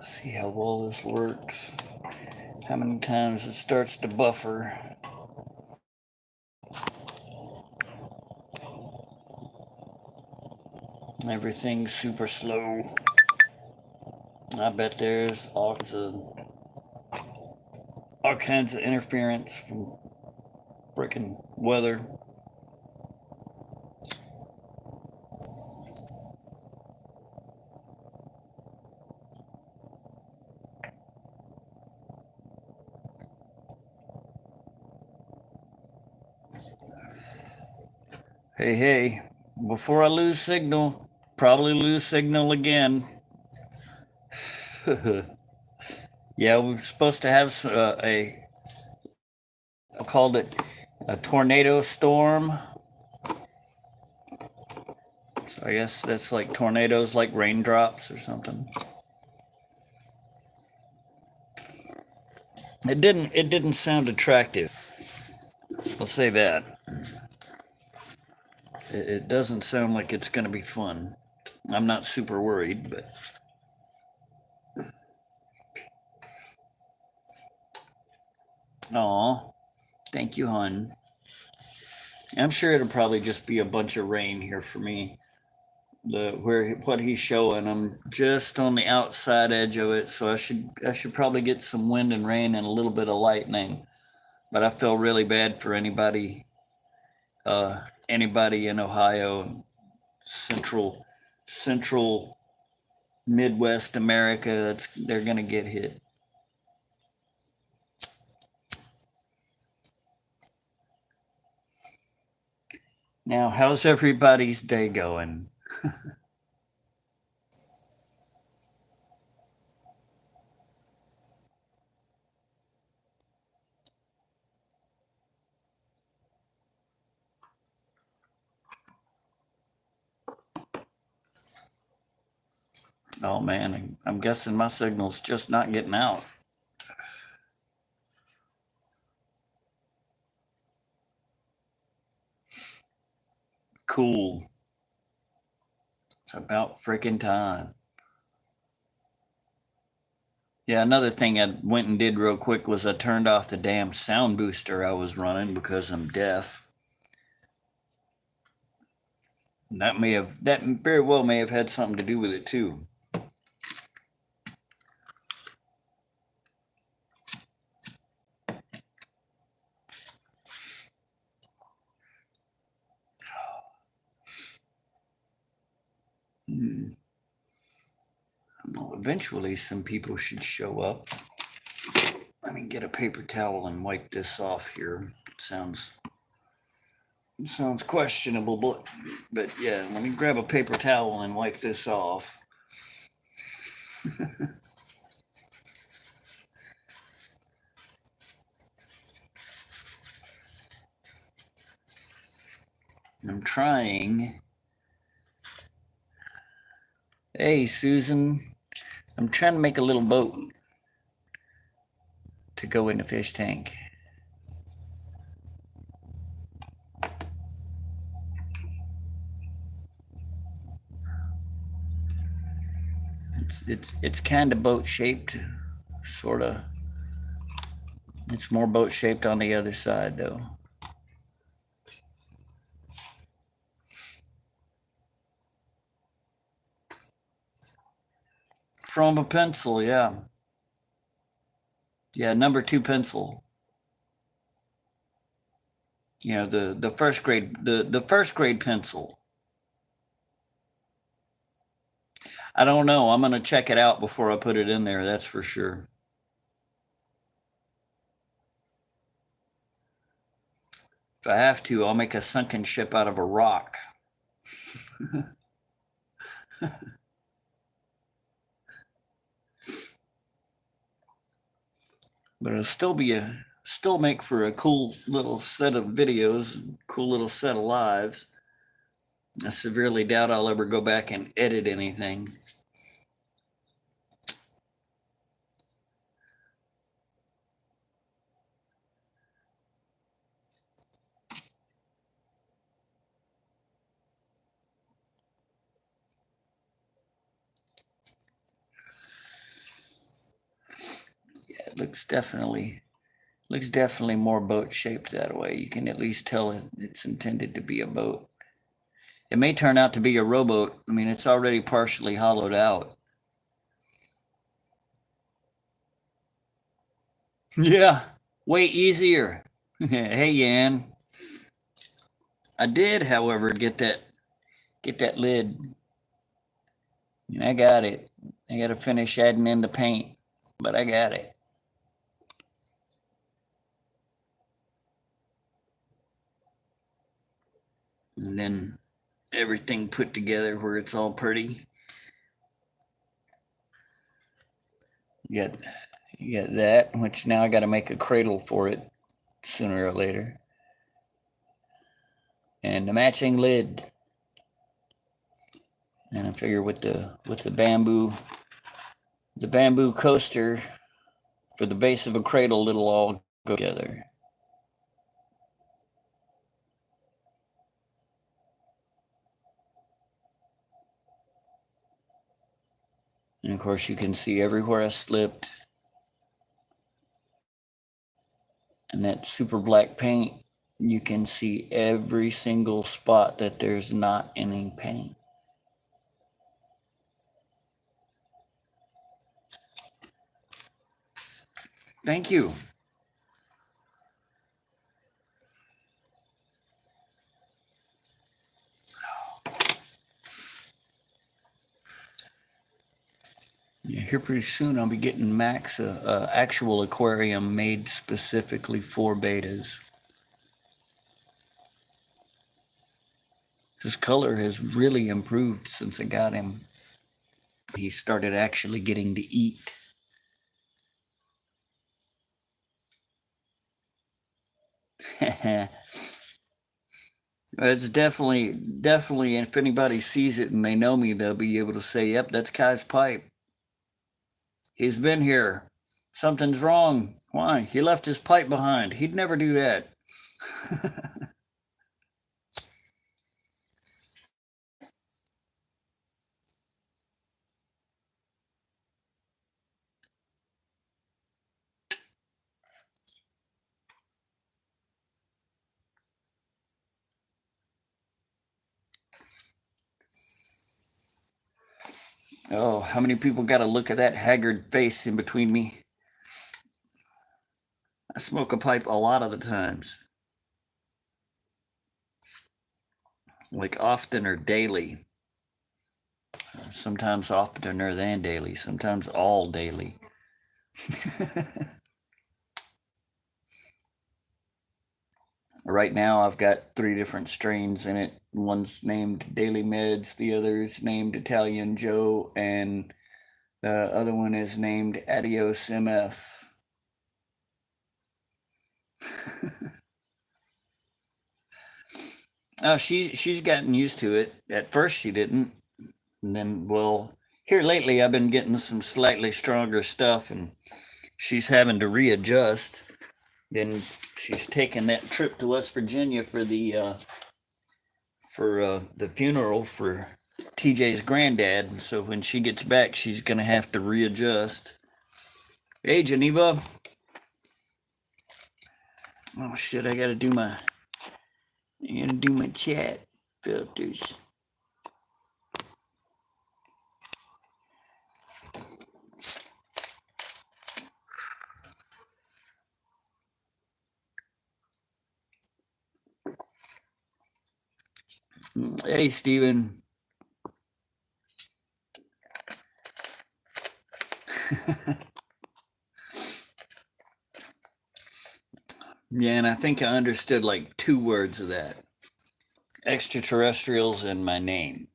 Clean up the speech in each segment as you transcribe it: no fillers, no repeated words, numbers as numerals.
See how well this works. How many times it starts to buffer. Everything's super slow. I bet there's all kinds of interference from frickin' weather. Hey, before I lose signal, probably lose signal again. Yeah, we're supposed to have I called it a tornado storm. So I guess that's like tornadoes, like raindrops or something. It didn't sound attractive. I'll say that. It doesn't sound like it's going to be fun. I'm not super worried, but aw, thank you, hon. I'm sure it'll probably just be a bunch of rain here for me. What he's showing, I'm just on the outside edge of it, so I should probably get some wind and rain and a little bit of lightning. But I feel really bad for anybody in Ohio, central Midwest America. They're gonna get hit. Now, how's everybody's day going? Oh man, I'm guessing my signal's just not getting out. Cool. It's about freaking time. Yeah, another thing I went and did real quick was I turned off the damn sound booster I was running because I'm deaf. That very well may have had something to do with it too. Well, eventually some people should show up. Let me get a paper towel and wipe this off here. It sounds questionable, but yeah, let me grab a paper towel and wipe this off. I'm trying. Hey, Susan. I'm trying to make a little boat to go in the fish tank. It's kind of boat shaped, sort of. It's more boat shaped on the other side though. From a pencil, yeah. Yeah, number 2 pencil. You know, the first grade the first grade pencil. I don't know. I'm gonna check it out before I put it in there, that's for sure. If I have to, I'll make a sunken ship out of a rock. But it'll still make for a cool little set of videos, cool little set of lives. I severely doubt I'll ever go back and edit anything. looks definitely more boat shaped that way. You can at least tell it's intended to be a boat. It may turn out to be a rowboat. I mean, it's already partially hollowed out. Yeah, way easier. Hey, Yan. I did, however, get that lid. And I got it. I got to finish adding in the paint, but I got it. And then everything put together where it's all pretty. You got that, which now I got to make a cradle for it sooner or later. And the matching lid. And I figure with the bamboo coaster for the base of a cradle, it'll all go together. And of course you can see everywhere I slipped. And that super black paint, you can see every single spot that there's not any paint. Thank you. Yeah, here pretty soon I'll be getting Max a actual aquarium made specifically for bettas. His color has really improved since I got him. He started actually getting to eat. It's definitely, if anybody sees it and they know me, they'll be able to say, yep, that's Kai's pipe. He's been here. Something's wrong. Why? He left his pipe behind. He'd never do that. Oh, how many people got to look at that haggard face in between me? I smoke a pipe a lot of the times. Like often or daily. Sometimes oftener than daily. Sometimes all daily. Right now I've got 3 different strains in it. One's named Daily Meds, the other's named Italian Joe, and the other one is named Adios MF. Oh, she's gotten used to it. At first she didn't. And then, well, here lately I've been getting some slightly stronger stuff and she's having to readjust. Then she's taking that trip to West Virginia for the funeral for TJ's granddad. So when she gets back, she's gonna have to readjust. Hey, Geneva. Oh shit! I gotta do my chat filters. Hey, Steven. Yeah, and I think I understood like 2 words of that. Extraterrestrials and my name.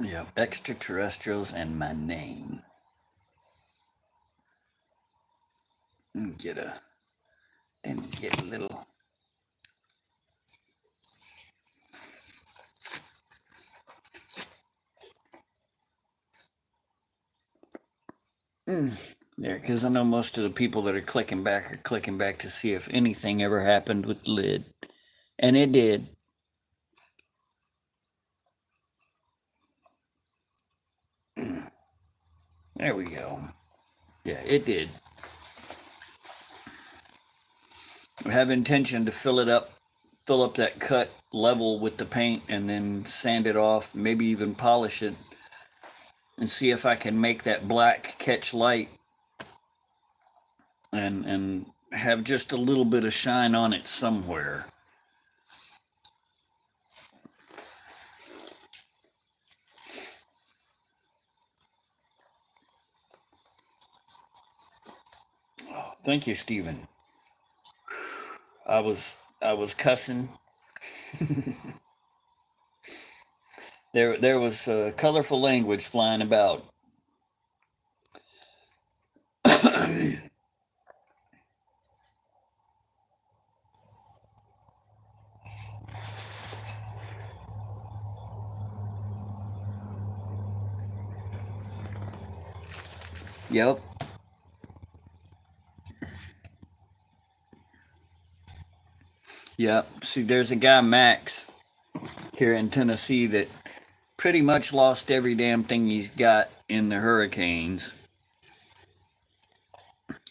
Yeah, extraterrestrials and my name. Get a little. There, because I know most of the people that are clicking back to see if anything ever happened with the lid. And it did. There we go. Yeah, it did. I have intention to fill up that cut level with the paint and then sand it off, maybe even polish it and see if I can make that black catch light and have just a little bit of shine on it somewhere. Oh, thank you, Stephen. I was cussing. There was colorful language flying about. Yep. Yep. See, there's a guy, Max, here in Tennessee that pretty much lost every damn thing he's got in the hurricanes.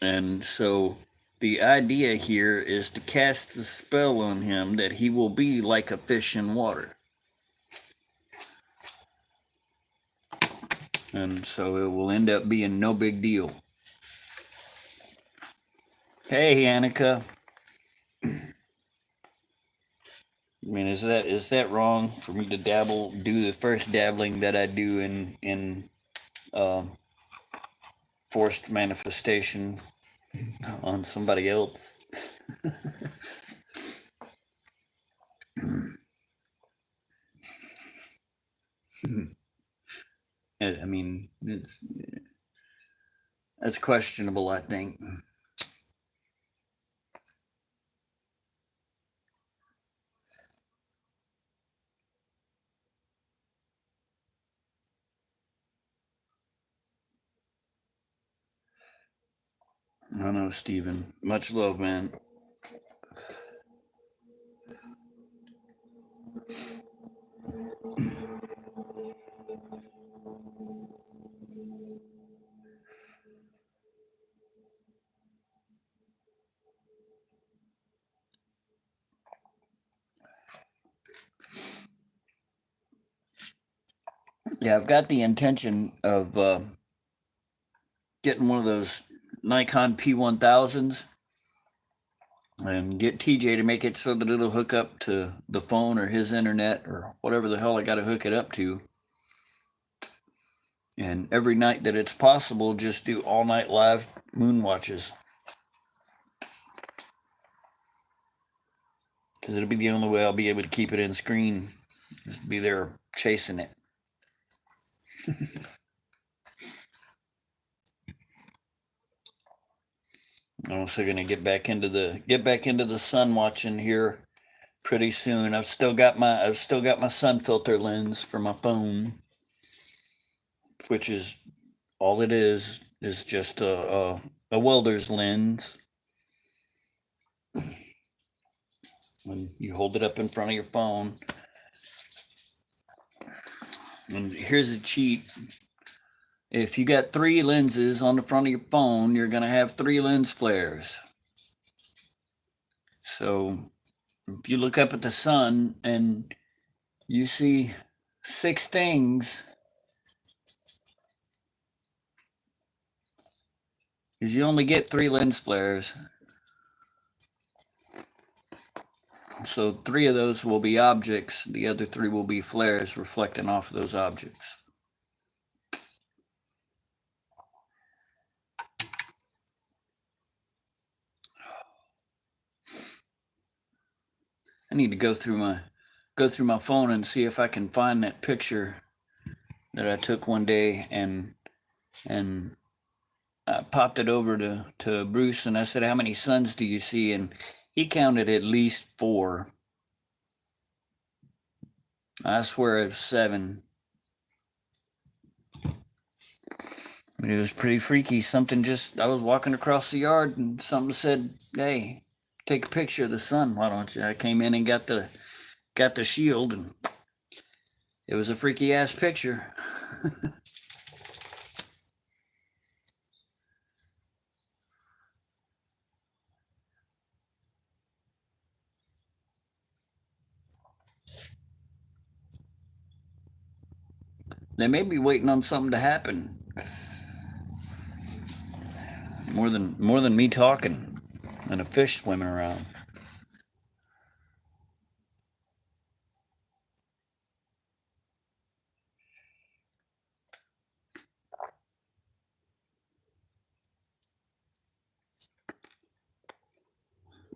And so the idea here is to cast the spell on him that he will be like a fish in water. And so it will end up being no big deal. Hey, Annika. I mean, is that wrong for me to do the first dabbling that I do in forced manifestation on somebody else? I mean, that's questionable, I think. I know, Stephen. Much love, man. Yeah, I've got the intention of getting one of those Nikon P1000s and get TJ to make it so that it'll hook up to the phone or his internet or whatever the hell I got to hook it up to. And every night that it's possible, just do all night live moon watches. Because it'll be the only way I'll be able to keep it in screen. Just be there chasing it. I'm also gonna get back into the sun watching here pretty soon. I've still got my sun filter lens for my phone, which is all it is just a welder's lens. When you hold it up in front of your phone, and here's a cheat. If you got 3 lenses on the front of your phone, you're gonna have 3 lens flares. So if you look up at the sun and you see 6 things, because you only get 3 lens flares. So 3 of those will be objects, the other 3 will be flares reflecting off of those objects. I need to go through my phone and see if I can find that picture that I took one day and I popped it over to Bruce and I said, "How many suns do you see?" And he counted at least 4. I swear it was 7. But it was pretty freaky. I was walking across the yard and something said, "Hey, take a picture of the sun, why don't you?" I came in and got the shield, and it was a freaky ass picture. They may be waiting on something to happen. More than me talking and a fish swimming around.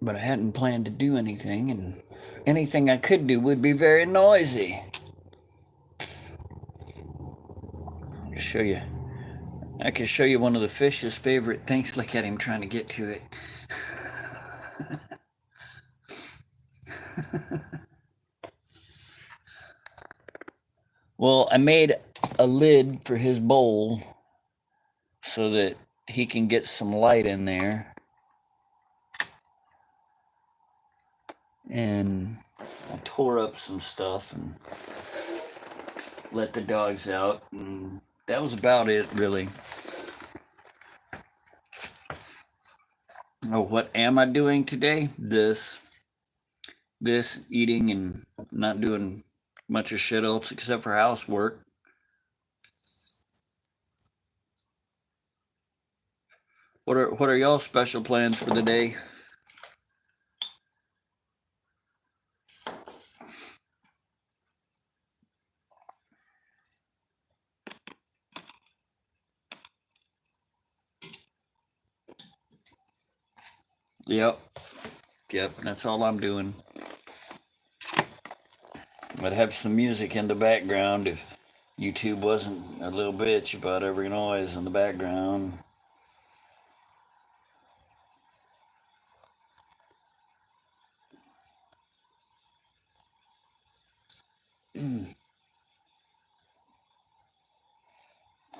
But I hadn't planned to do anything, and anything I could do would be very noisy. Show you. I can show you one of the fish's favorite things. Look at him trying to get to it. Well, I made a lid for his bowl so that he can get some light in there. And I tore up some stuff and let the dogs out, and that was about it, really. Oh, what am I doing today? This, eating, and not doing much of shit else except for housework. What are y'all special plans for the day? Yep, that's all I'm doing. I'd have some music in the background if YouTube wasn't a little bitch about every noise in the background.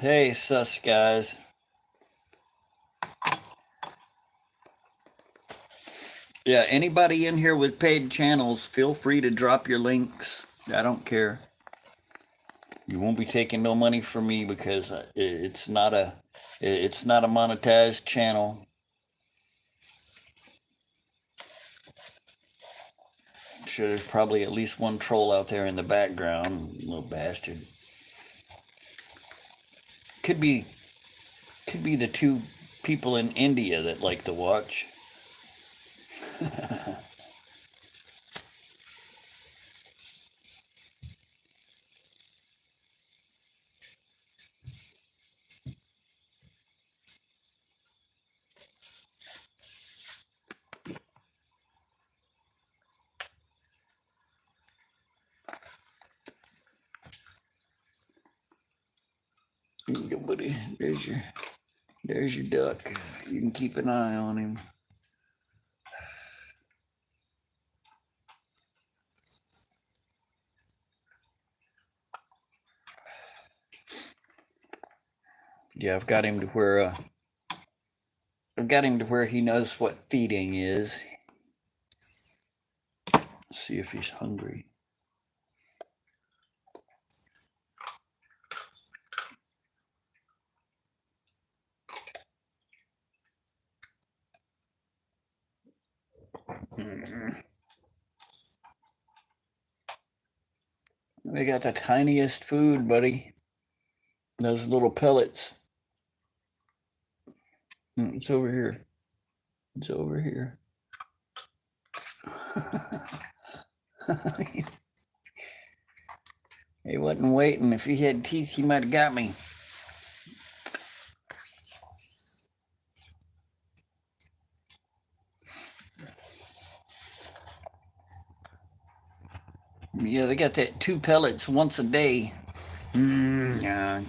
Hey, sus guys. Yeah, anybody in here with paid channels, feel free to drop your links. I don't care. You won't be taking no money from me because it's not a monetized channel. I'm sure there's probably at least one troll out there in the background, little bastard. Could be the two people in India that like to watch. Good buddy, there's your duck. You can keep an eye on him. Yeah, I've got him to where he knows what feeding is. Let's see if he's hungry. They got the tiniest food, buddy. Those little pellets. It's over here. It's over here. He wasn't waiting. If he had teeth, he might have got me. Yeah, they got that 2 pellets once a day.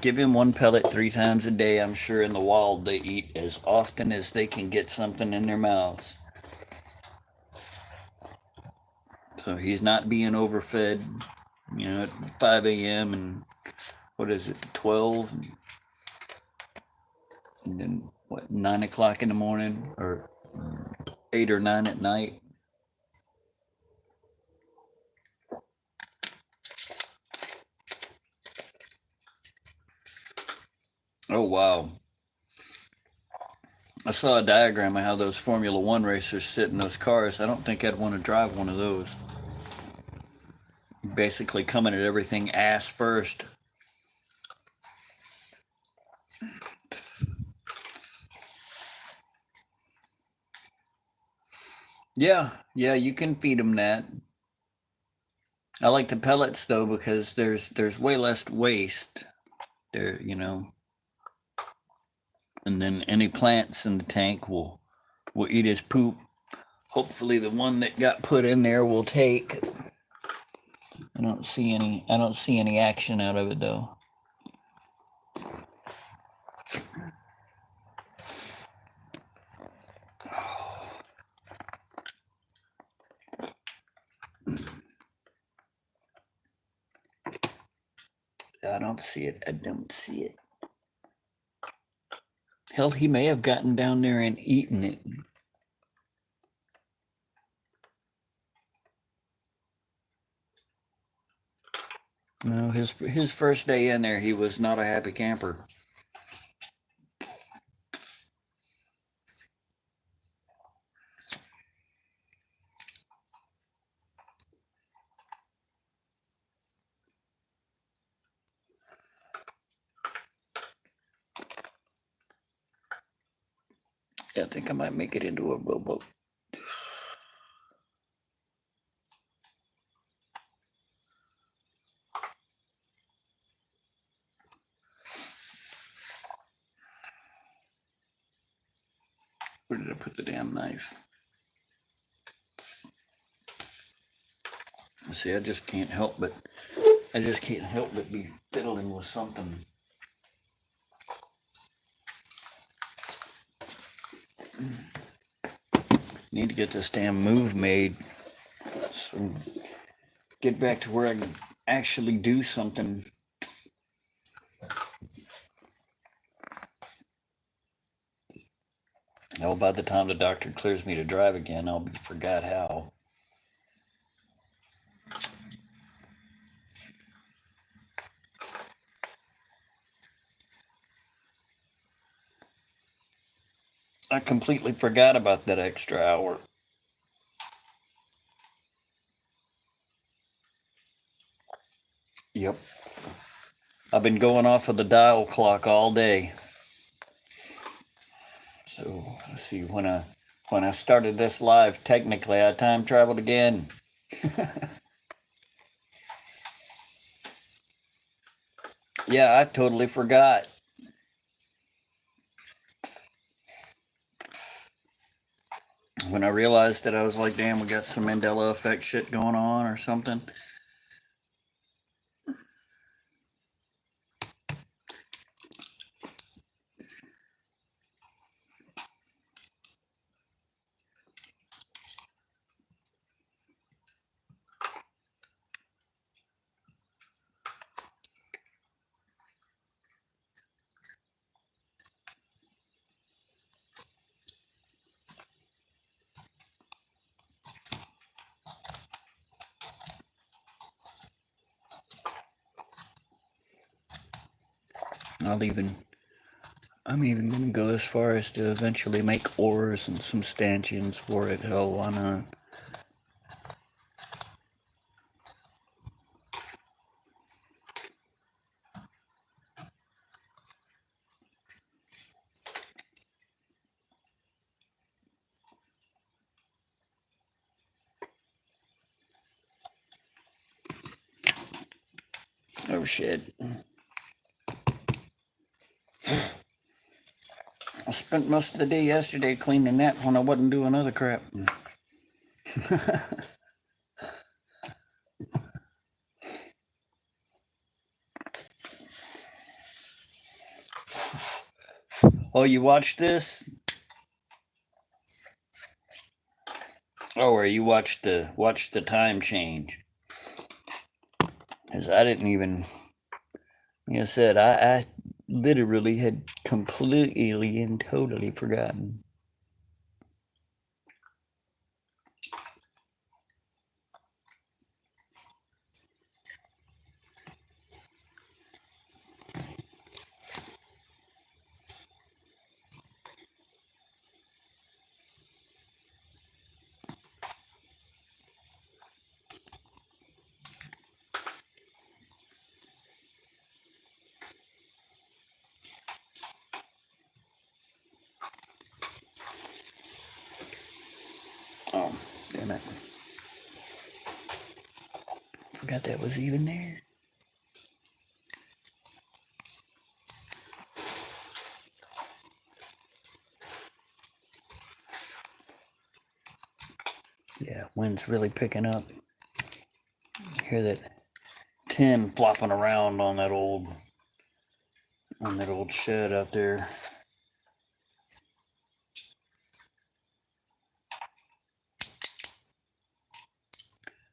Give him 1 pellet 3 times a day. I'm sure in the wild they eat as often as they can get something in their mouths. So he's not being overfed, at 5 a.m. and what is it, 12? And then, what, 9 o'clock in the morning or 8 or 9 at night? Oh, wow. I saw a diagram of how those Formula One racers sit in those cars. I don't think I'd want to drive one of those. Basically coming at everything ass first. Yeah, you can feed them that. I like the pellets though because there's way less waste there, and then any plants in the tank will eat his poop. Hopefully the one that got put in there will take. I don't see any action out of it though. I don't see it. Hell, he may have gotten down there and eaten it. No, his first day in there, he was not a happy camper. Yeah, I think I might make it into a rowboat. Where did I put the damn knife? See, I just can't help but be fiddling with something. Need to get this damn move made. So get back to where I can actually do something. Oh, by the time the doctor clears me to drive again, I'll forgot how. I completely forgot about that extra hour. Yep. I've been going off of the dial clock all day. So let's see, when I started this live, technically I time traveled again. Yeah, I totally forgot. When I realized that, I was like, damn, we got some Mandela effect shit going on or something. I'm even gonna go as far as to eventually make oars and some stanchions for it. Hell, why not? Oh shit. I spent most of the day yesterday cleaning that when I wasn't doing other crap. Oh, you watched this? Oh, or you watched the time change? Because I didn't even, like I said, I literally had Completely and totally forgotten. Oh, damn it. Forgot that was even there. Yeah, wind's really picking up. Hear that tin flopping around on that old shed out there.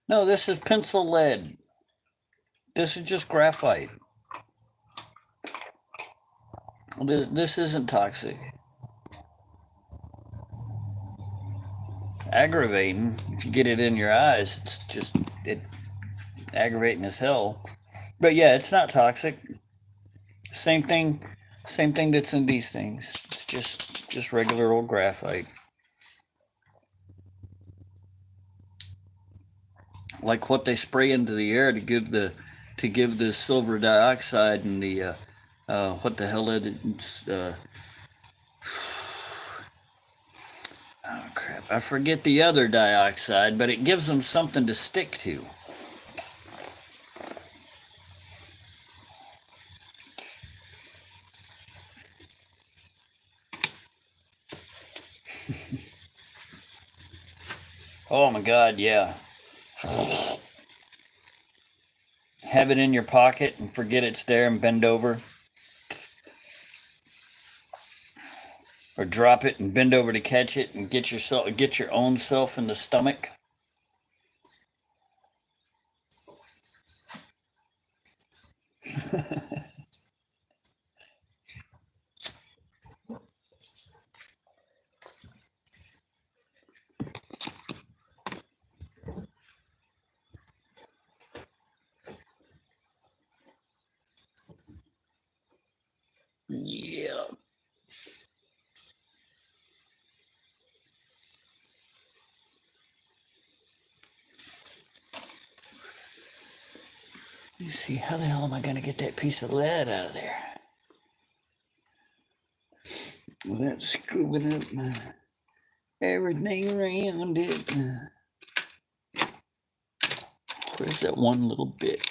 No, this is pencil lead. This is just graphite. This isn't toxic. Aggravating. If you get it in your eyes, it's just aggravating as hell. But yeah, it's not toxic. Same thing that's in these things. It's just regular old graphite. Like what they spray into the air to give the silver dioxide and the what the hell is it? Oh crap! I forget the other dioxide, but it gives them something to stick to. Oh my God, yeah. Have it in your pocket and forget it's there and bend over. Or drop it and bend over to catch it and get your own self in the stomach. Yeah. Let me see, how the hell am I going to get that piece of lead out of there? Without screwing up everything around it. Where's that one little bit?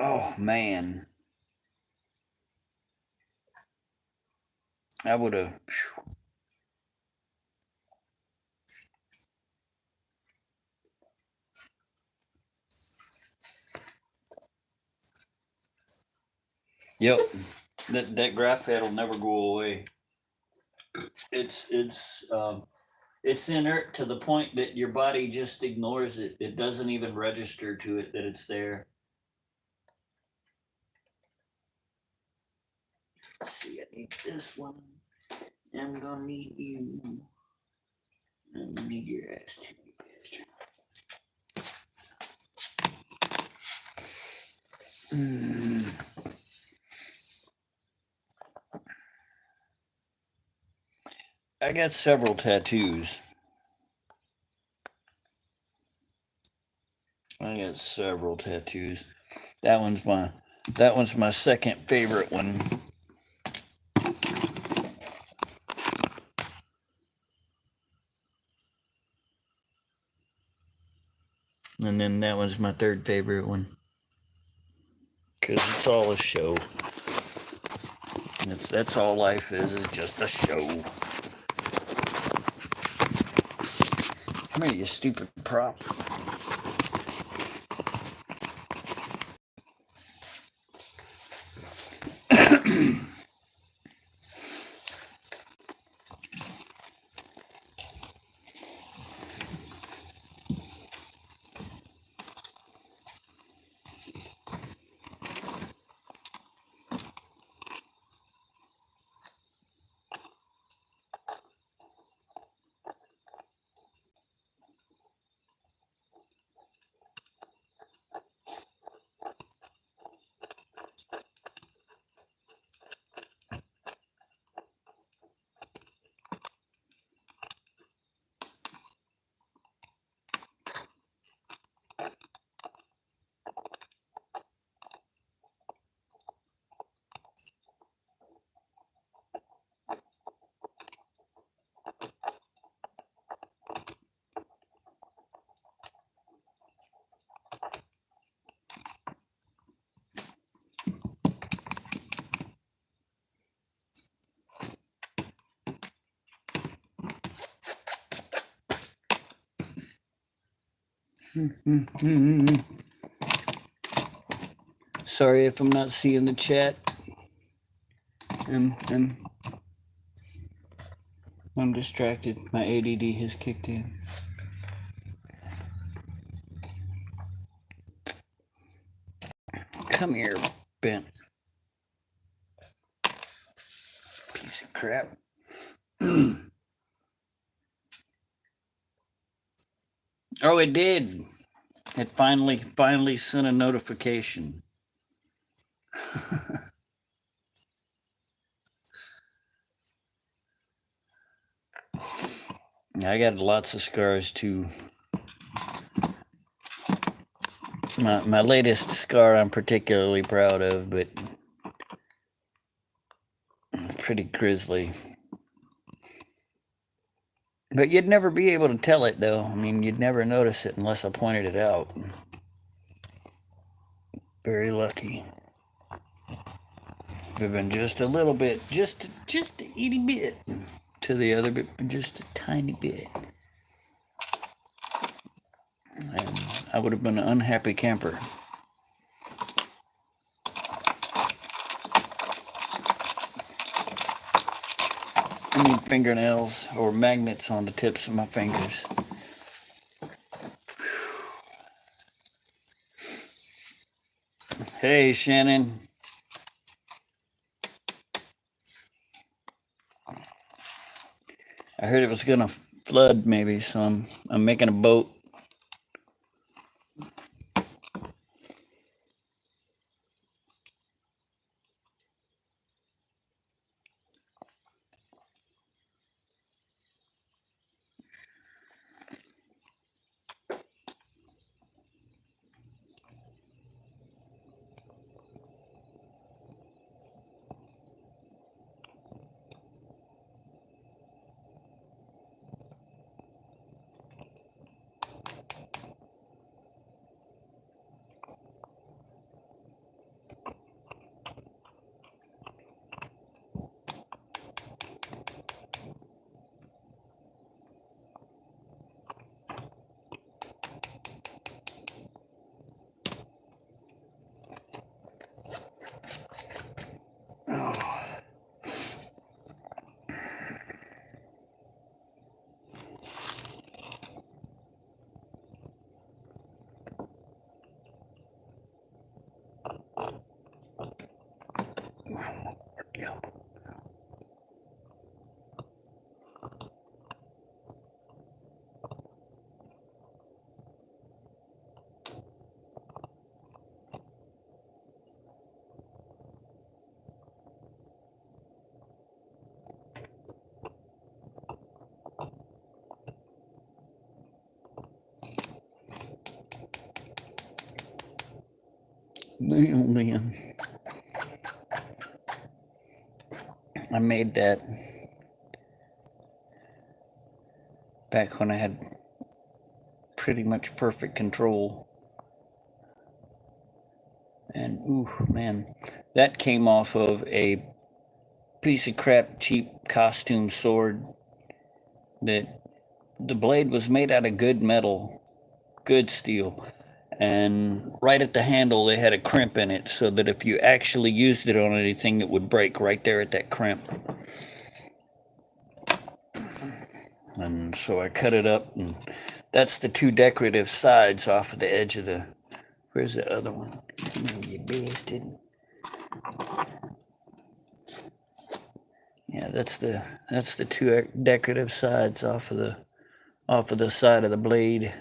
Oh man, I would have. Yep, that graphite will never go away. It's inert to the point that your body just ignores it. It doesn't even register to it that it's there. Let's see, I need this one. I'm gonna need you. I'm gonna need your ass too, you bastard. I got several tattoos. That one's my second favorite one. And then that one's my third favorite one. Because it's all a show. That's all life is just a show. Come here, you stupid prop. Sorry if I'm not seeing the chat. I'm distracted. My ADD has kicked in. Come here, Bent. Piece of crap. Oh, it did. It finally sent a notification. I got lots of scars too. My latest scar I'm particularly proud of, but pretty grisly. But you'd never be able to tell it though. I mean, you'd never notice it unless I pointed it out. Very lucky. If it had been just a little bit, just a itty bit to the other, but just a tiny bit, and I would have been an unhappy camper. I need fingernails or magnets on the tips of my fingers. Hey, Shannon. I heard it was gonna flood maybe, so I'm making a boat. Man, I made that back when I had pretty much perfect control. And ooh, man, that came off of a piece of crap cheap costume sword that the blade was made out of good metal, good steel. And right at the handle, they had a crimp in it so that if you actually used it on anything, it would break right there at that crimp. And so I cut it up, and that's the two decorative sides off of the edge of the. Where's the other one? You bastard. Yeah, that's the two decorative sides off of the side of the blade.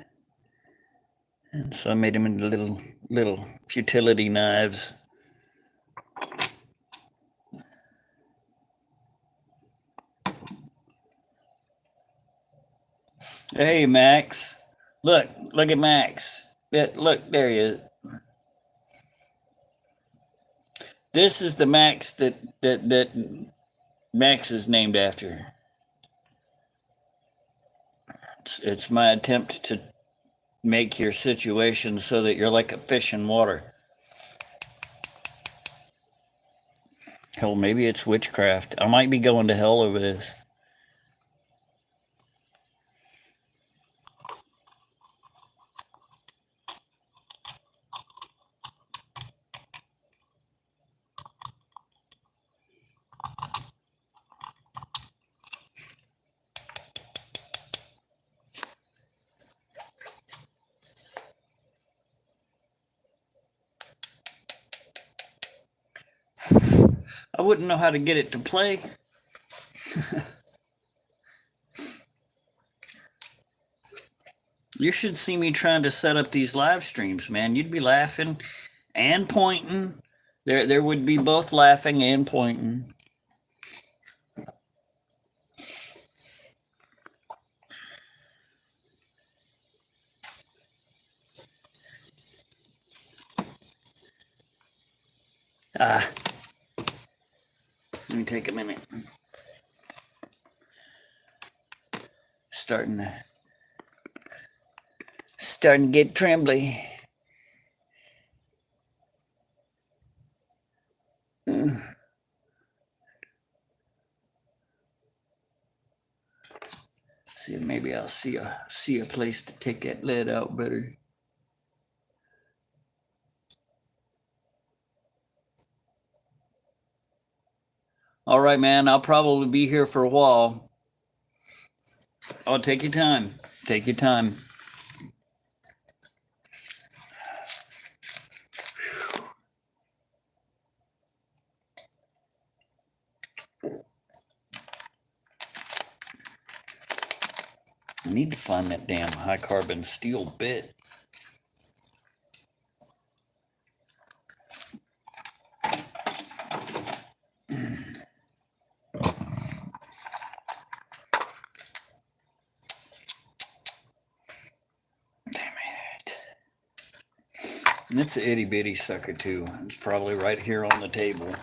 And so I made them into little futility knives. Hey, Max. Look at Max. Yeah, look, there he is. This is the Max that Max is named after. It's my attempt to make your situation so that you're like a fish in water. Hell, maybe it's witchcraft. I might be going to hell over this. I wouldn't know how to get it to play. You should see me trying to set up these live streams, man. You'd be laughing and pointing. There would be both laughing and pointing. Let me take a minute. Starting to get trembly. See, maybe I'll see a place to take that lead out better. All right, man. I'll probably be here for a while. Oh, take your time. Take your time. I need to find that damn high carbon steel bit. It's an itty bitty sucker too. It's probably right here on the table,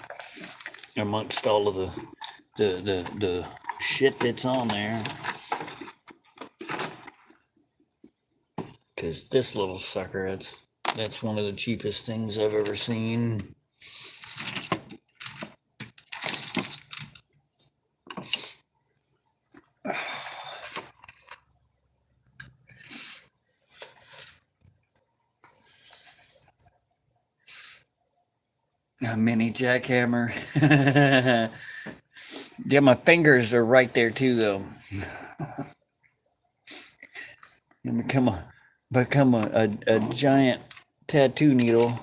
amongst all of the shit that's on there. Cause this little sucker, that's one of the cheapest things I've ever seen. A mini jackhammer. Yeah, my fingers are right there too, though. And become a giant tattoo needle.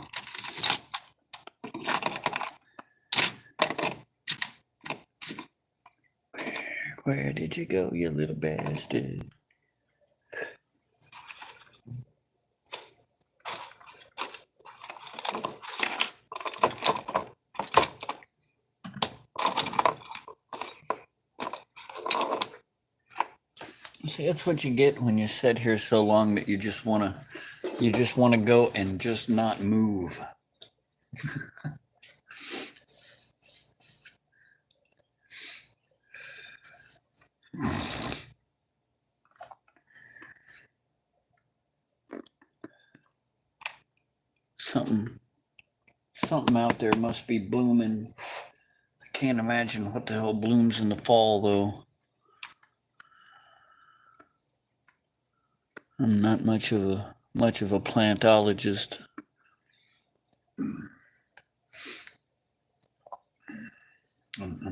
Where did you go, you little bastard? See, that's what you get when you sit here so long that you just wanna go and just not move. Something out there must be blooming. I can't imagine what the hell blooms in the fall, though. I'm not much of a plantologist. I'm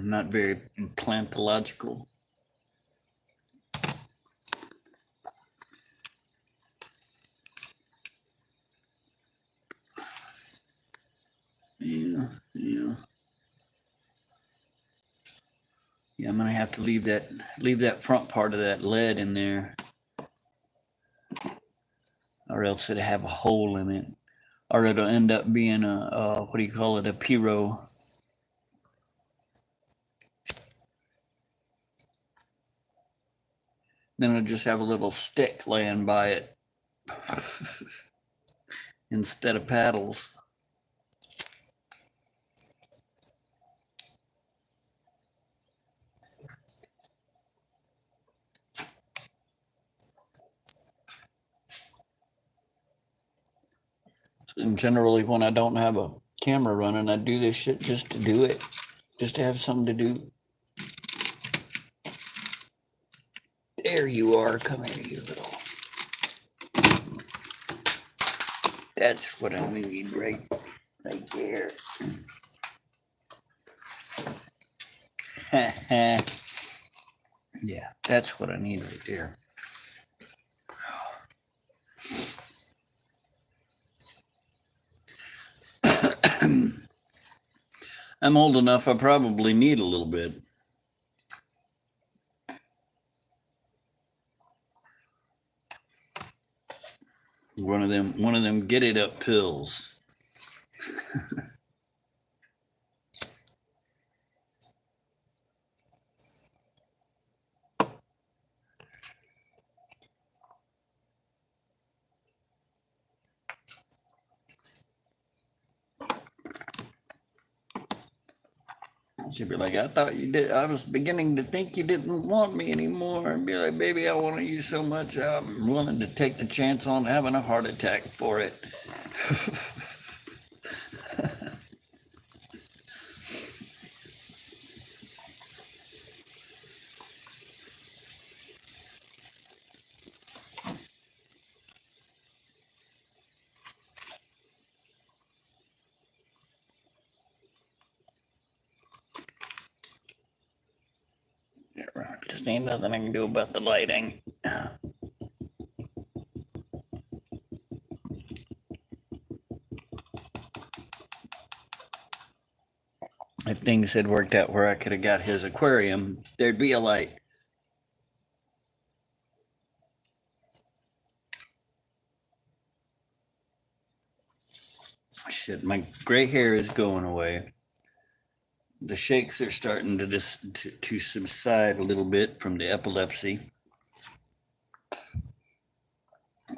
not very plantological. Yeah, I'm gonna have to leave that front part of that lead in there, or else it'll have a hole in it, or it'll end up being a what do you call it, a pyro. Then it'll just have a little stick laying by it instead of paddles. And generally, when I don't have a camera running, I do this shit just to do it, just to have something to do. There you are. Come here, you little. That's what I need right there. Yeah, that's what I need right there. I'm old enough, I probably need a little bit. One of them get it up pills. She'd be like, I thought you did. I was beginning to think you didn't want me anymore. And be like, baby, I want you so much. I'm willing to take the chance on having a heart attack for it. Just ain't nothing I can do about the lighting. If things had worked out where I could have got his aquarium, there'd be a light. Shit, my gray hair is going away. The shakes are starting to subside a little bit from the epilepsy.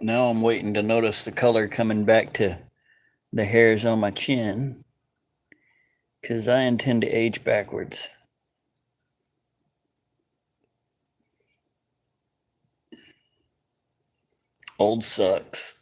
Now I'm waiting to notice the color coming back to the hairs on my chin, because I intend to age backwards. Old sucks.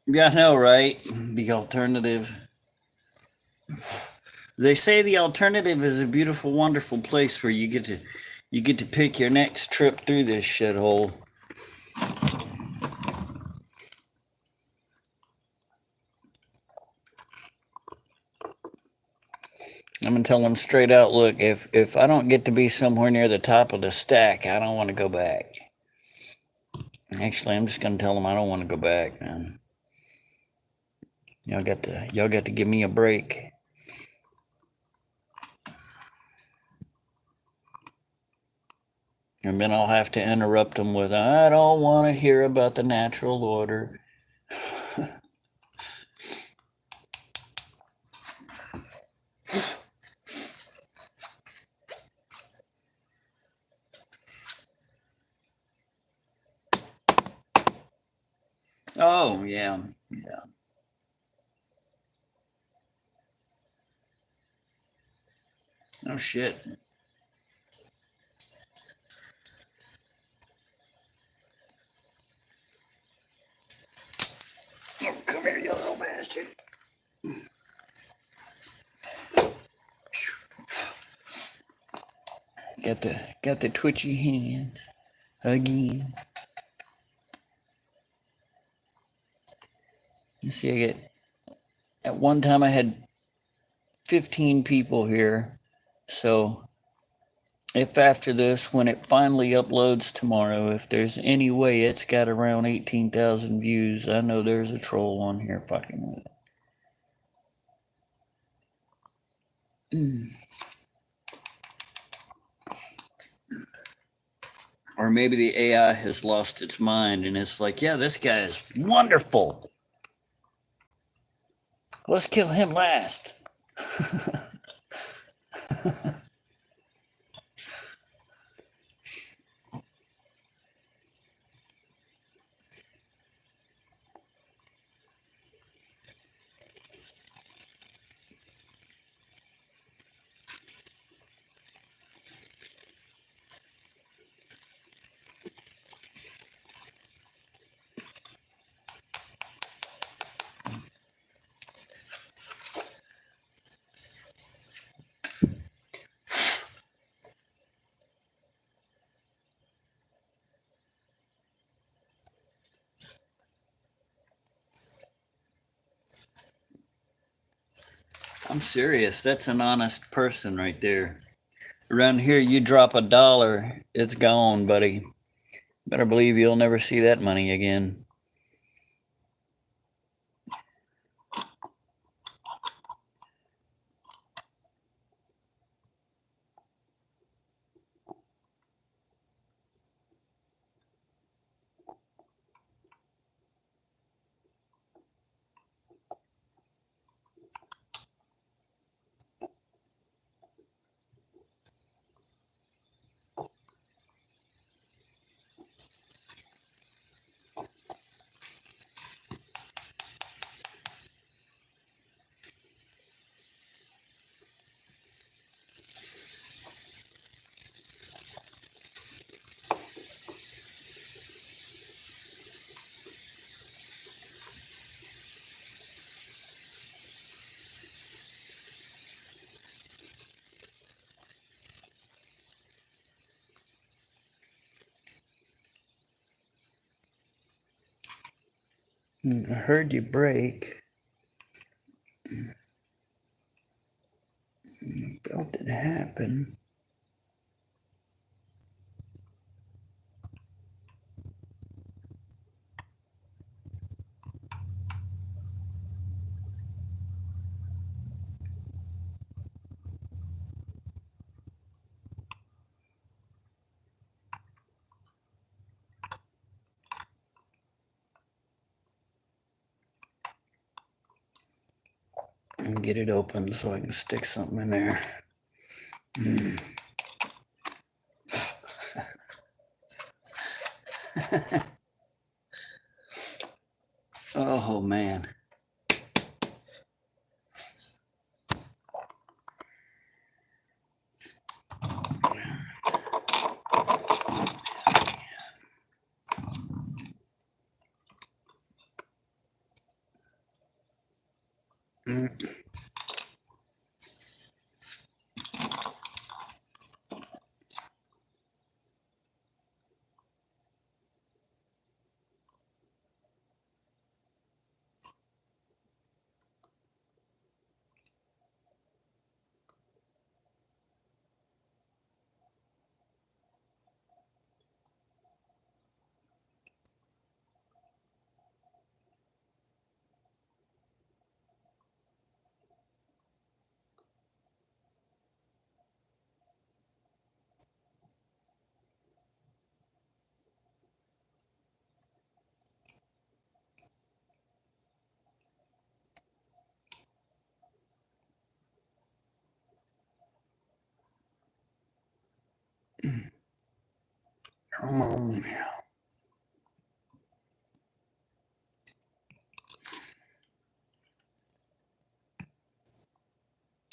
Yeah, I know, right? The alternative. They say the alternative is a beautiful, wonderful place where you get to pick your next trip through this shithole. I'm gonna tell them straight out, look, if I don't get to be somewhere near the top of the stack, I don't want to go back. Actually, I'm just gonna tell them I don't want to go back, man. Y'all got to give me a break. And then I'll have to interrupt them with, I don't want to hear about the natural order. Oh, yeah. Yeah. Oh, shit. Oh, come here, you little bastard. Got the twitchy hands again. You see, at one time I had 15 people here. So if after this, when it finally uploads tomorrow, if there's any way it's got around 18,000 views, I know there's a troll on here fucking with it. Or maybe the AI has lost its mind and it's like, yeah, this guy is wonderful. Let's kill him last. I'm serious. That's an honest person right there. Around here, you drop $1, it's gone, buddy. Better believe you'll never see that money again. I heard you break. Felt it happen. And get it open so I can stick something in there. Oh man. Come on now.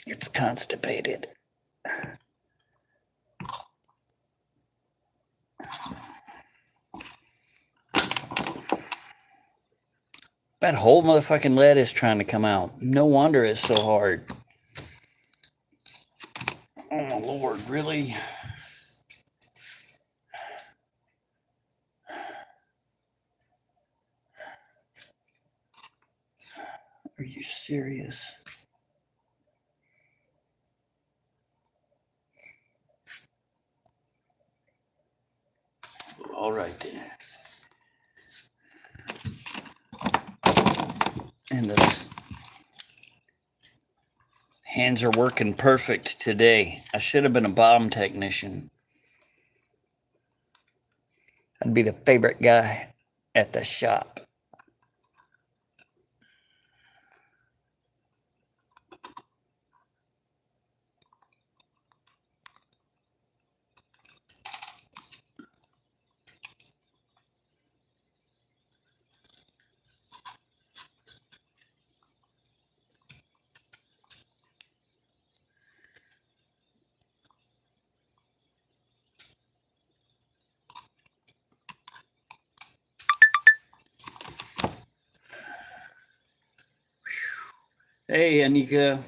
It's constipated. That whole motherfucking lead is trying to come out. No wonder it's so hard. Oh my Lord, really? Are you serious? All right then. And the hands are working perfect today. I should have been a bottom technician. I'd be the favorite guy at the shop. Hey, Anika.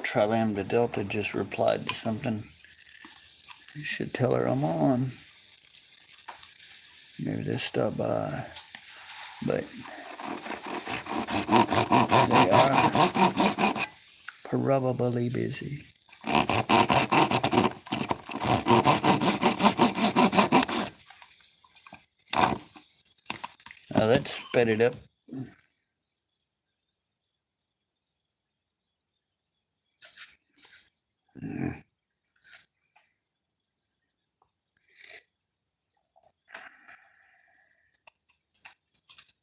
Tri Lambda Delta just replied to something. You should tell her I'm on. Maybe they'll stop by. But they are probably busy. Oh, that sped it up.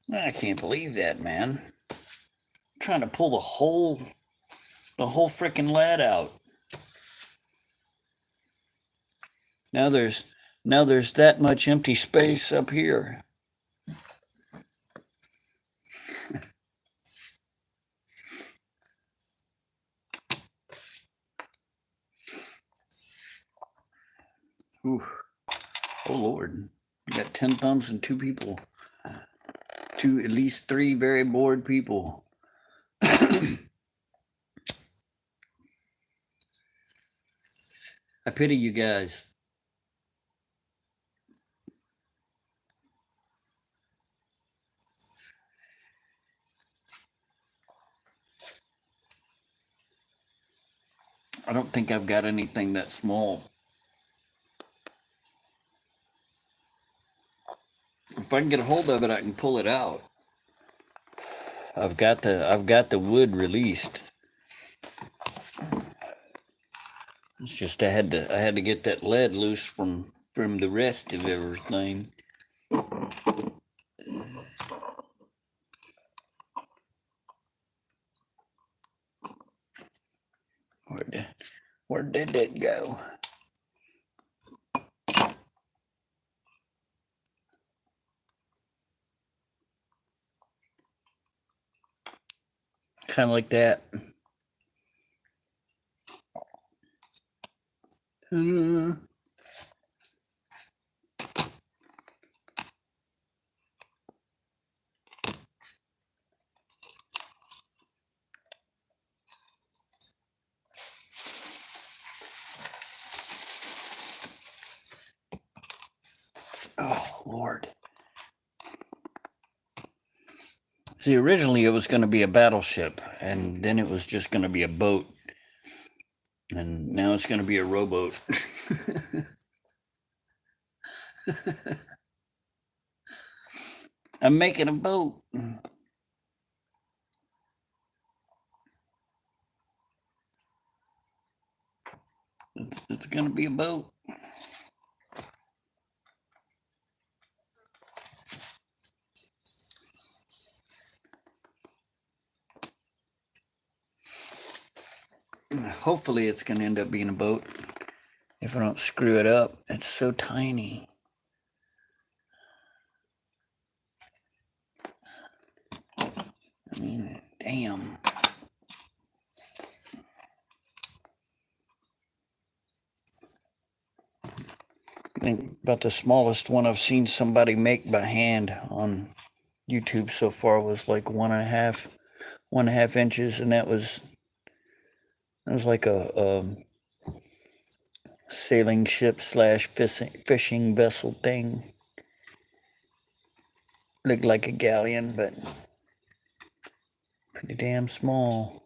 I can't believe that, man. I'm trying to pull the whole freaking lead out. Now there's that much empty space up here. Ooh. Oh Lord. You got 10 thumbs and 2 people. At least 3 very bored people. I pity you guys. I don't think I've got anything that small. If I can get a hold of it, I can pull it out. I've got the wood released. It's just I had to get that lead loose from the rest of everything. Where did it go? Kind of like that. Oh, Lord. See, originally it was going to be a battleship, and then it was just going to be a boat. And now it's going to be a rowboat. I'm making a boat. It's going to be a boat. Hopefully it's going to end up being a boat. If I don't screw it up. It's so tiny. I mean, damn. I think about the smallest one I've seen somebody make by hand on YouTube so far was like 1.5 inches, and that was like a sailing ship / fishing vessel thing. Looked like a galleon, but pretty damn small.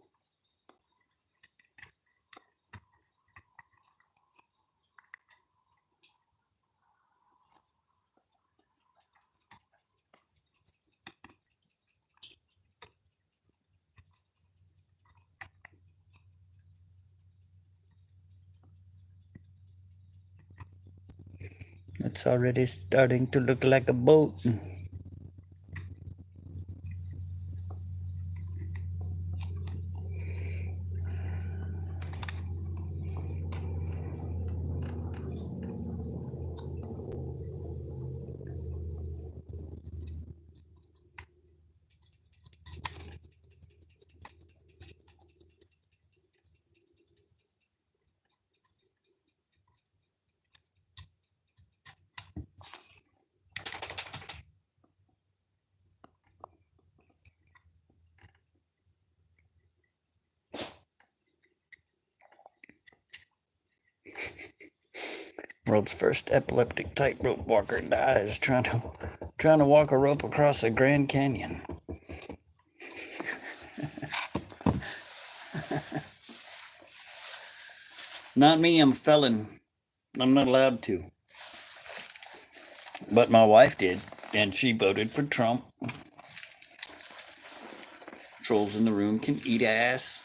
It's already starting to look like a boat. World's first epileptic tightrope walker dies trying to walk a rope across the Grand Canyon. Not me, I'm a felon. I'm not allowed to. But my wife did, and she voted for Trump. Trolls in the room can eat ass.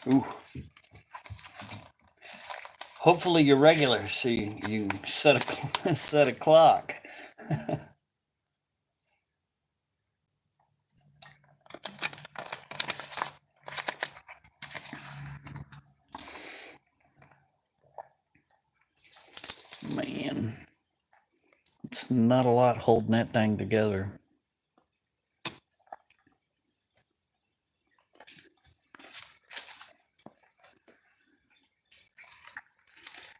Ooh. Hopefully you're regular, so you set a clock. Man, it's not a lot holding that thing together.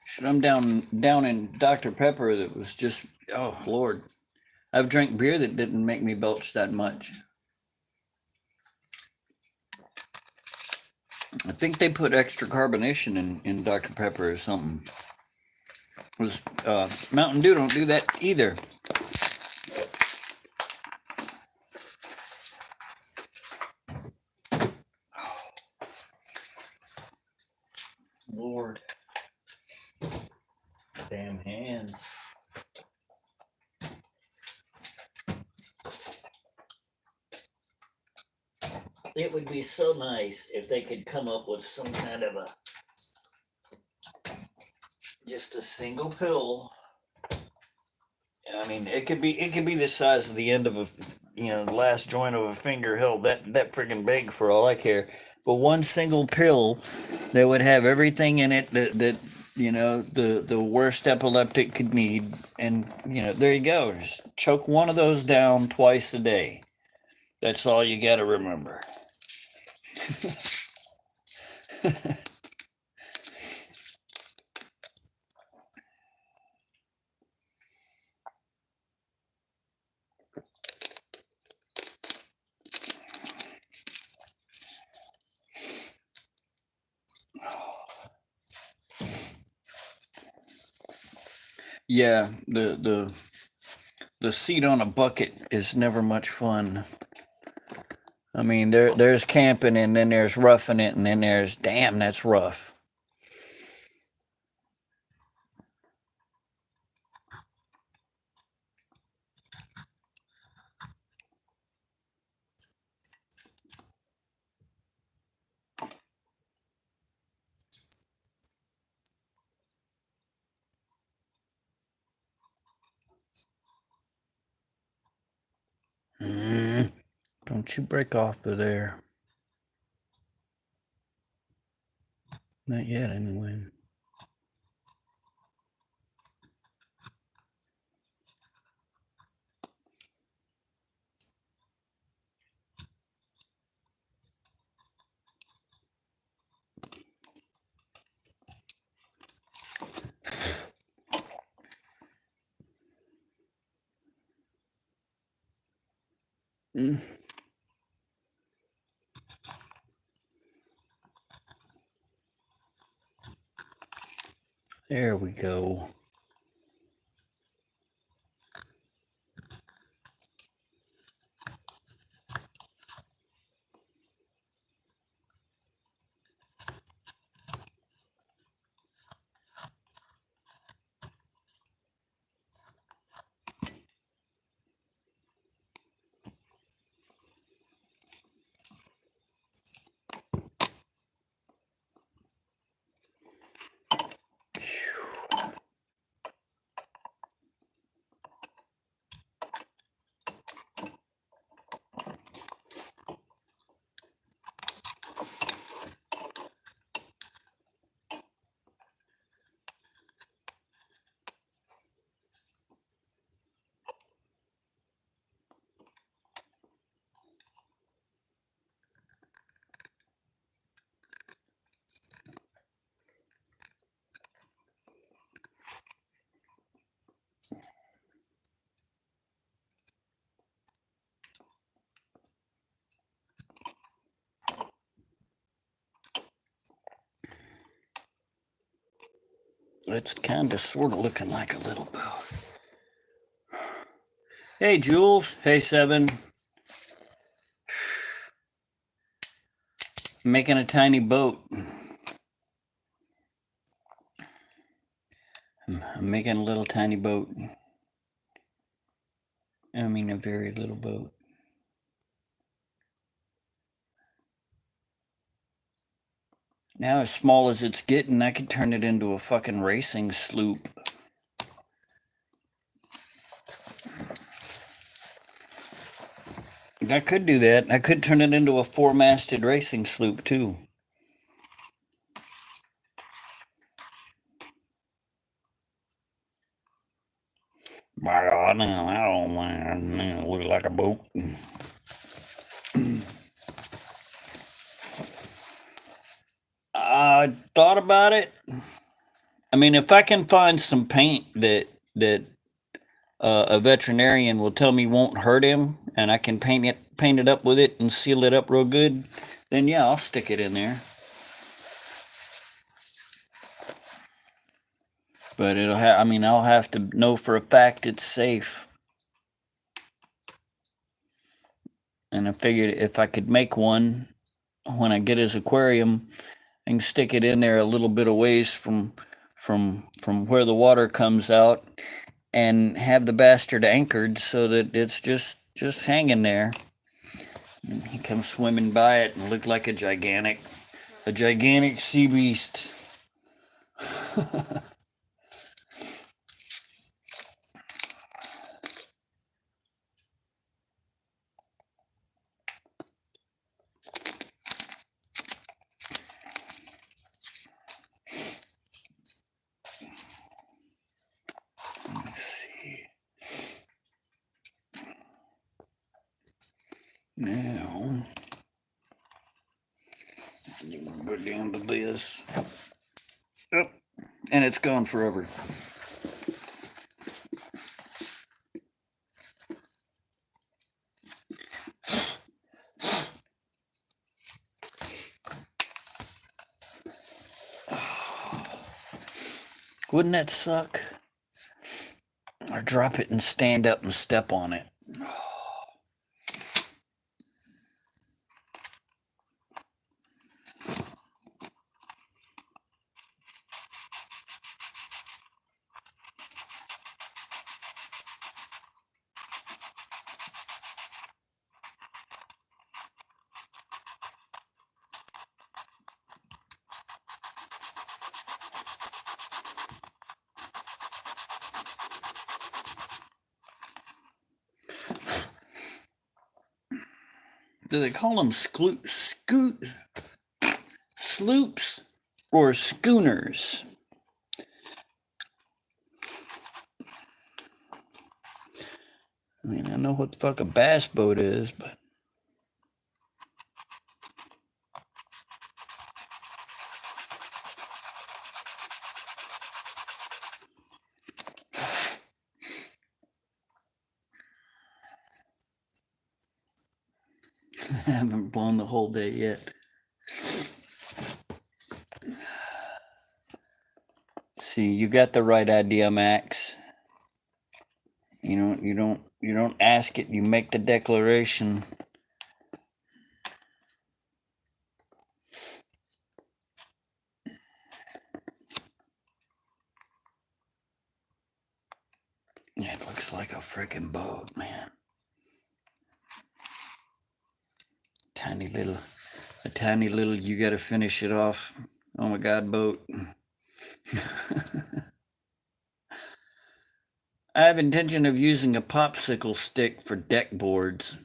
Shit, I'm down in Dr. Pepper that was just, oh Lord. I've drank beer that didn't make me belch that much. I think they put extra carbonation in Dr. Pepper or something. Mountain Dew don't do that either. Lord. Damn hands. It would be so nice if they could come up with some kind of just a single pill. I mean, it could be the size of the end of the last joint of a finger held that freaking big for all I care. But one single pill that would have everything in it that the worst epileptic could need, and there you go. Just choke one of those down twice a day. That's all you got to remember. Yeah, the seat on a bucket is never much fun. I mean, there's camping, and then there's roughing it, and then there's damn, that's rough. Don't you break off of there. Not yet, anyway. There we go. It's kind of sort of looking like a little boat. Hey, Jules. Hey, Seven. Making a tiny boat. I'm making a little tiny boat. I mean, a very little boat. Now, as small as it's getting, I could turn it into a fucking racing sloop. I could do that. I could turn it into a four-masted racing sloop, too. By God, I don't look like a boat. I thought about it. I mean, if I can find some paint that a veterinarian will tell me won't hurt him, and I can paint it up with it and seal it up real good, then yeah, I'll stick it in there. But I'll have to know for a fact it's safe. And I figured if I could make one when I get his aquarium, I can stick it in there a little bit of ways from where the water comes out, and have the bastard anchored so that it's just hanging there. And he comes swimming by it and look like a gigantic sea beast. Let's see. Now, you can go down to this. Oh, and it's gone forever. Wouldn't that suck? Or drop it and stand up and step on it. Do they call them sloops or schooners? I mean, I know what the fuck a bass boat is, but I haven't blown the whole day yet. See, you got the right idea, Max. You don't ask it, you make the declaration. It looks like a freaking boat, man. A tiny little, you gotta finish it off. Oh my God, boat. I have intention of using a popsicle stick for deck boards.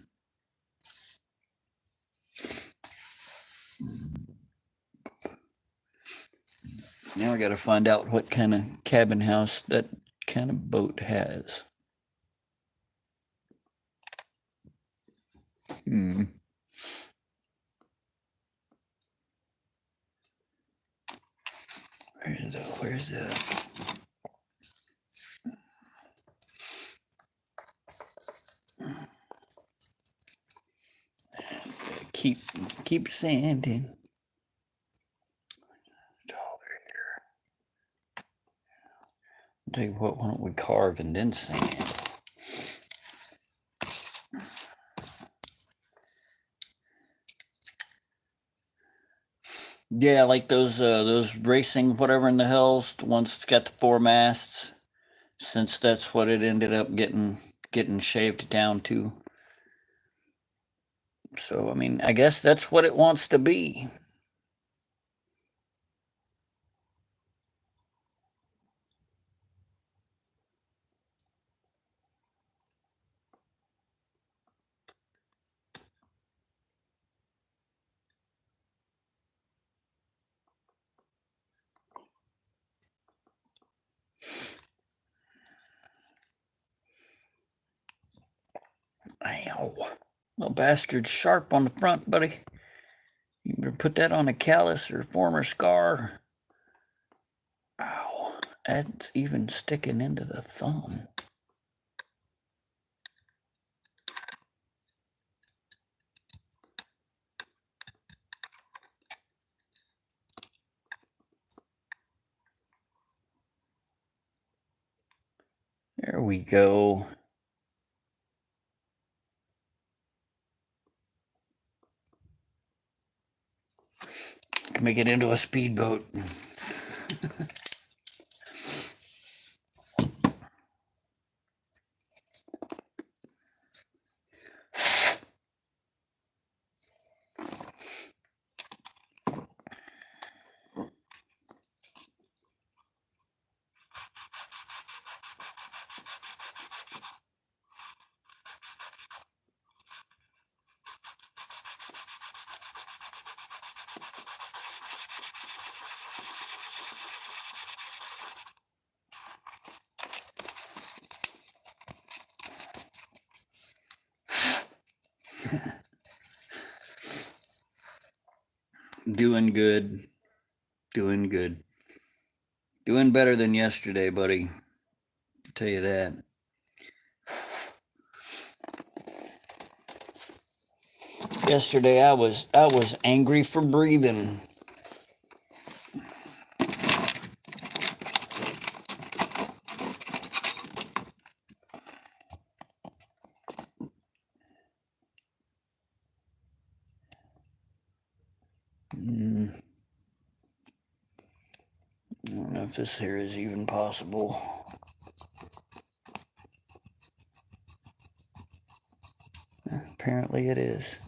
Now I gotta find out what kind of cabin house that kind of boat has. Where's the keep sanding. It's over here. Tell you what, why don't we carve and then sand? Yeah, like those racing whatever in the hills, the ones that's got the four masts, since that's what it ended up getting shaved down to. So I mean, I guess that's what it wants to be. Ow. Little bastard's sharp on the front, buddy. You better put that on a callus or former scar. Ow. That's even sticking into the thumb. There we go. Can make it into a speedboat. Doing good. Doing good. Doing better than yesterday, buddy. I'll tell you that. Yesterday I was angry for breathing. I don't know if this here is even possible. Apparently it is.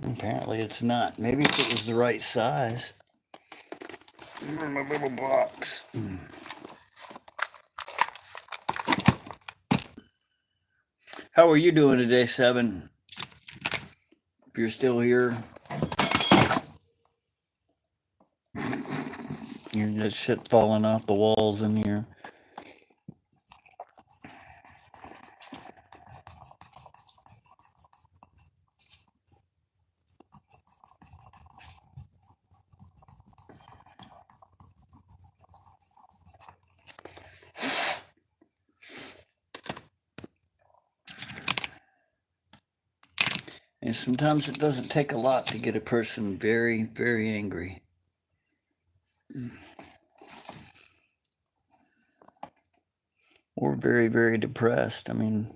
Apparently it's not. Maybe if it was the right size. My little box. How are you doing today, Seven? If you're still here. You're just shit falling off the walls in here. And sometimes it doesn't take a lot to get a person very, very angry. Or very, very depressed. I mean,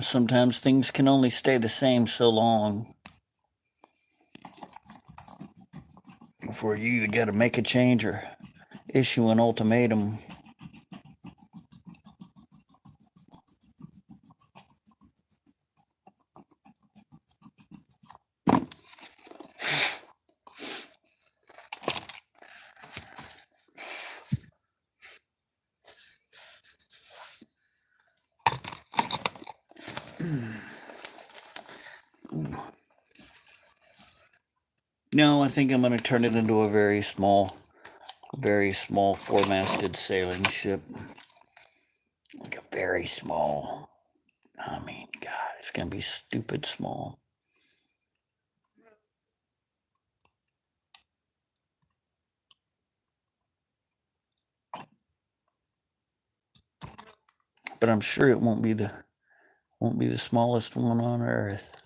sometimes things can only stay the same so long before you got to make a change or issue an ultimatum. No, I think I'm going to turn it into a very small four-masted sailing ship. Like a very small. I mean, God, it's going to be stupid small. but I'm sure it won't be the smallest one on earth.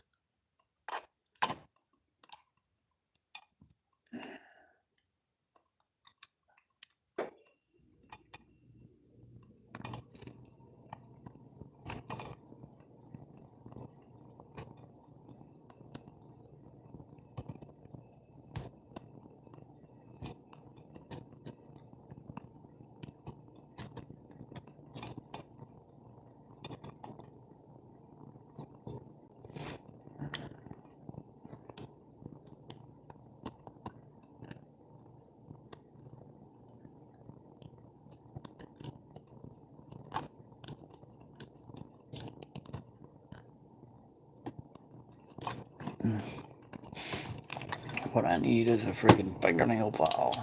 What I need is a friggin' fingernail file.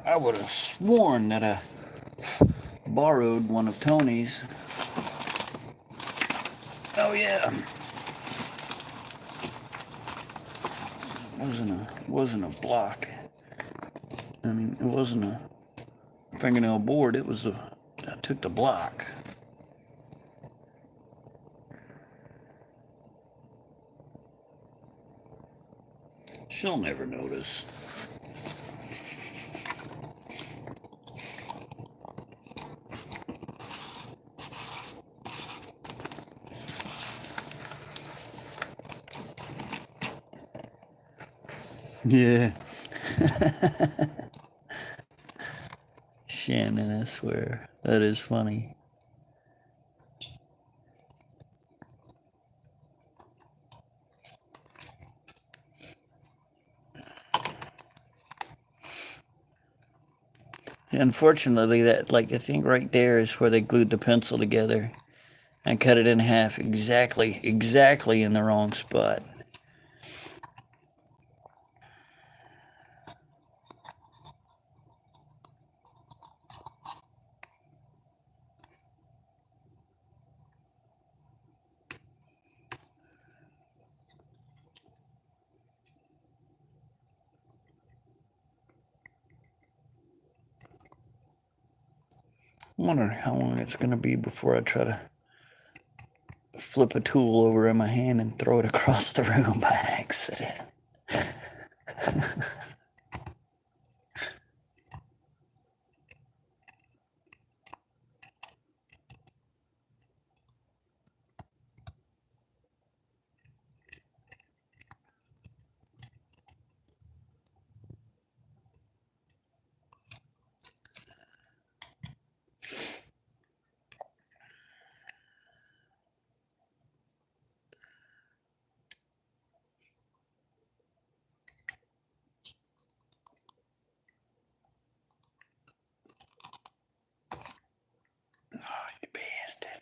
I would have sworn that I borrowed one of Tony's. Oh yeah. Wasn't a block. I mean, it wasn't a fingernail board. It was I took the block. She'll never notice. Yeah. Shannon, I swear. That is funny. Unfortunately, that, like, I think right there is where they glued the pencil together and cut it in half exactly in the wrong spot. I wonder how long it's going to be before I try to flip a tool over in my hand and throw it across the room by accident. Oh, you bastard.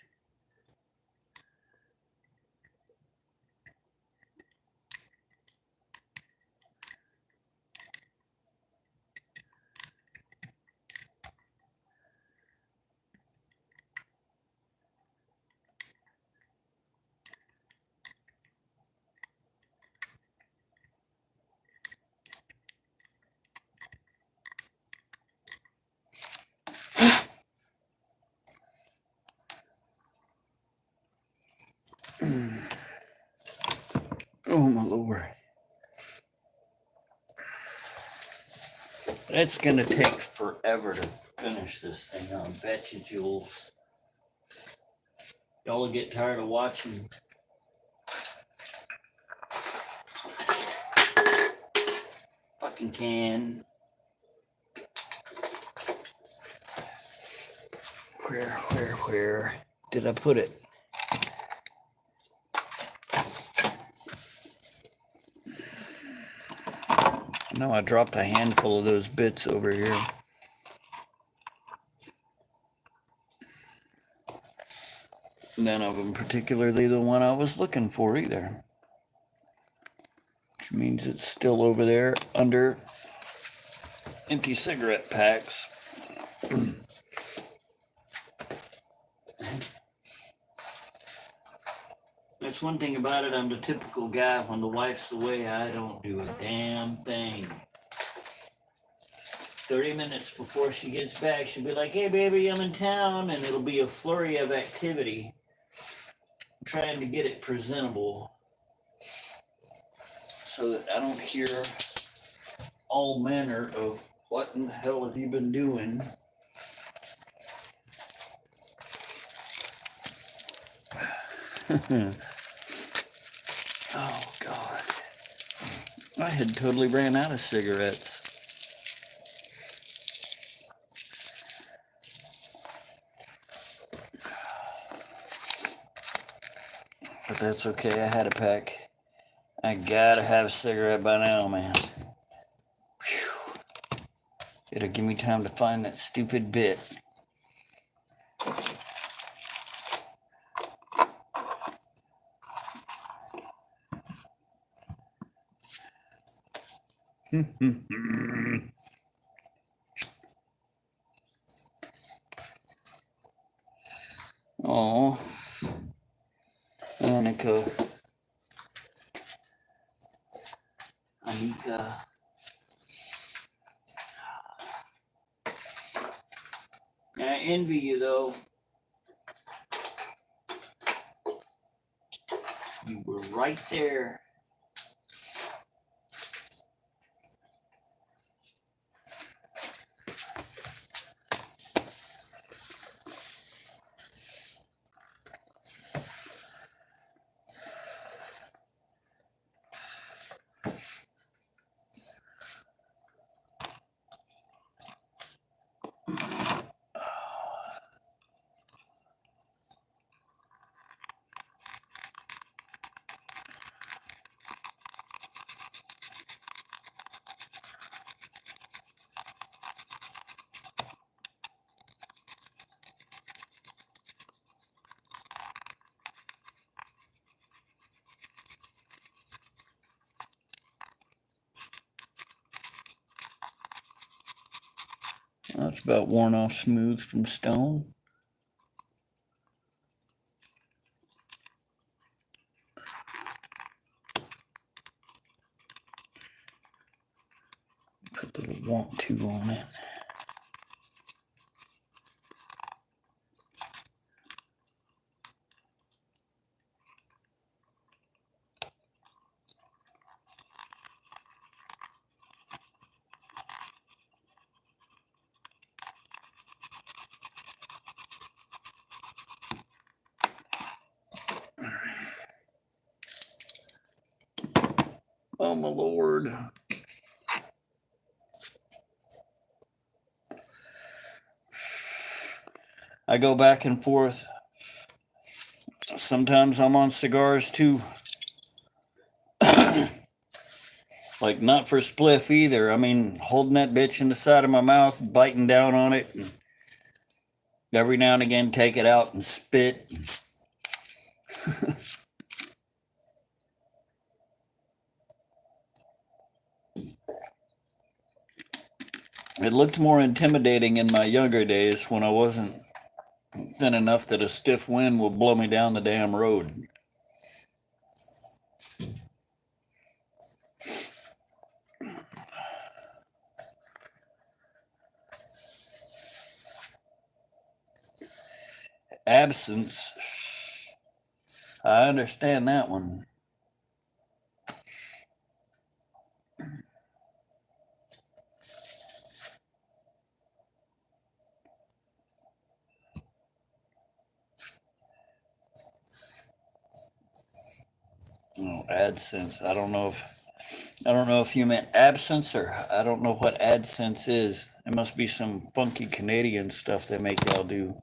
Oh, my Lord. It's going to take forever to finish this thing, I bet you, Jules. Y'all will get tired of watching. Fucking can. Where did I put it? No, I dropped a handful of those bits over here. None of them particularly the one I was looking for either. Which means it's still over there under empty cigarette packs. That's one thing about it. I'm the typical guy. When the wife's away, I don't do a damn thing. 30 minutes before she gets back, she'll be like, hey, baby, I'm in town. And it'll be a flurry of activity. I'm trying to get it presentable so that I don't hear all manner of what in the hell have you been doing? Oh, God. I had totally ran out of cigarettes. But that's okay. I had a pack. I gotta have a cigarette by now, man. Whew. It'll give me time to find that stupid bit. Oh, Anika. I envy you, though. You were right there. That's about worn off smooth from Stone. Put a little want to on it. Oh, my Lord. I go back and forth. Sometimes I'm on cigars too. Like, not for spliff either. I mean, holding that bitch in the side of my mouth, biting down on it, and every now and again take it out and spit. It looked more intimidating in my younger days when I wasn't thin enough that a stiff wind would blow me down the damn road. Absence. I understand that one. Oh, AdSense. I don't know if you meant absence, or I don't know what AdSense is. It must be some funky Canadian stuff they make y'all do.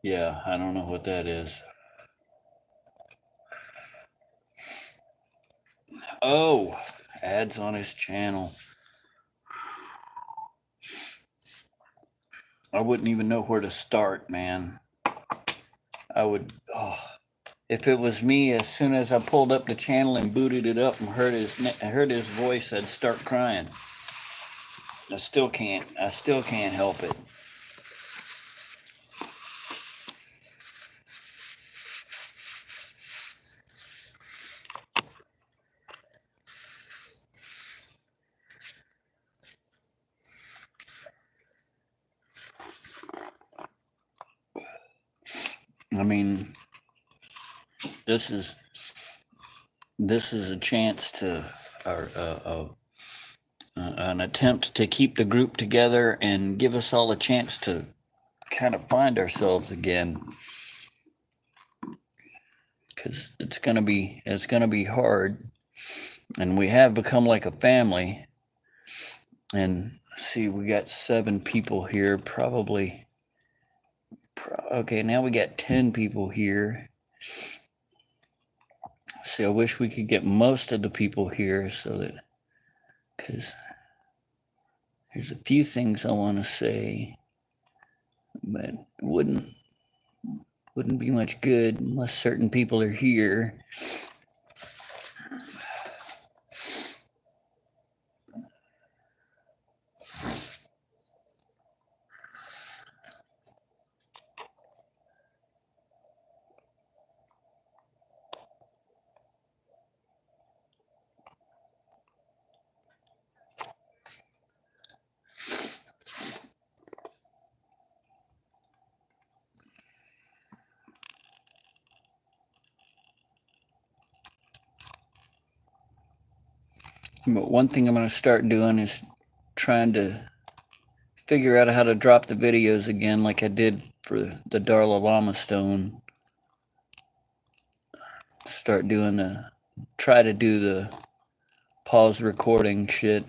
Yeah, I don't know what that is. Oh, ads on his channel. I wouldn't even know where to start, man. if it was me, as soon as I pulled up the channel and booted it up and heard his voice, I'd start crying. I still can't help it. I mean, this is a chance to, or an attempt to keep the group together and give us all a chance to kind of find ourselves again, because it's gonna be hard, and we have become like a family. And see, we got 7 people here, probably. Okay, now we got 10 people here. See, I wish we could get most of the people here, so that, because there's a few things I want to say, but it wouldn't be much good unless certain people are here. But one thing I'm going to start doing is trying to figure out how to drop the videos again, like I did for the Dalai Lama stone. Try to do the pause recording shit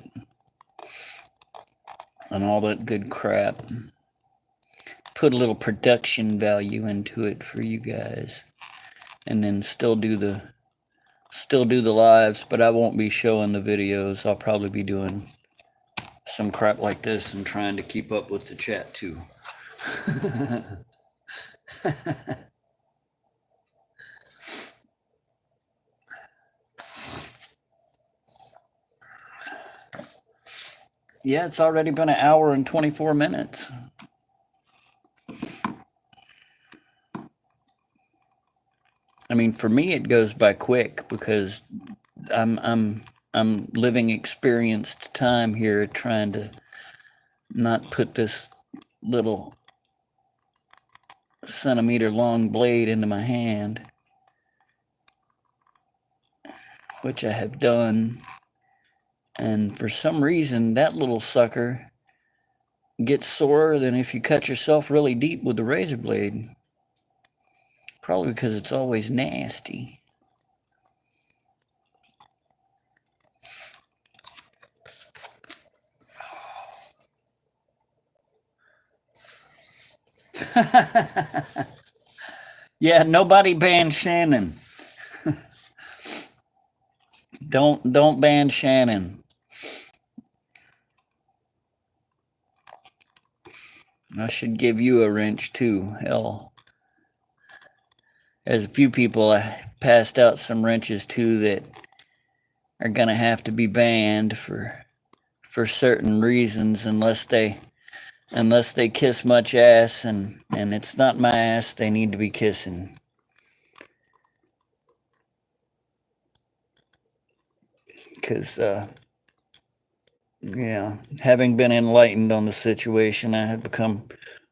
and all that good crap. Put a little production value into it for you guys, and then still do the lives, but I won't be showing the videos. I'll probably be doing some crap like this and trying to keep up with the chat too. Yeah, it's already been 1 hour and 24 minutes. I mean, for me, it goes by quick because I'm living experienced time here, trying to not put this little centimeter long blade into my hand, which I have done. And for some reason, that little sucker gets sorer than if you cut yourself really deep with the razor blade. Probably because it's always nasty. Yeah, nobody ban Shannon. Don't ban Shannon. I should give you a wrench too. Hell, there's a few people I passed out some wrenches to that are gonna have to be banned for certain reasons, unless they kiss much ass, and it's not my ass they need to be kissing. Because yeah, having been enlightened on the situation, I have become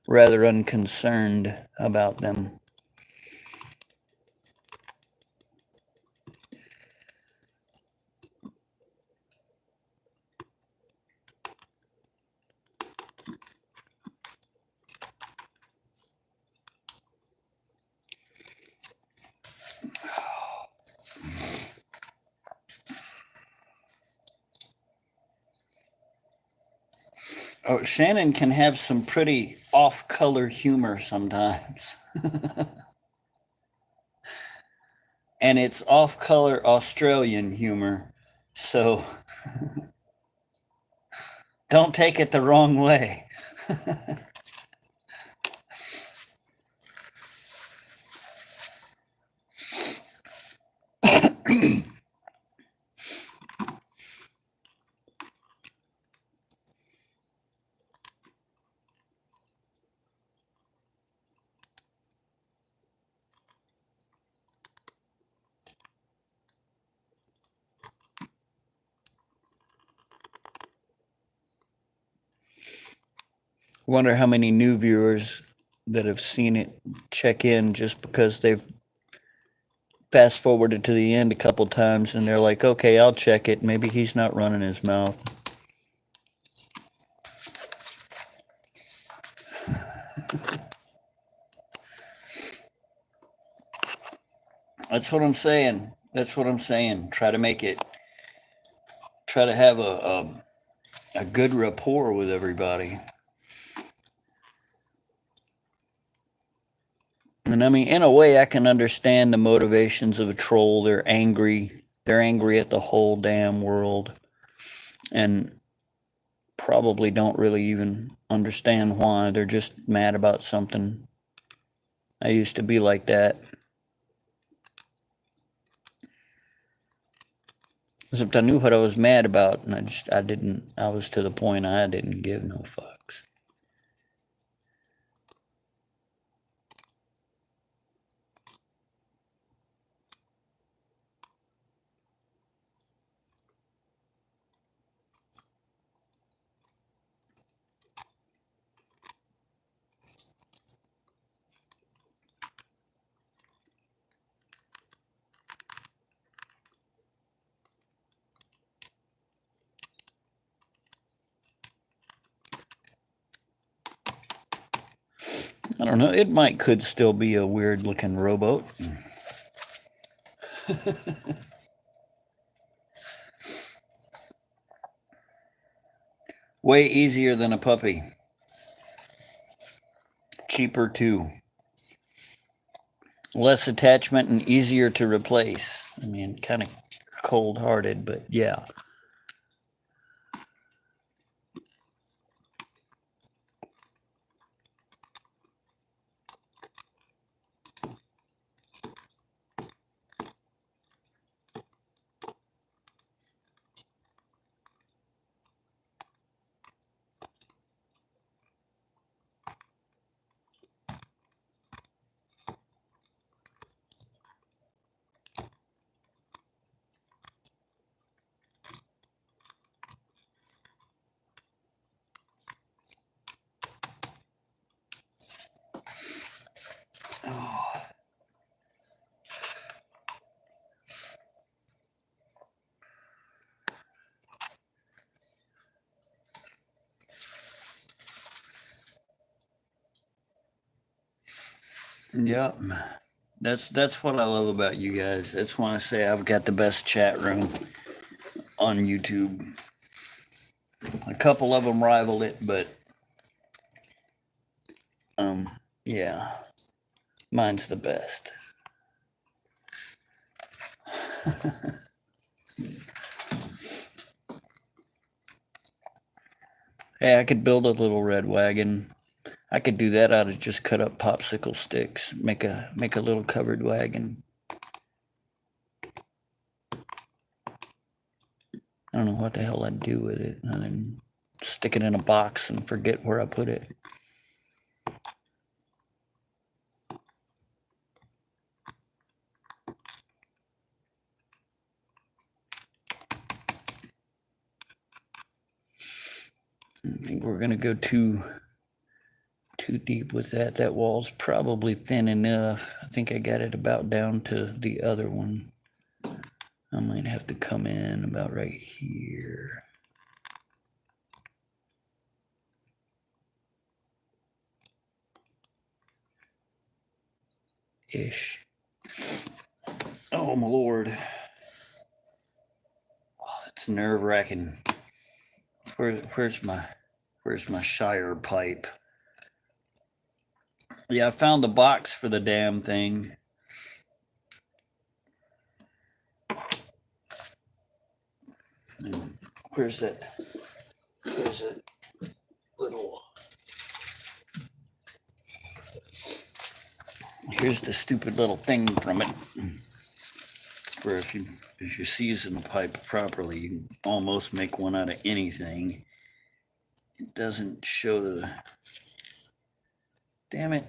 rather unconcerned about them. Oh, Shannon can have some pretty off-color humor sometimes. And it's off-color Australian humor, so don't take it the wrong way. Wonder how many new viewers that have seen it check in just because they've fast forwarded to the end a couple times and they're like, okay, I'll check it. Maybe he's not running his mouth. That's what I'm saying. That's what I'm saying. Try to make it, try to have a good rapport with everybody. And I mean, in a way, I can understand the motivations of a troll. They're angry. They're angry at the whole damn world. And probably don't really even understand why. They're just mad about something. I used to be like that. Except I knew what I was mad about, and I was to the point I didn't give no fucks. I don't know. It could still be a weird looking rowboat. Way easier than a puppy. Cheaper too. Less attachment and easier to replace. I mean, kind of cold-hearted, but yeah. Yep. That's what I love about you guys. That's why I say I've got the best chat room on YouTube. A couple of them rival it, but yeah, mine's the best. Hey, I could build a little red wagon. I could do that out of just cut up popsicle sticks. Make a little covered wagon. I don't know what the hell I'd do with it. And then stick it in a box and forget where I put it. I think we're gonna go too deep with that. That wall's probably thin enough. I think I got it about down to the other one. I might have to come in about right here. Ish. Oh my lord. Oh, that's nerve-wracking. Where's my Shire pipe? Yeah, I found the box for the damn thing. And where's that little... Here's the stupid little thing from it. Where if you season a pipe properly, you can almost make one out of anything. It doesn't show the... Damn it.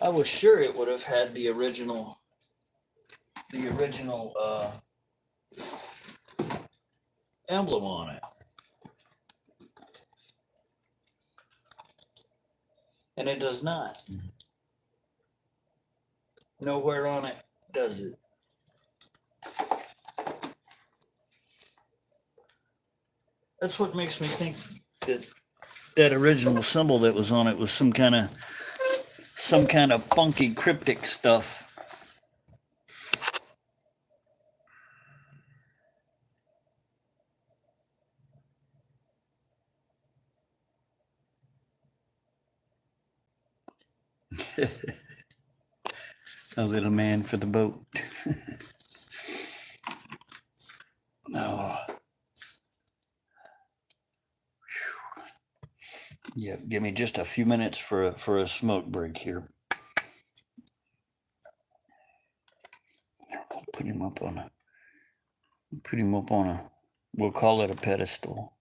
I was sure it would have had the original emblem on it. And it does not. Nowhere on it does it. That's what makes me think that that original symbol that was on it was some kind of funky cryptic stuff. A little man for the boat. Oh. Yeah, give me just a few minutes for a smoke break here. I'll put him up on a, we'll call it a pedestal.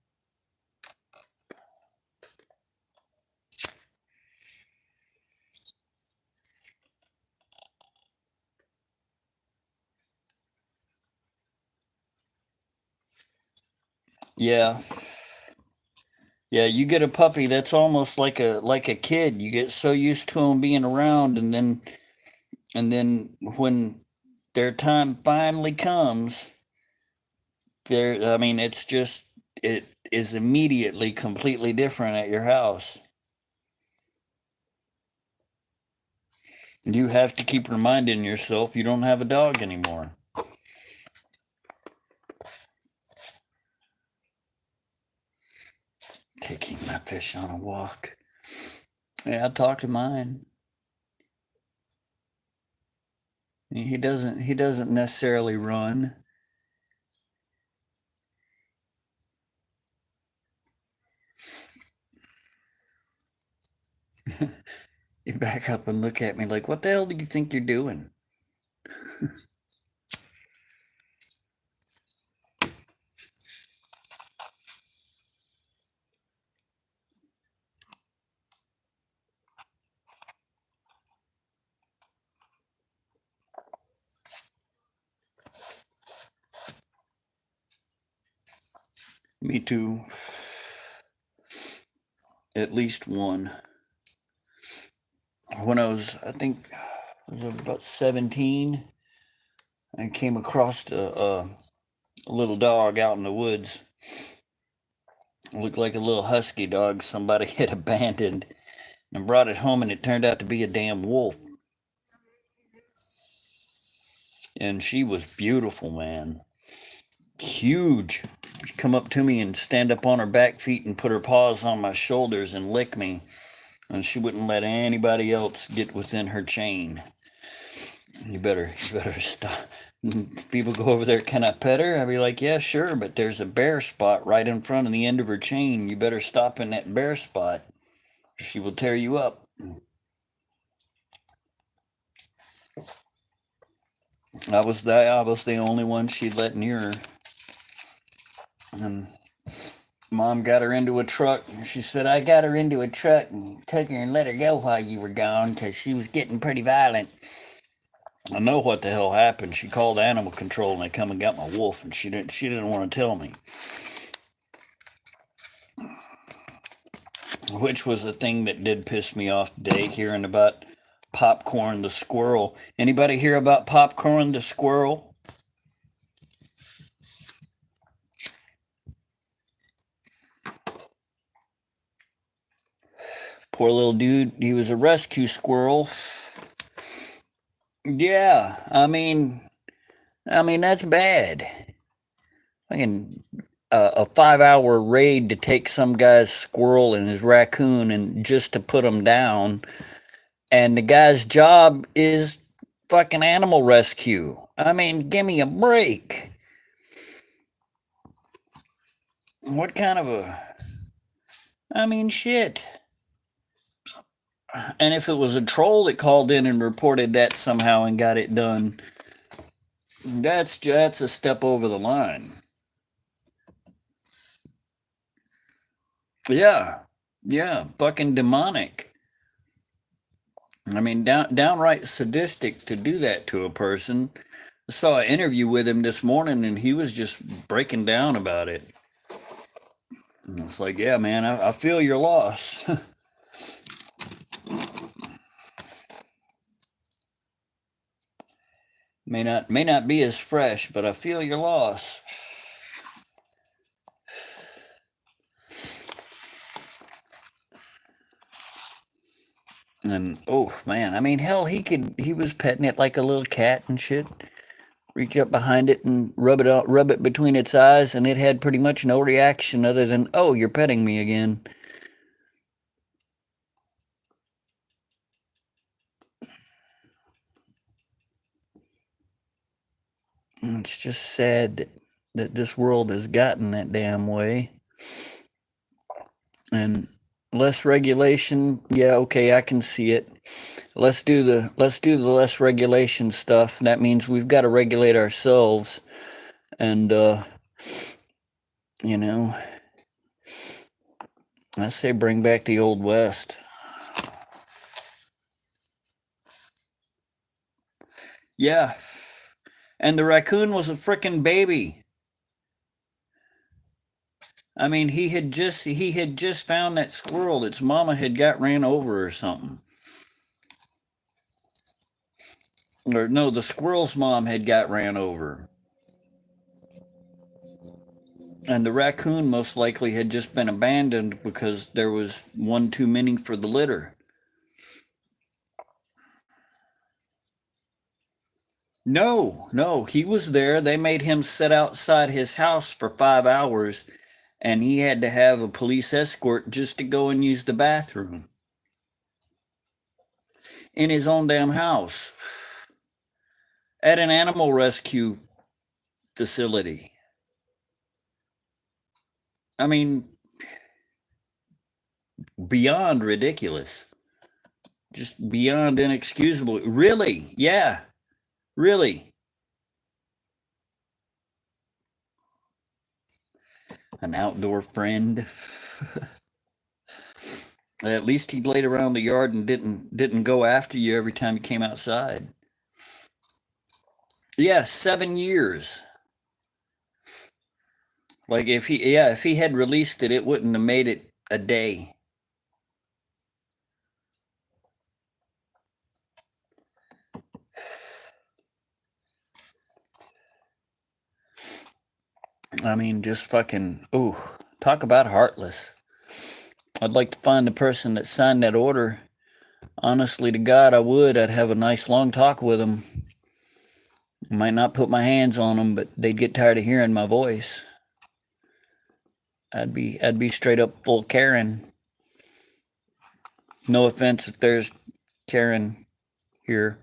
Yeah. Yeah, you get a puppy that's almost like a kid. You get so used to them being around, and then when their time finally comes, I mean, it is immediately completely different at your house. You have to keep reminding yourself you don't have a dog anymore. Taking my fish on a walk. Yeah, I talked to mine. He doesn't necessarily run. You back up and look at me like, what the hell do you think you're doing? Me too. At least one. When I think I was about 17, I came across a little dog out in the woods. It looked like a little husky dog somebody had abandoned and brought it home, and it turned out to be a damn wolf. And she was beautiful, man. Huge. She'd come up to me and stand up on her back feet and put her paws on my shoulders and lick me. And she wouldn't let anybody else get within her chain. You better stop. People go over there, can I pet her? I'd be like, yeah, sure, but there's a bare spot right in front of the end of her chain. You better stop in that bare spot. She will tear you up. I was the only one she'd let near her. And Mom got her into a truck. She said, I got her into a truck and took her and let her go while you were gone because she was getting pretty violent. I know what the hell happened. She called animal control and they come and got my wolf, and she didn't want to tell me. Which was the thing that did piss me off today, hearing about Popcorn the squirrel. Anybody hear about Popcorn the squirrel? Poor little dude. He was a rescue squirrel. Yeah, I mean that's bad. Fucking a 5-hour raid to take some guy's squirrel and his raccoon and just to put them down, and the guy's job is fucking animal rescue. I mean, give me a break. What kind of shit. And if it was a troll that called in and reported that somehow and got it done, that's a step over the line. Yeah, fucking demonic. I mean, downright sadistic to do that to a person. I saw an interview with him this morning, and he was just breaking down about it. And it's like, yeah, man, I feel your loss. May not be as fresh, but I feel your loss. And oh man, I mean, hell, he was petting it like a little cat and shit. Reach up behind it and rub it between its eyes, and it had pretty much no reaction other than, "Oh, you're petting me again." And it's just sad that this world has gotten that damn way. And less regulation, yeah, okay, I can see it. Let's do the less regulation stuff. That means we've got to regulate ourselves, and you know, I say bring back the old west. Yeah, and the raccoon was a frickin' baby. I mean, he had just found that squirrel. Its mama had got ran over or something. Or no, the squirrel's mom had got ran over. And the raccoon most likely had just been abandoned because there was one too many for the litter. No, no, he was there. They made him sit outside his house for 5 hours, and he had to have a police escort just to go and use the bathroom in his own damn house at an animal rescue facility. I mean, beyond ridiculous, just beyond inexcusable. Really? Yeah, really. An outdoor friend. At least he laid around the yard and didn't go after you every time you came outside. Yeah, 7 years. Like if he had released it, it wouldn't have made it a day. I mean, just fucking, ooh, talk about heartless. I'd like to find the person that signed that order. Honestly to God, I would. I'd have a nice long talk with them. I might not put my hands on them, but they'd get tired of hearing my voice. I'd be straight up full Karen. No offense if there's Karen here.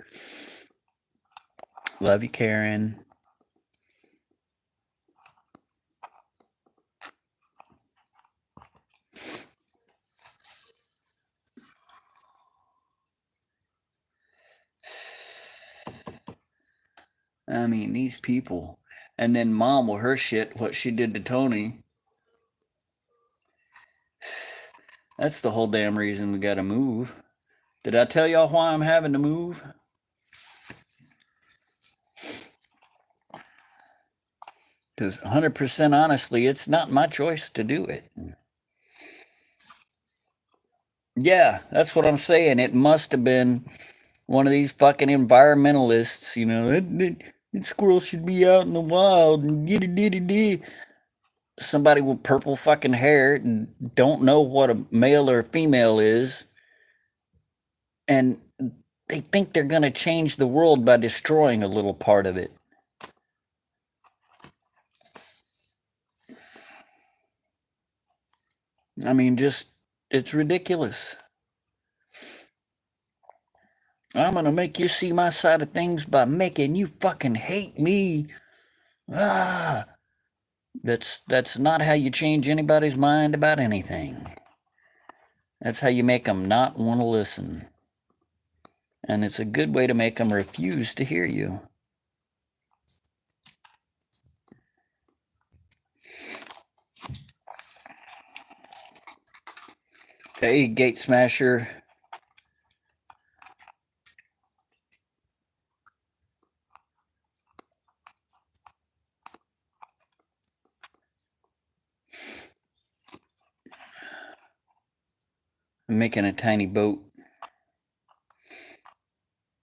Love you, Karen. I mean, these people. And then mom with her shit, what she did to Tony. That's the whole damn reason we gotta move. Did I tell y'all why I'm having to move? Because 100% honestly, it's not my choice to do it. Yeah, that's what I'm saying. It must have been one of these fucking environmentalists, that squirrels should be out in the wild and giddy. Somebody with purple fucking hair and don't know what a male or a female is, and they think they're gonna change the world by destroying a little part of it. I mean, just it's ridiculous. I'm gonna make you see my side of things by making you fucking hate me. Ah, that's not how you change anybody's mind about anything. That's how you make them not want to listen. And it's a good way to make them refuse to hear you. Hey, Gate Smasher. I'm making a tiny boat.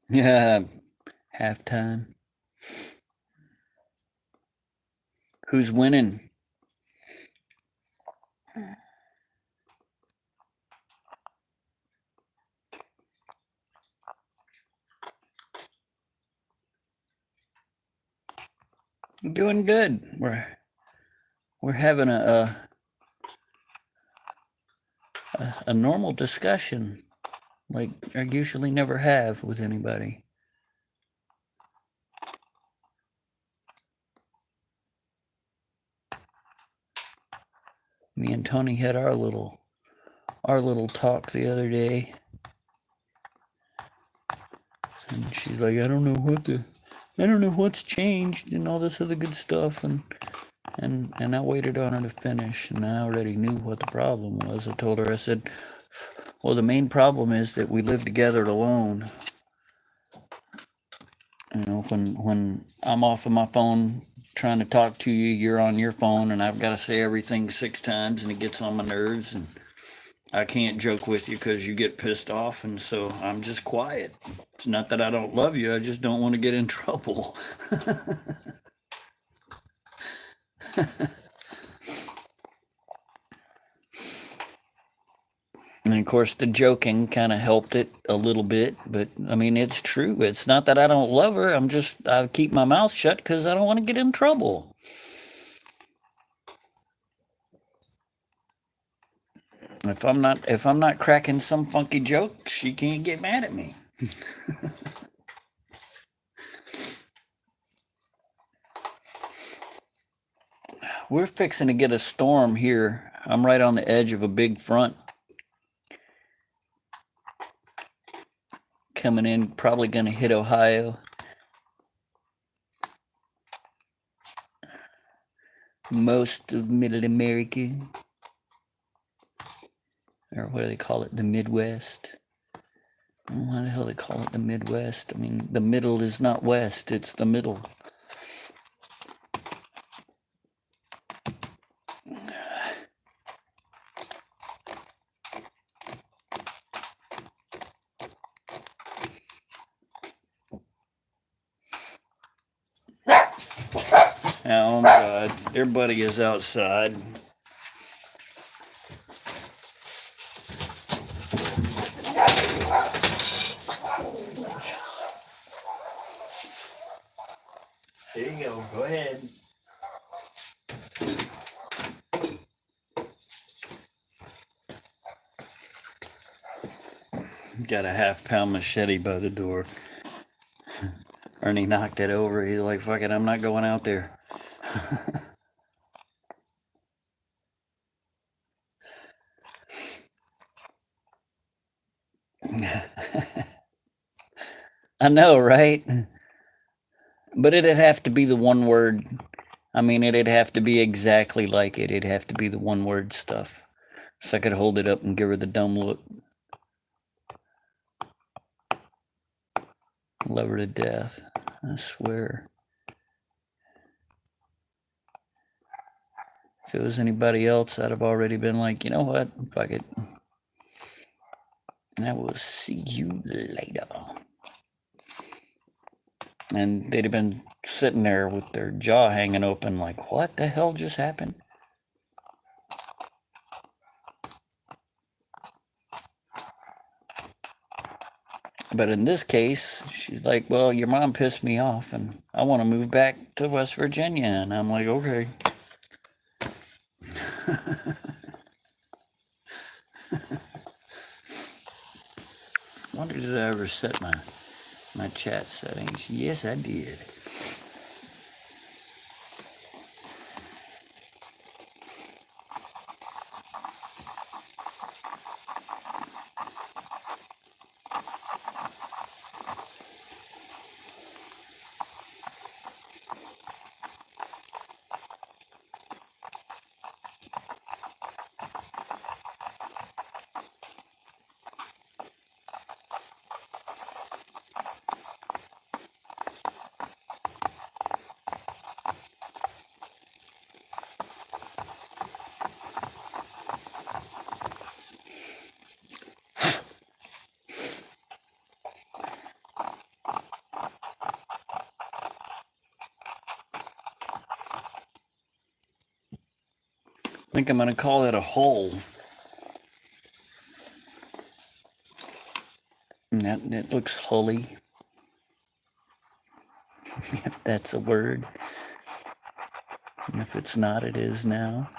Yeah, halftime. Who's winning? Doing good. We're having a normal discussion like I usually never have with anybody. Me and Tony had our little talk the other day, and she's like, I don't know what's changed and all this other good stuff, and I waited on her to finish, and I already knew what the problem was. I told her, I said, well, the main problem is that we live together alone. You know, when I'm off of my phone trying to talk to you, you're on your phone, and I've got to say everything 6 times, and it gets on my nerves, and I can't joke with you because you get pissed off, and so I'm just quiet. It's not that I don't love you, I just don't want to get in trouble. And of course, the joking kind of helped it a little bit, but I mean, it's true. It's not that I don't love her. I keep my mouth shut because I don't want to get in trouble. If I'm not cracking some funky joke, she can't get mad at me. We're fixing to get a storm here. I'm right on the edge of a big front coming in, probably going to hit Ohio. Most of Middle America, or what do they call it, the Midwest. Why the hell they call it the Midwest? I mean, the middle is not west, it's the middle. Oh my God, everybody is outside. There you go, go ahead. Got a half-pound machete by the door. Ernie knocked it over. He's like, fuck it, I'm not going out there. I know, right? But it'd have to be the one word. I mean, it'd have to be exactly like it. It'd have to be the one word stuff. So I could hold it up and give her the dumb look. Love her to death. I swear. If it was anybody else, I'd have already been like, you know what? Fuck it. I will see you later. And they'd have been sitting there with their jaw hanging open like, what the hell just happened? But in this case, she's like, well, your mom pissed me off and I want to move back to West Virginia. And I'm like, okay. I wonder, did I ever set my chat settings? Yes, I did. think I'm gonna call it a hole. And that looks hully. If that's a word. If it's not, it is now.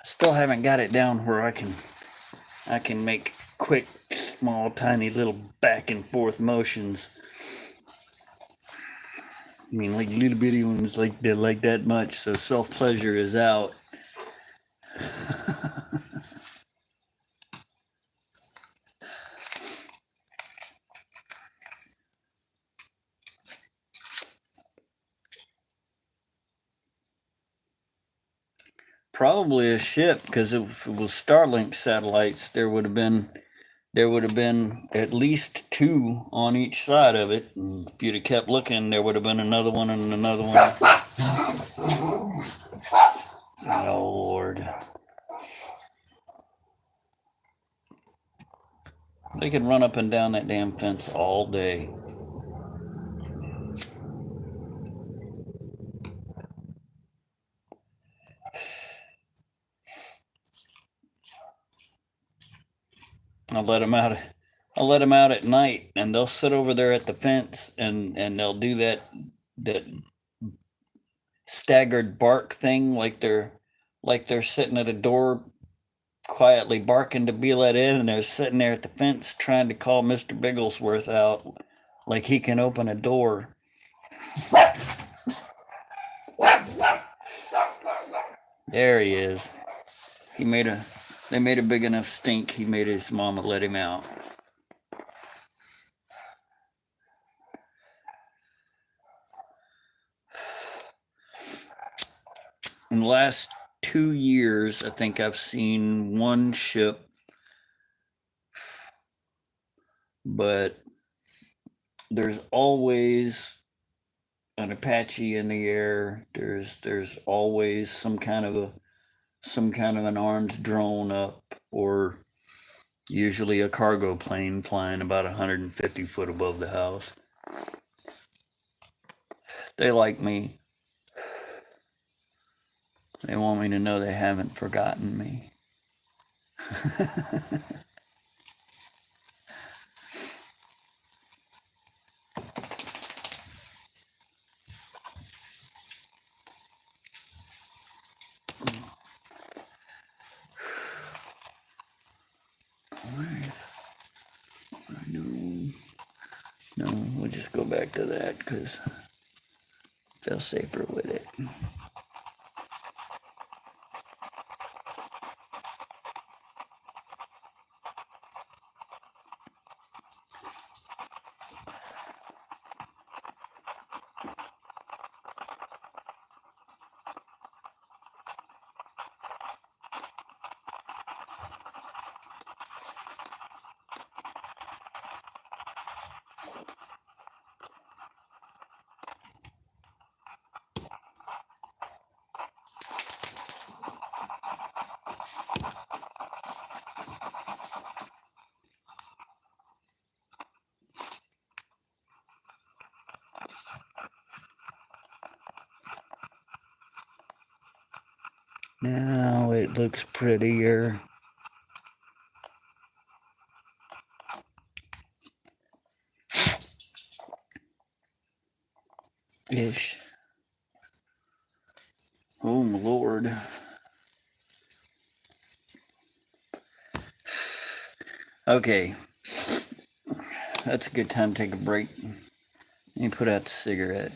Still haven't got it down where I can make quick, small, tiny little back and forth motions. I mean, like little bitty ones like that much. So self pleasure is out. Probably a ship, because if it was Starlink satellites, there would have been at least two on each side of it. And if you'd have kept looking, there would have been another one and another one. Oh Lord. They could run up and down that damn fence all day. I'll let them out. I'll let them out at night, and they'll sit over there at the fence, and they'll do that staggered bark thing, like they're sitting at a door quietly barking to be let in, and they're sitting there at the fence trying to call Mr. Bigglesworth out like he can open a door. There he is. They made a big enough stink. He made his mama let him out. In the last 2 years, I think I've seen one ship, but there's always an Apache in the air. There's always some kind of an armed drone up, or usually a cargo plane flying about 150 foot above the house. They like me. They want me to know they haven't forgotten me. No, we'll just go back to that because I feel safer with it. Now it looks prettier. Ish. Oh my Lord. Okay. That's a good time to take a break. Let me put out the cigarette.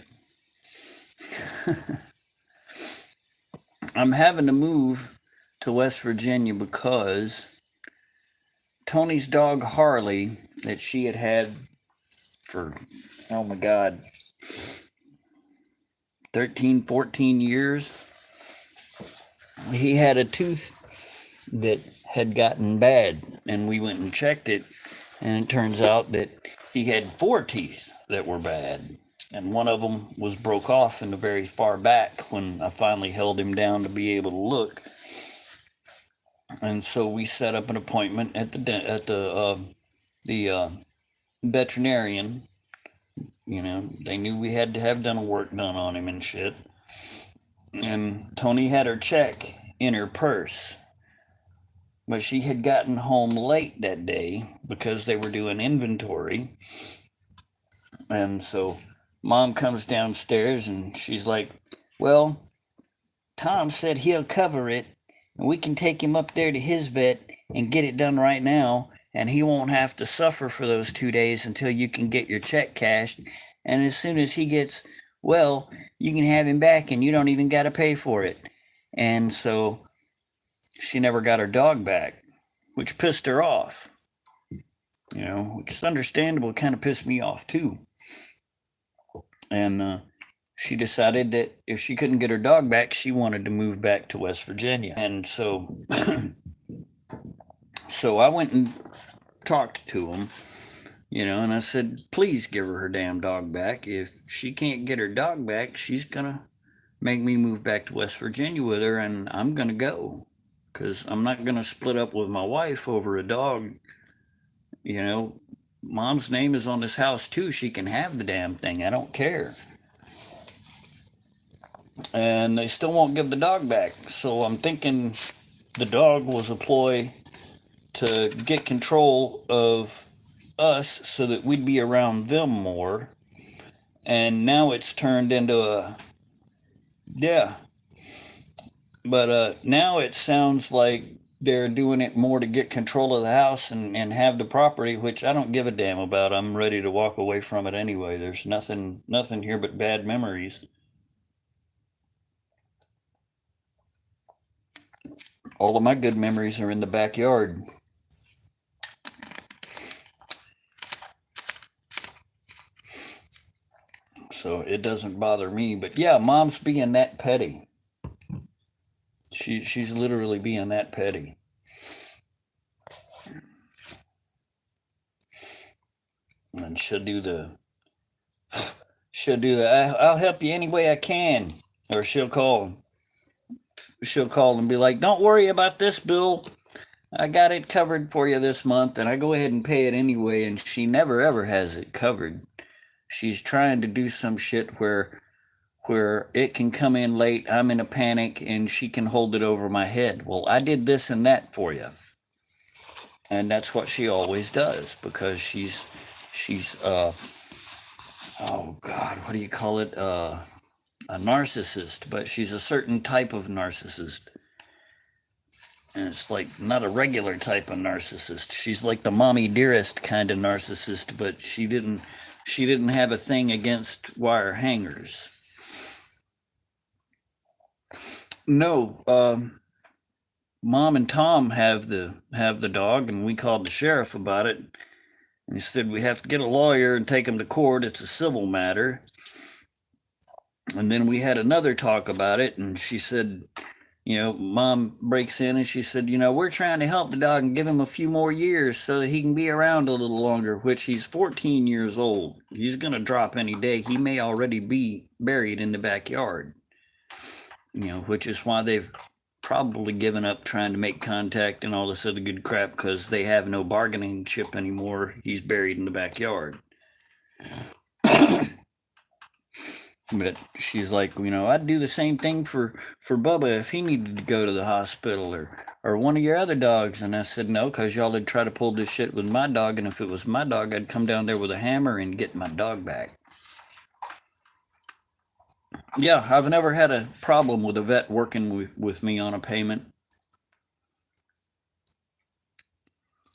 I'm having to move to West Virginia because Tony's dog Harley that she had for, oh my God, 13, 14 years. He had a tooth that had gotten bad, and we went and checked it, and it turns out that he had 4 teeth that were bad, and one of them was broke off in the very far back when I finally held him down to be able to look. And so we set up an appointment at the veterinarian. You know, they knew we had to have dental work done on him and shit. And Tony had her check in her purse, but she had gotten home late that day because they were doing inventory. And so Mom comes downstairs and she's like, well, Tom said he'll cover it, and we can take him up there to his vet and get it done right now, and he won't have to suffer for those 2 days until you can get your check cashed. And as soon as he gets well, you can have him back and you don't even got to pay for it. And so she never got her dog back, which pissed her off. You know, which is understandable. It kind of pissed me off too. And she decided that if she couldn't get her dog back, she wanted to move back to West Virginia. And so, so I went and talked to him, you know, and I said, please give her damn dog back. If she can't get her dog back, she's going to make me move back to West Virginia with her, and I'm going to go. Because I'm not going to split up with my wife over a dog. You know, Mom's name is on this house too. She can have the damn thing. I don't care. And they still won't give the dog back. So I'm thinking the dog was a ploy to get control of us so that we'd be around them more. And now it's turned into a, yeah. But now it sounds like they're doing it more to get control of the house and have the property, which I don't give a damn about. I'm ready to walk away from it anyway. There's nothing here but bad memories. All of my good memories are in the backyard. So it doesn't bother me. But yeah, Mom's being that petty. She's literally being that petty. And she'll do the I'll help you any way I can. Or she'll call and be like, don't worry about this bill. I got it covered for you this month. And I go ahead and pay it anyway. And she never ever has it covered. She's trying to do some shit where it can come in late, I'm in a panic, and she can hold it over my head. Well, I did this and that for you. And that's what she always does, because she's oh God, what do you call it? A narcissist, but she's a certain type of narcissist. And it's like not a regular type of narcissist. She's like the mommy dearest kind of narcissist, but she didn't have a thing against wire hangers. No, Mom and Tom have the dog, and we called the sheriff about it. And he said we have to get a lawyer and take him to court. It's a civil matter. And then we had another talk about it, and she said, you know, Mom breaks in and she said, you know, we're trying to help the dog and give him a few more years so that he can be around a little longer, which he's 14 years old. He's going to drop any day. He may already be buried in the backyard. You know, which is why they've probably given up trying to make contact and all this other good crap, because they have no bargaining chip anymore. He's buried in the backyard. But she's like, you know, I'd do the same thing for Bubba if he needed to go to the hospital, or one of your other dogs. And I said, no, because y'all would try to pull this shit with my dog. And if it was my dog, I'd come down there with a hammer and get my dog back. Yeah, I've never had a problem with a vet working with me on a payment.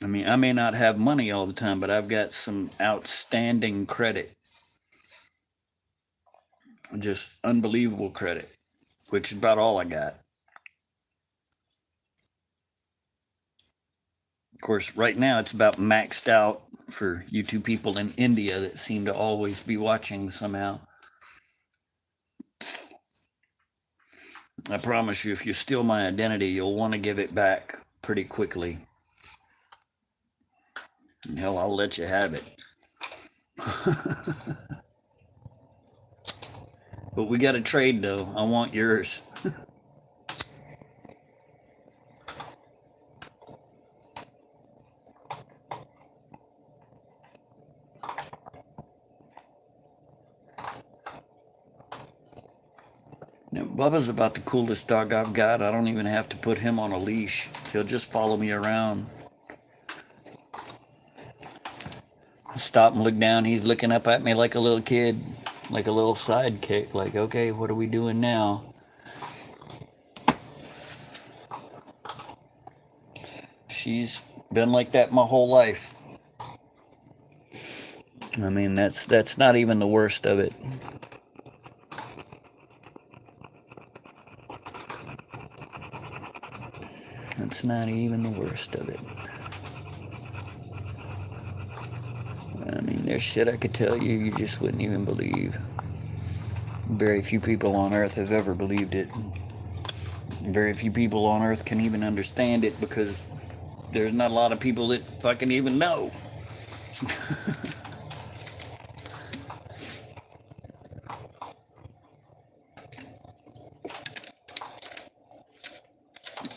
I mean, I may not have money all the time, but I've got some outstanding credit. Just unbelievable credit, which is about all I got. Of course, right now it's about maxed out for you two people in India that seem to always be watching somehow. I promise you, if you steal my identity, you'll want to give it back pretty quickly. And hell, I'll let you have it. But we got to trade, though. I want yours. Now, Bubba's about the coolest dog I've got. I don't even have to put him on a leash. He'll just follow me around. I stop and look down. He's looking up at me like a little kid, like a little sidekick. Like, okay, what are we doing now? She's been like that my whole life. I mean, that's not even the worst of it. That's not even the worst of it. I mean, there's shit I could tell you you just wouldn't even believe. Very few people on earth have ever believed it. Very few people on earth can even understand it because there's not a lot of people that fucking even know.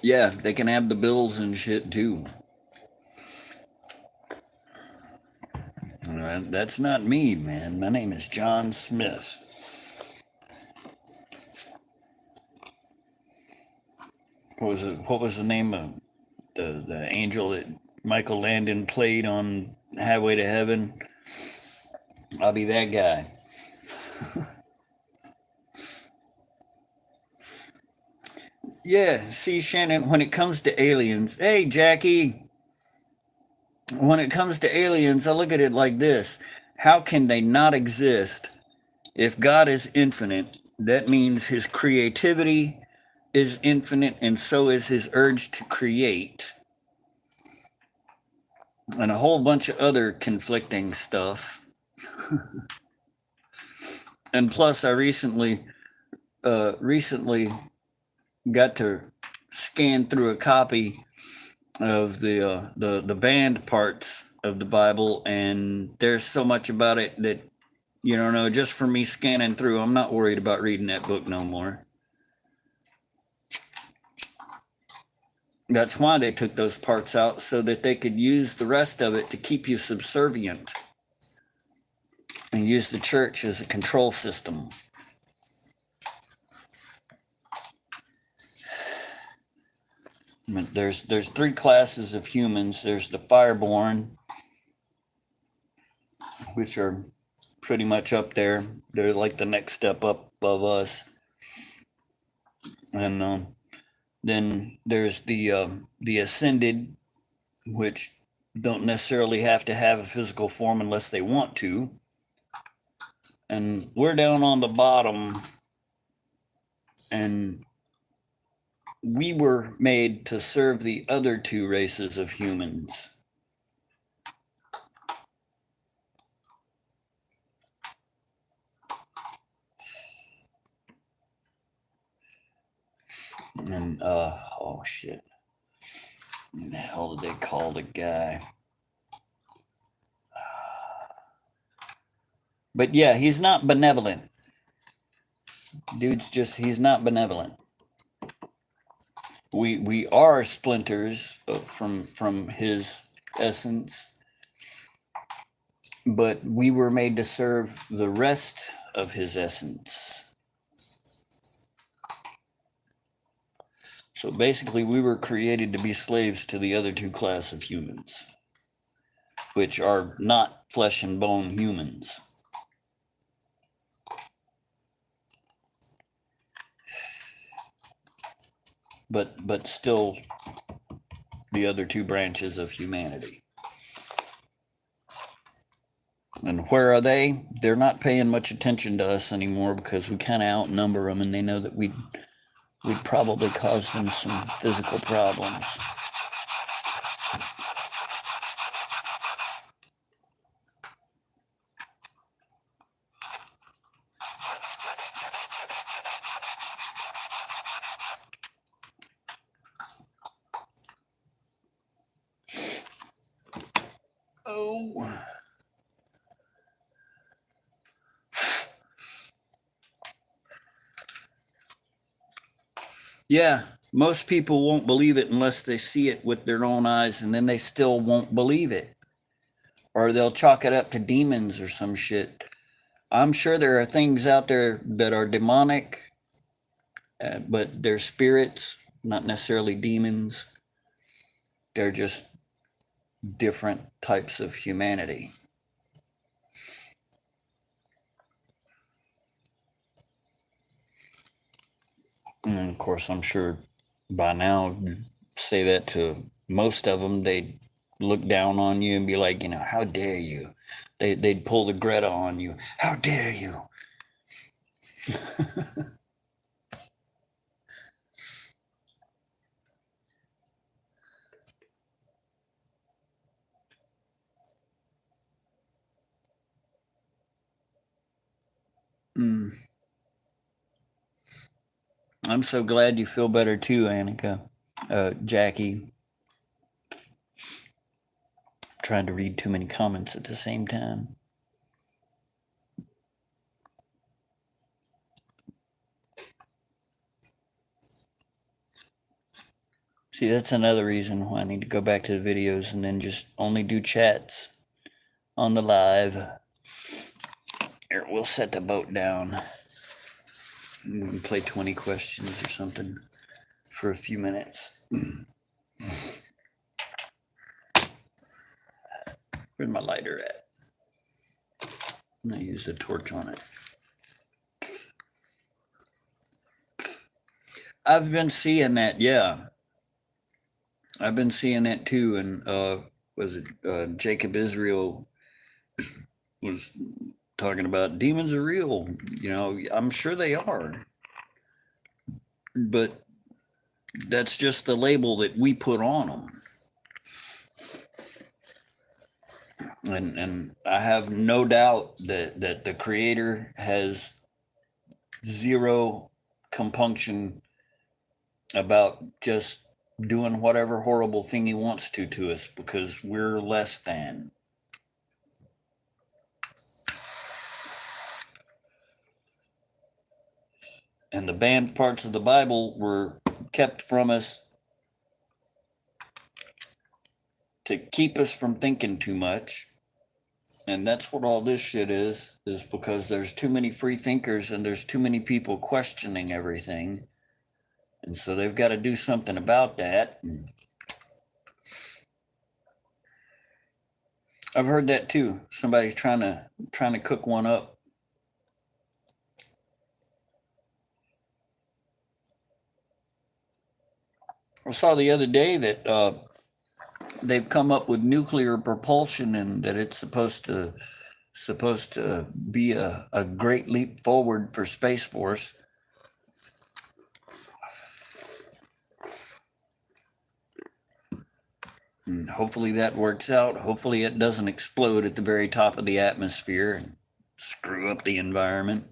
Yeah, they can have the bills and shit too. That's not me, man. My name is John Smith. What was the name of the angel that Michael Landon played on Highway to Heaven? I'll be that guy. Yeah, see, Shannon, when it comes to aliens, hey, Jackie, when it comes to aliens, I look at it like this. How can they not exist? If God is infinite, that means his creativity is infinite, and so is his urge to create, and a whole bunch of other conflicting stuff. And plus, I recently got to scan through a copy of the banned parts of the Bible, and there's so much about it that, you don't know, just for me scanning through, I'm not worried about reading that book no more. That's why they took those parts out, so that they could use the rest of it to keep you subservient and use the church as a control system. There's three classes of humans. There's the fireborn, which are pretty much up there. They're like the next step up above us. And then there's the ascended, which don't necessarily have to have a physical form unless they want to. And we're down on the bottom, and we were made to serve the other two races of humans. And, oh shit. What the hell did they call the guy? But yeah, he's not benevolent. Dude's just, he's not benevolent. We are splinters from his essence, but we were made to serve the rest of his essence. So basically, we were created to be slaves to the other two class of humans, which are not flesh and bone humans. But still the other two branches of humanity. And where are they? They're not paying much attention to us anymore because we kind of outnumber them, and they know that we'd probably cause them some physical problems. Yeah, most people won't believe it unless they see it with their own eyes, and then they still won't believe it. Or they'll chalk it up to demons or some shit. I'm sure there are things out there that are demonic, but they're spirits, not necessarily demons. They're just different types of humanity. And of course, I'm sure by now, say that to most of them, they'd look down on you and be like, how dare you? They'd pull the Greta on you. How dare you? Mm. I'm so glad you feel better too, Annika. Jackie. Trying to read too many comments at the same time. See, that's another reason why I need to go back to the videos and then just only do chats on the live. Here, we'll set the boat down. We can play 20 questions or something for a few minutes. Where's my lighter at? I'm gonna use the torch on it. I've been seeing that, yeah. I've been seeing that too, and was it Jacob Israel was talking about demons are real. I'm sure they are, but that's just the label that we put on them. And I have no doubt that the Creator has zero compunction about just doing whatever horrible thing he wants to us because we're less than. And the banned parts of the Bible were kept from us to keep us from thinking too much. And that's what all this shit is because there's too many free thinkers and there's too many people questioning everything. And so they've got to do something about that. I've heard that too. Somebody's trying to cook one up. I saw the other day that they've come up with nuclear propulsion and that it's supposed to be a great leap forward for Space Force. And hopefully that works out. Hopefully it doesn't explode at the very top of the atmosphere and screw up the environment.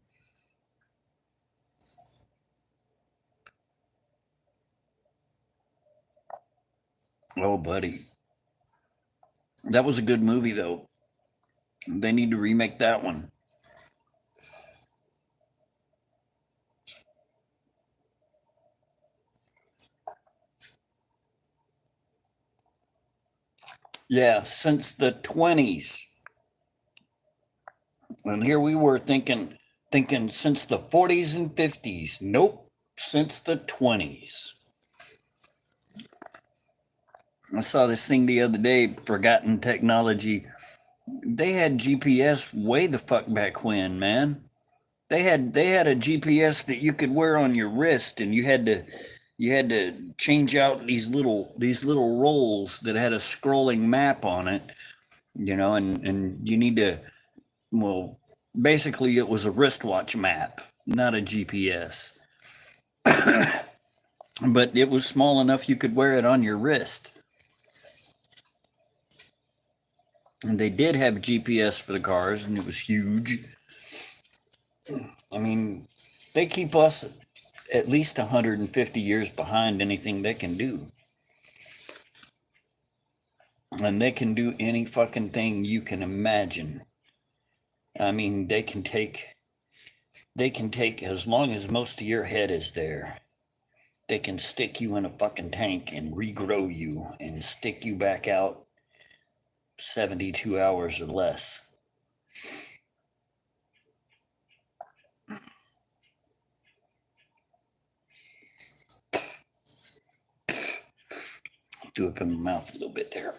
Oh, buddy. That was a good movie, though. They need to remake that one. Yeah, since the 20s. And here we were thinking since the 40s and 50s. Nope, since the 20s. I saw this thing the other day, forgotten technology. They had GPS way the fuck back when, man. They had a GPS that you could wear on your wrist, and you had to change out these little rolls that had a scrolling map on it, and you need to, well, basically it was a wristwatch map, not a GPS. But it was small enough you could wear it on your wrist. And they did have GPS for the cars, and it was huge. I mean, they keep us at least 150 years behind anything they can do. And they can do any fucking thing you can imagine. I mean, they can take, as long as most of your head is there, they can stick you in a fucking tank and regrow you and stick you back out 72 hours or less. Do it in my mouth a little bit there.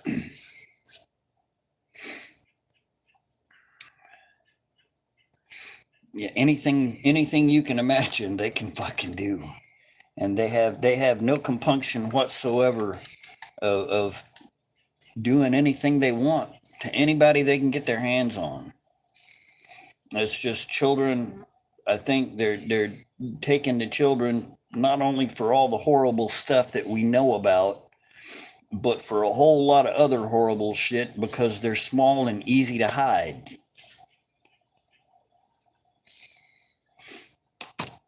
Yeah, anything you can imagine, they can fucking do, and they have no compunction whatsoever of doing anything they want to anybody they can get their hands on. It's just children. I think they're taking the children not only for all the horrible stuff that we know about, but for a whole lot of other horrible shit because they're small and easy to hide.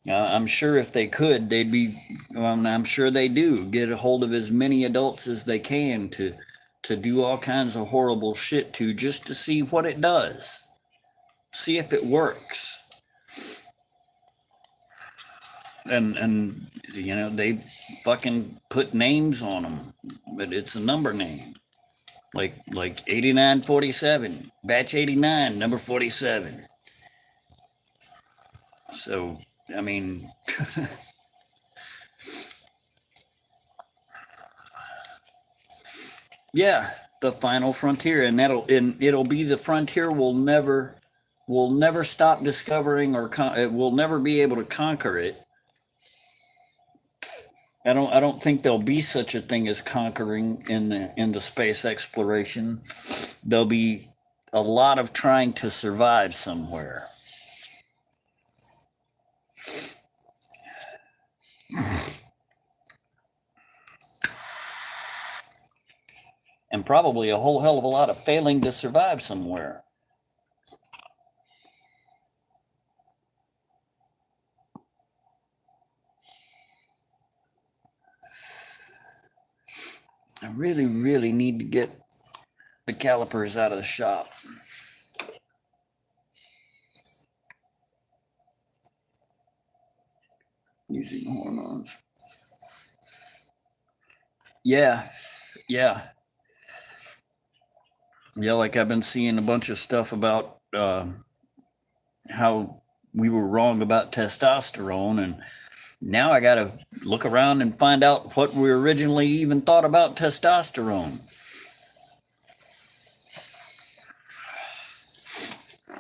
I'm sure if they could, they'd be, I'm sure they do, get a hold of as many adults as they can to do all kinds of horrible shit to, just to see what it does. See if it works. And you know, they fucking put names on them, but it's a number name. Like 8947, batch 89, number 47. So, I mean, yeah, the final frontier, and it'll be the frontier we'll never stop discovering, or we'll never be able to conquer it. I don't think there'll be such a thing as conquering in the space exploration. There'll be a lot of trying to survive somewhere. And probably a whole hell of a lot of failing to survive somewhere. I really, really need to get the calipers out of the shop. Using hormones. Yeah. Like I've been seeing a bunch of stuff about how we were wrong about testosterone, and now I gotta look around and find out what we originally even thought about testosterone.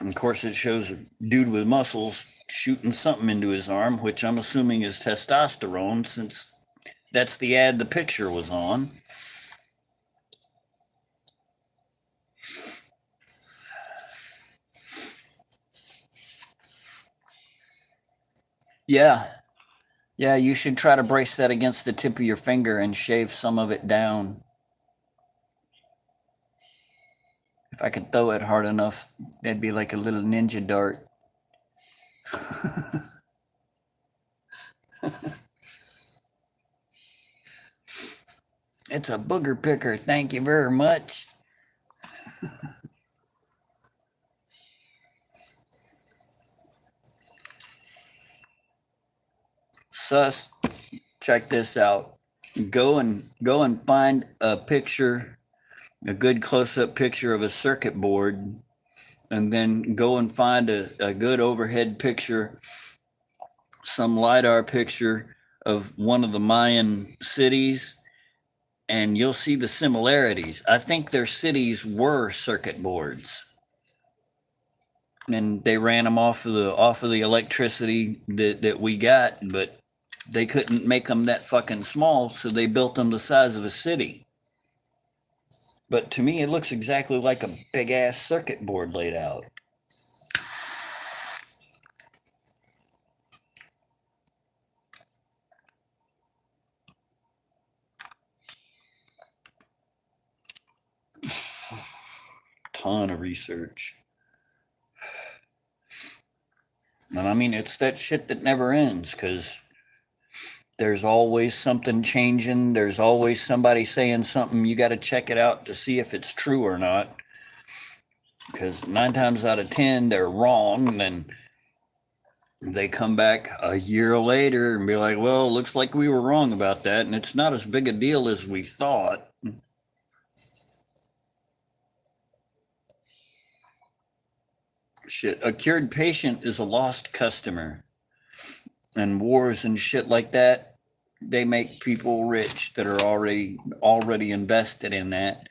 And of course, it shows a dude with muscles shooting something into his arm, which I'm assuming is testosterone, since that's the ad the picture was on. Yeah, you should try to brace that against the tip of your finger and shave some of it down. If I could throw it hard enough, that'd be like a little ninja dart. It's a booger picker, thank you very much. Sus, check this out. Go and find a picture, a good close-up picture of a circuit board, and then go and find a good overhead picture, some LiDAR picture of one of the Mayan cities, and you'll see the similarities. I think their cities were circuit boards, and they ran them off of the electricity that we got, but they couldn't make them that fucking small, so they built them the size of a city. But to me, it looks exactly like a big ass circuit board laid out. Ton of research. And I mean, it's that shit that never ends, because there's always something changing. There's always somebody saying something. You got to check it out to see if it's true or not. Because 9 times out of 10, they're wrong. And They come back a year later and be like, well, looks like we were wrong about that, and it's not as big a deal as we thought. Shit, a cured patient is a lost customer. And wars and shit like that, they make people rich that are already invested in that.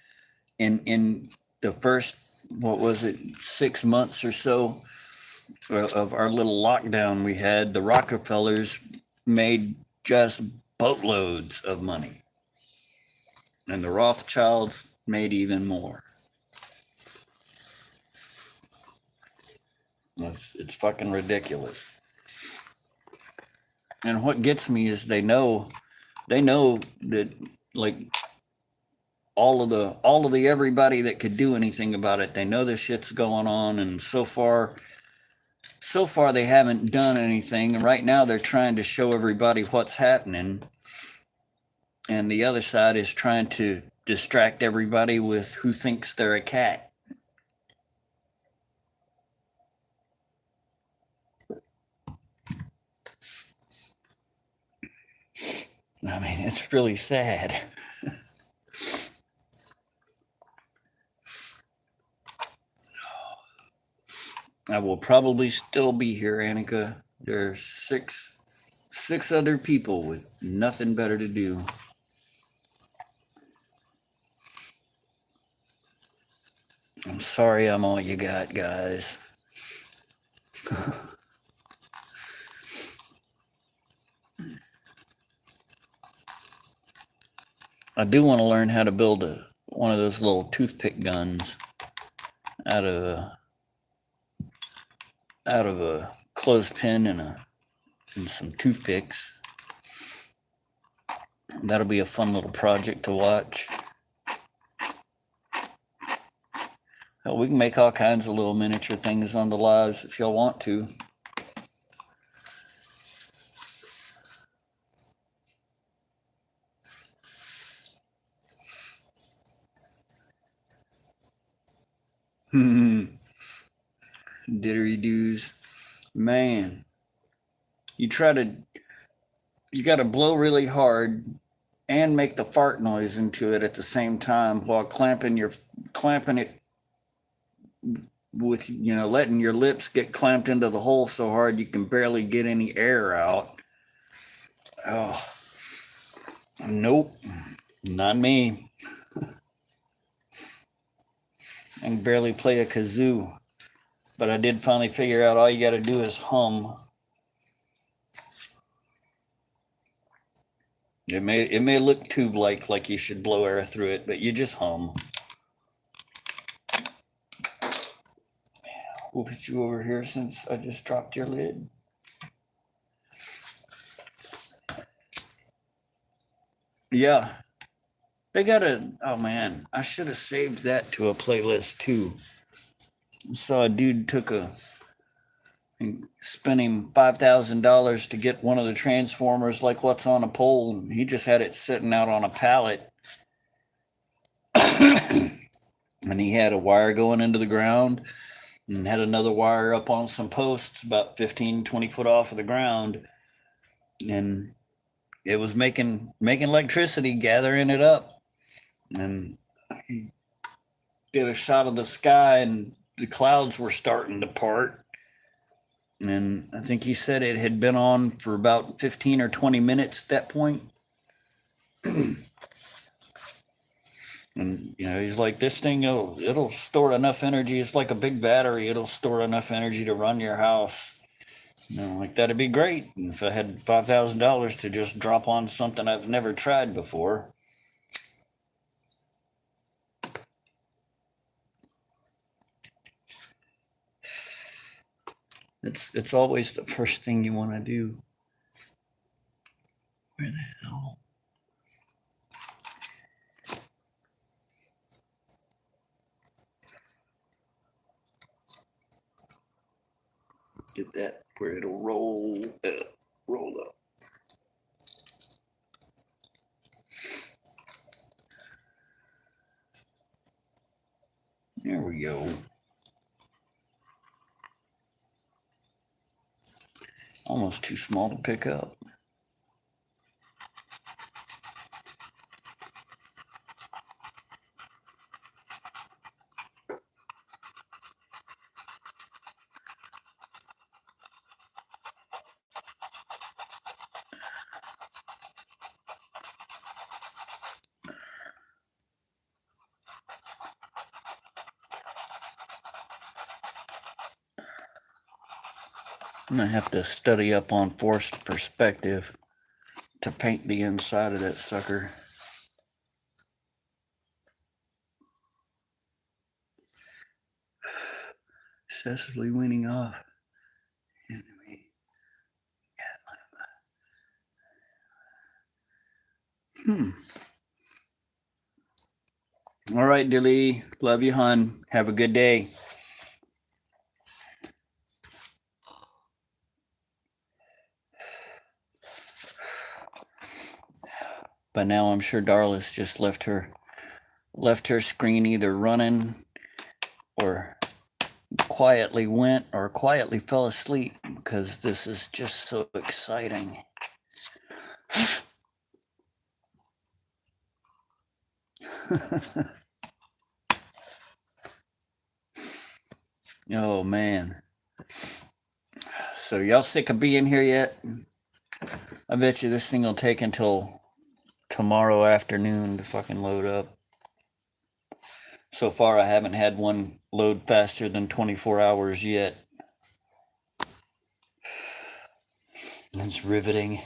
In the first, what was it, 6 months or so of our little lockdown we had, the Rockefellers made just boatloads of money, and the Rothschilds made even more. It's fucking ridiculous. And what gets me is they know that, like, all of the everybody that could do anything about it, they know this shit's going on, and so far they haven't done anything. And right now they're trying to show everybody what's happening, and the other side is trying to distract everybody with who thinks they're a cat. I mean, it's really sad. I will probably still be here, Annika. There's six other people with nothing better to do. I'm sorry I'm all you got, guys. I do want to learn how to build one of those little toothpick guns out of a clothespin and some toothpicks. That'll be a fun little project to watch. Hell, we can make all kinds of little miniature things on the lives if y'all want to. Didgeridoo's. Man, you gotta blow really hard and make the fart noise into it at the same time while clamping it with, letting your lips get clamped into the hole so hard you can barely get any air out. Oh, nope, not me. I can barely play a kazoo, but I did finally figure out all you gotta do is hum. It may look tube-like you should blow air through it, but you just hum. We'll put you over here since I just dropped your lid. Yeah. They got oh man, I should have saved that to a playlist too. I saw a dude spent him $5,000 to get one of the transformers like what's on a pole, and he just had it sitting out on a pallet. And he had a wire going into the ground and had another wire up on some posts about 15-20 foot off of the ground, and it was making electricity, gathering it up. And he did a shot of the sky, and the clouds were starting to part, and I think he said it had been on for about 15 or 20 minutes at that point. And he's like, this thing, it'll store enough energy. It's like a big battery. It'll store enough energy to run your house. Like, that'd be great. And if I had $5,000 to just drop on something I've never tried before. It's always the first thing you want to do. Where the hell? Get that where it'll roll up. There we go. almost too small to pick up. I'm gonna have to study up on forced perspective to paint the inside of that sucker. Excessively weaning off. All right, Dilly. Love you, hon. Have a good day. By now, I'm sure Darla's just left her screen either running or quietly went or quietly fell asleep because this is just so exciting. Oh man. So y'all sick of being here yet? I bet you this thing will take until tomorrow afternoon to fucking load up. So far I haven't had one load faster than 24 hours yet. That's riveting.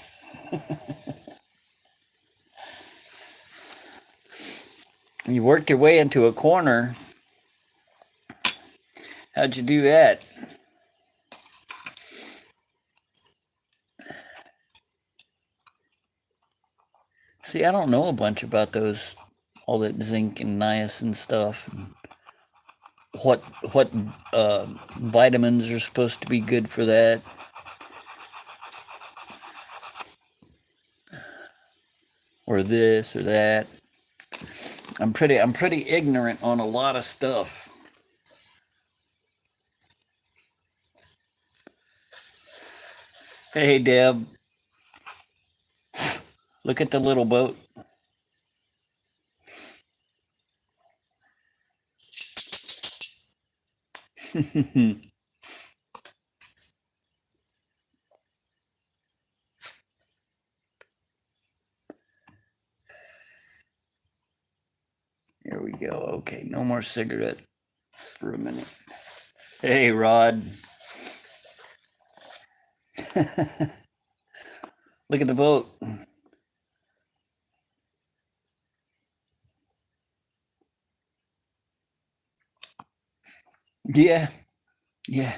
You worked your way into a corner. How'd you do that? See, I don't know a bunch about those, all that zinc and niacin stuff. And what vitamins are supposed to be good for that. Or this or that. I'm pretty ignorant on a lot of stuff. Hey, Deb. Look at the little boat. Here we go. Okay, no more cigarette for a minute. Hey, Rod. Look at the boat. Yeah. Yeah.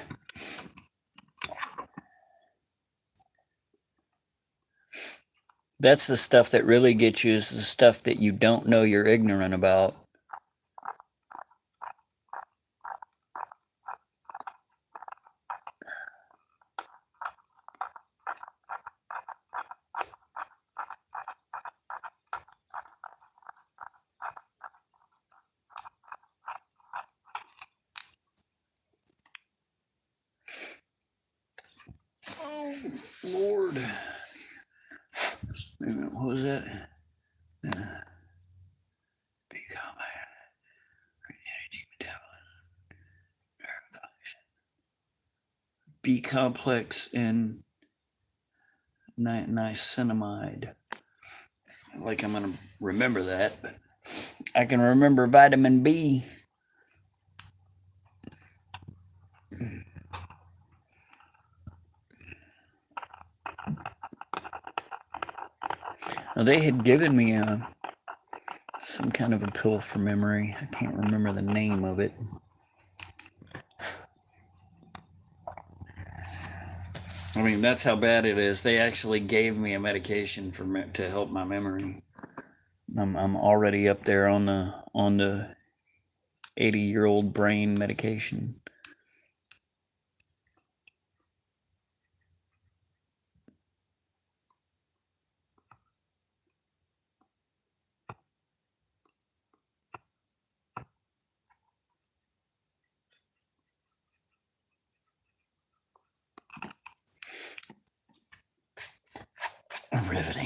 That's the stuff that really gets you, is the stuff that you don't know you're ignorant about. Oh, Lord. Wait a minute, what was that? B complex and niacinamide. Like I'm gonna remember that, but I can remember vitamin B. Now, they had given me some kind of a pill for memory. I can't remember the name of it. I mean, that's how bad it is. They actually gave me a medication to help my memory. I'm already up there on the 80-year-old brain medication.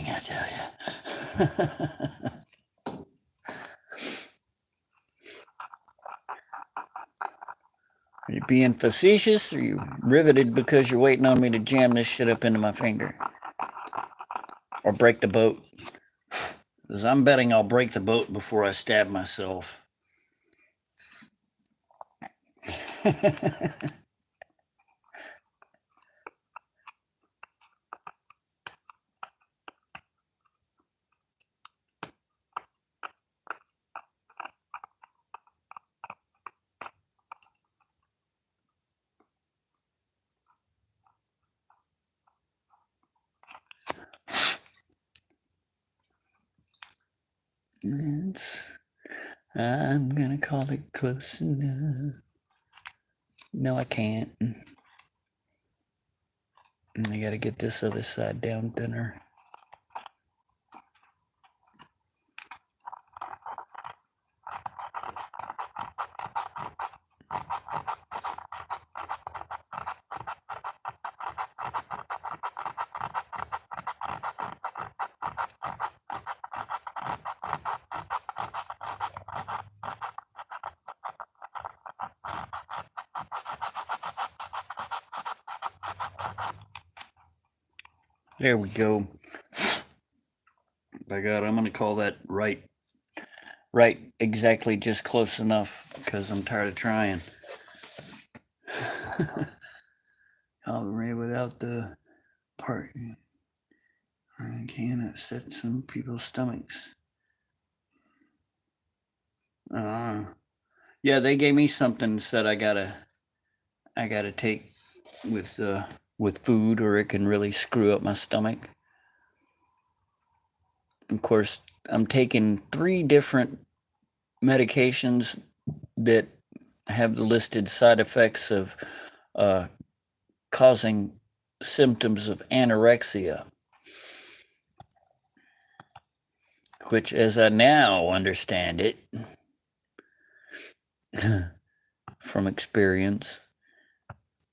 thing, I tell you. Are you being facetious, or are you riveted because you're waiting on me to jam this shit up into my finger? Or break the boat? Because I'm betting I'll break the boat before I stab myself. I'm gonna call it close enough. No, I can't. I gotta get this other side down thinner. There we go. By God, I'm gonna call that right exactly just close enough, because I'm tired of trying. Cavalry without the part can upset some people's stomachs. Yeah, they gave me something, said I gotta take with food, or it can really screw up my stomach. Of course, I'm taking 3 different medications that have the listed side effects of causing symptoms of anorexia, which, as I now understand it from experience,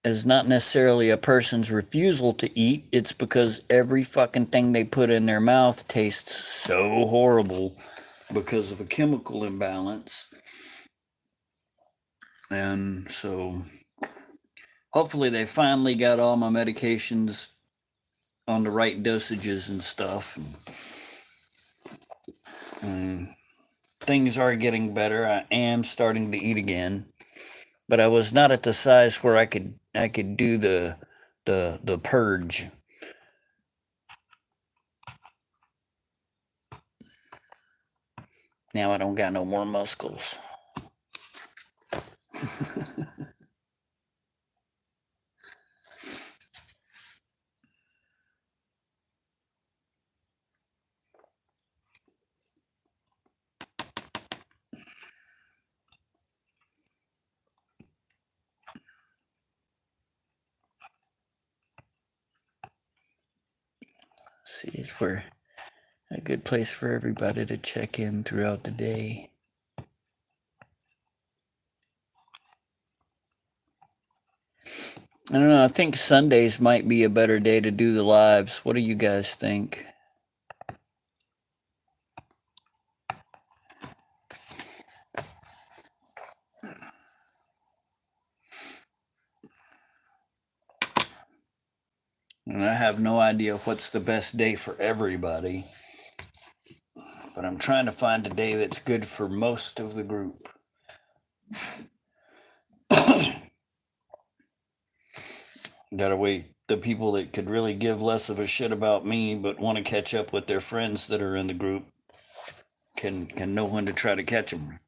is not necessarily a person's refusal to eat. It's because every fucking thing they put in their mouth tastes so horrible because of a chemical imbalance. And so hopefully they finally got all my medications on the right dosages and stuff. And things are getting better. I am starting to eat again, but I was not at the size where I could do the purge. Now I don't got no more muscles. See, it's where a good place for everybody to check in throughout the day. I don't know. I think Sundays might be a better day to do the lives. What do you guys think? And I have no idea what's the best day for everybody, but I'm trying to find a day that's good for most of the group. That way, the people that could really give less of a shit about me but want to catch up with their friends that are in the group can know when to try to catch them.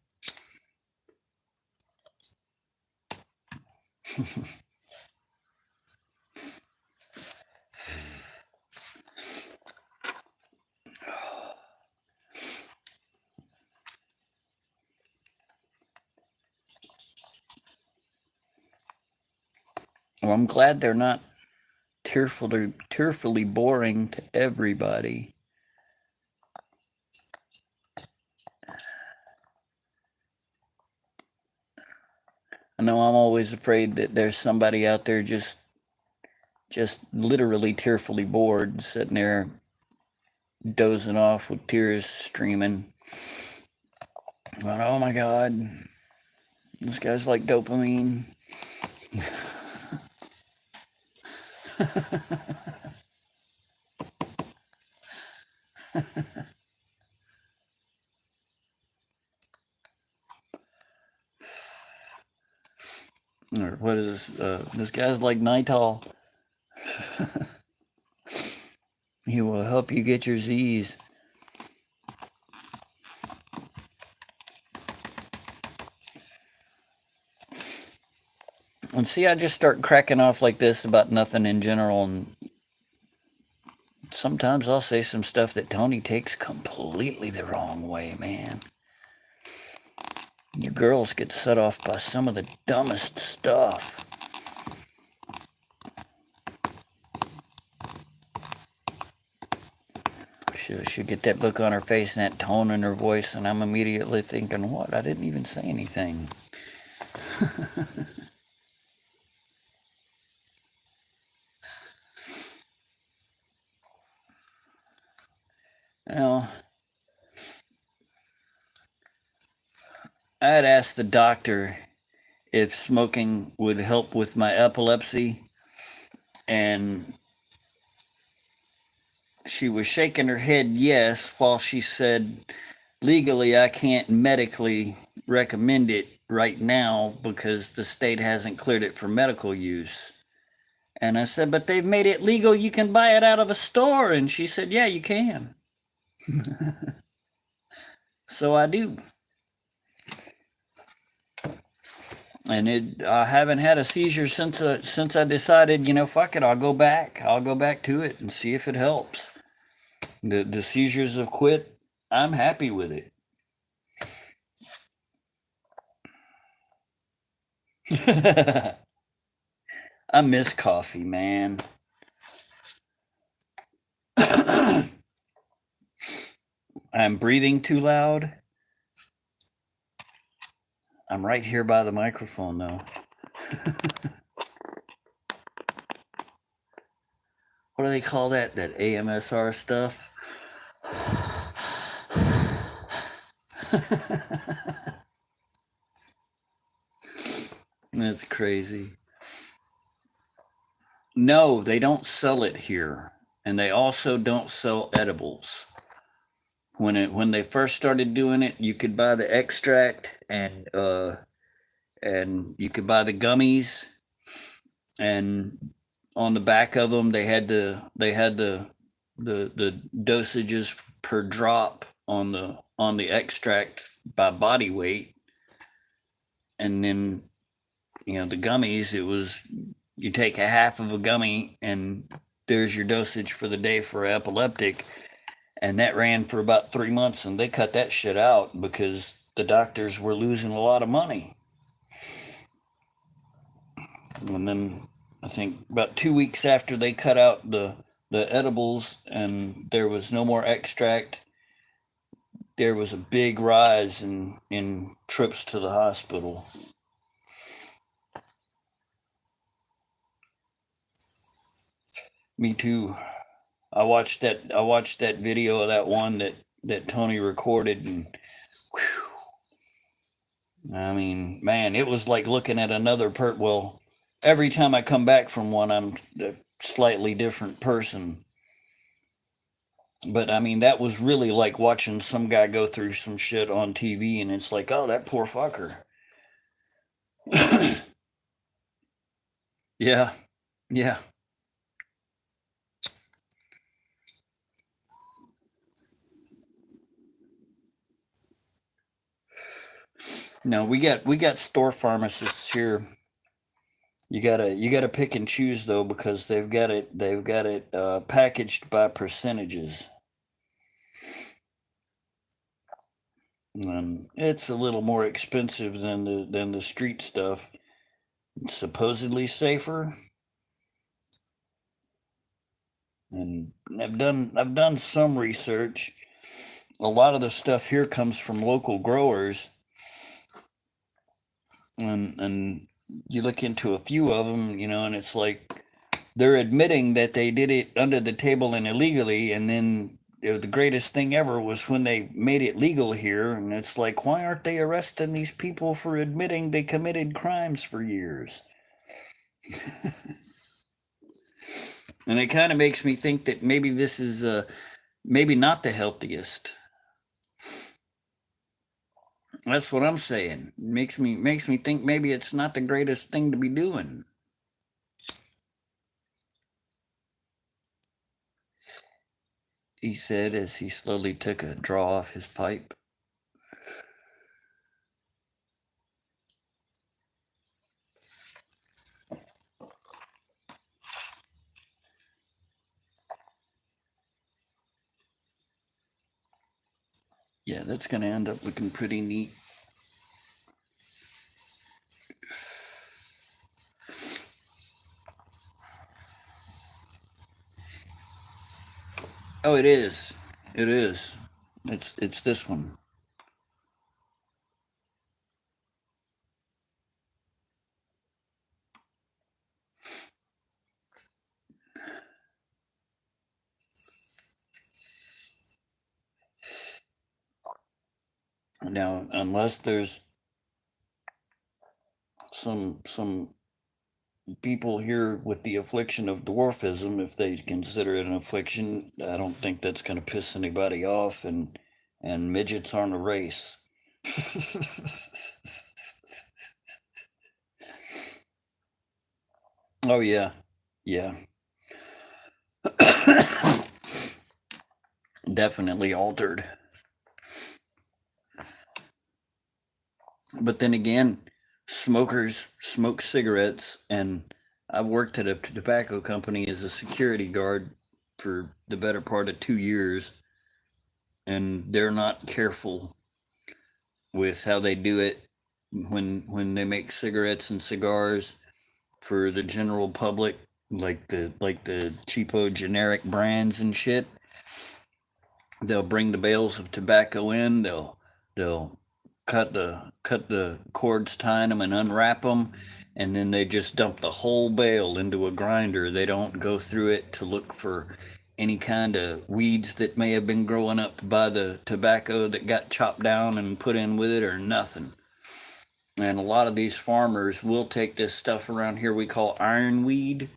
Well, I'm glad they're not tearfully boring to everybody. I know I'm always afraid that there's somebody out there just literally tearfully bored, sitting there dozing off with tears streaming. But oh my God, this guy's like dopamine. Or what is this? This guy's like Nital. He will help you get your Z's. And see, I just start cracking off like this about nothing in general, and sometimes I'll say some stuff that Tony takes completely the wrong way, man. You girls get set off by some of the dumbest stuff. She'll get that look on her face and that tone in her voice, and I'm immediately thinking, what? I didn't even say anything. Well, I had asked the doctor if smoking would help with my epilepsy, and she was shaking her head yes, while she said, legally, I can't medically recommend it right now because the state hasn't cleared it for medical use. And I said, but they've made it legal. You can buy it out of a store. And she said, yeah, you can. So I do. And I haven't had a seizure since I decided, fuck it, I'll go back. I'll go back to it and see if it helps. The seizures have quit. I'm happy with it. I miss coffee, man. I'm breathing too loud. I'm right here by the microphone, though. What do they call that? That AMSR stuff? That's crazy. No, they don't sell it here. And they also don't sell edibles. When they first started doing it, you could buy the extract and you could buy the gummies, and on the back of them they had the dosages per drop on the extract by body weight, and then the gummies, it was you take a half of a gummy and there's your dosage for the day for epileptic. And that ran for about 3 months, and they cut that shit out because the doctors were losing a lot of money. And then I think about 2 weeks after they cut out the edibles and there was no more extract, there was a big rise in trips to the hospital. Me too. I watched that video of that one that Tony recorded, and whew, I mean, man, it was like looking at another well, every time I come back from one, I'm a slightly different person. But I mean, that was really like watching some guy go through some shit on TV, and it's like, oh, that poor fucker. Yeah. Yeah. No, we got store pharmacists here. You gotta pick and choose though, because they've got it packaged by percentages, and it's a little more expensive than the street stuff. It's supposedly safer, and I've done some research. A lot of the stuff here comes from local growers, and you look into a few of them, and it's like they're admitting that they did it under the table and illegally, and then the greatest thing ever was when they made it legal here, and it's like, why aren't they arresting these people for admitting they committed crimes for years? And it kind of makes me think that maybe this is maybe not the healthiest. That's what I'm saying. Makes me think maybe it's not the greatest thing to be doing. He said as he slowly took a draw off his pipe. Yeah, that's going to end up looking pretty neat. Oh, it is. It is. It's this one. Now, unless there's some people here with the affliction of dwarfism, if they consider it an affliction, I don't think that's going to piss anybody off, and midgets aren't a race. Oh yeah, yeah. Definitely altered. But then again, smokers smoke cigarettes, and I've worked at a tobacco company as a security guard for the better part of 2 years, and they're not careful with how they do it when they make cigarettes and cigars for the general public, like the cheapo generic brands and shit. They'll bring the bales of tobacco in. They'll cut the cords tying them and unwrap them, and then they just dump the whole bale into a grinder. They don't go through it to look for any kind of weeds that may have been growing up by the tobacco that got chopped down and put in with it, or nothing. And a lot of these farmers will take this stuff around here we call ironweed,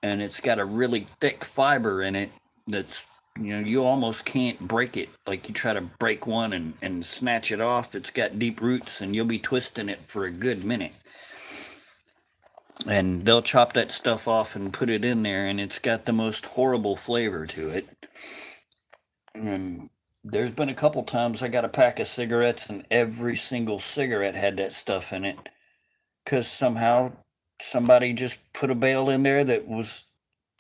and it's got a really thick fiber in it that's, you almost can't break it. Like you try to break one and snatch it off, it's got deep roots, and you'll be twisting it for a good minute. And they'll chop that stuff off and put it in there, and it's got the most horrible flavor to it. And there's been a couple times I got a pack of cigarettes, and every single cigarette had that stuff in it, because somehow somebody just put a bale in there that was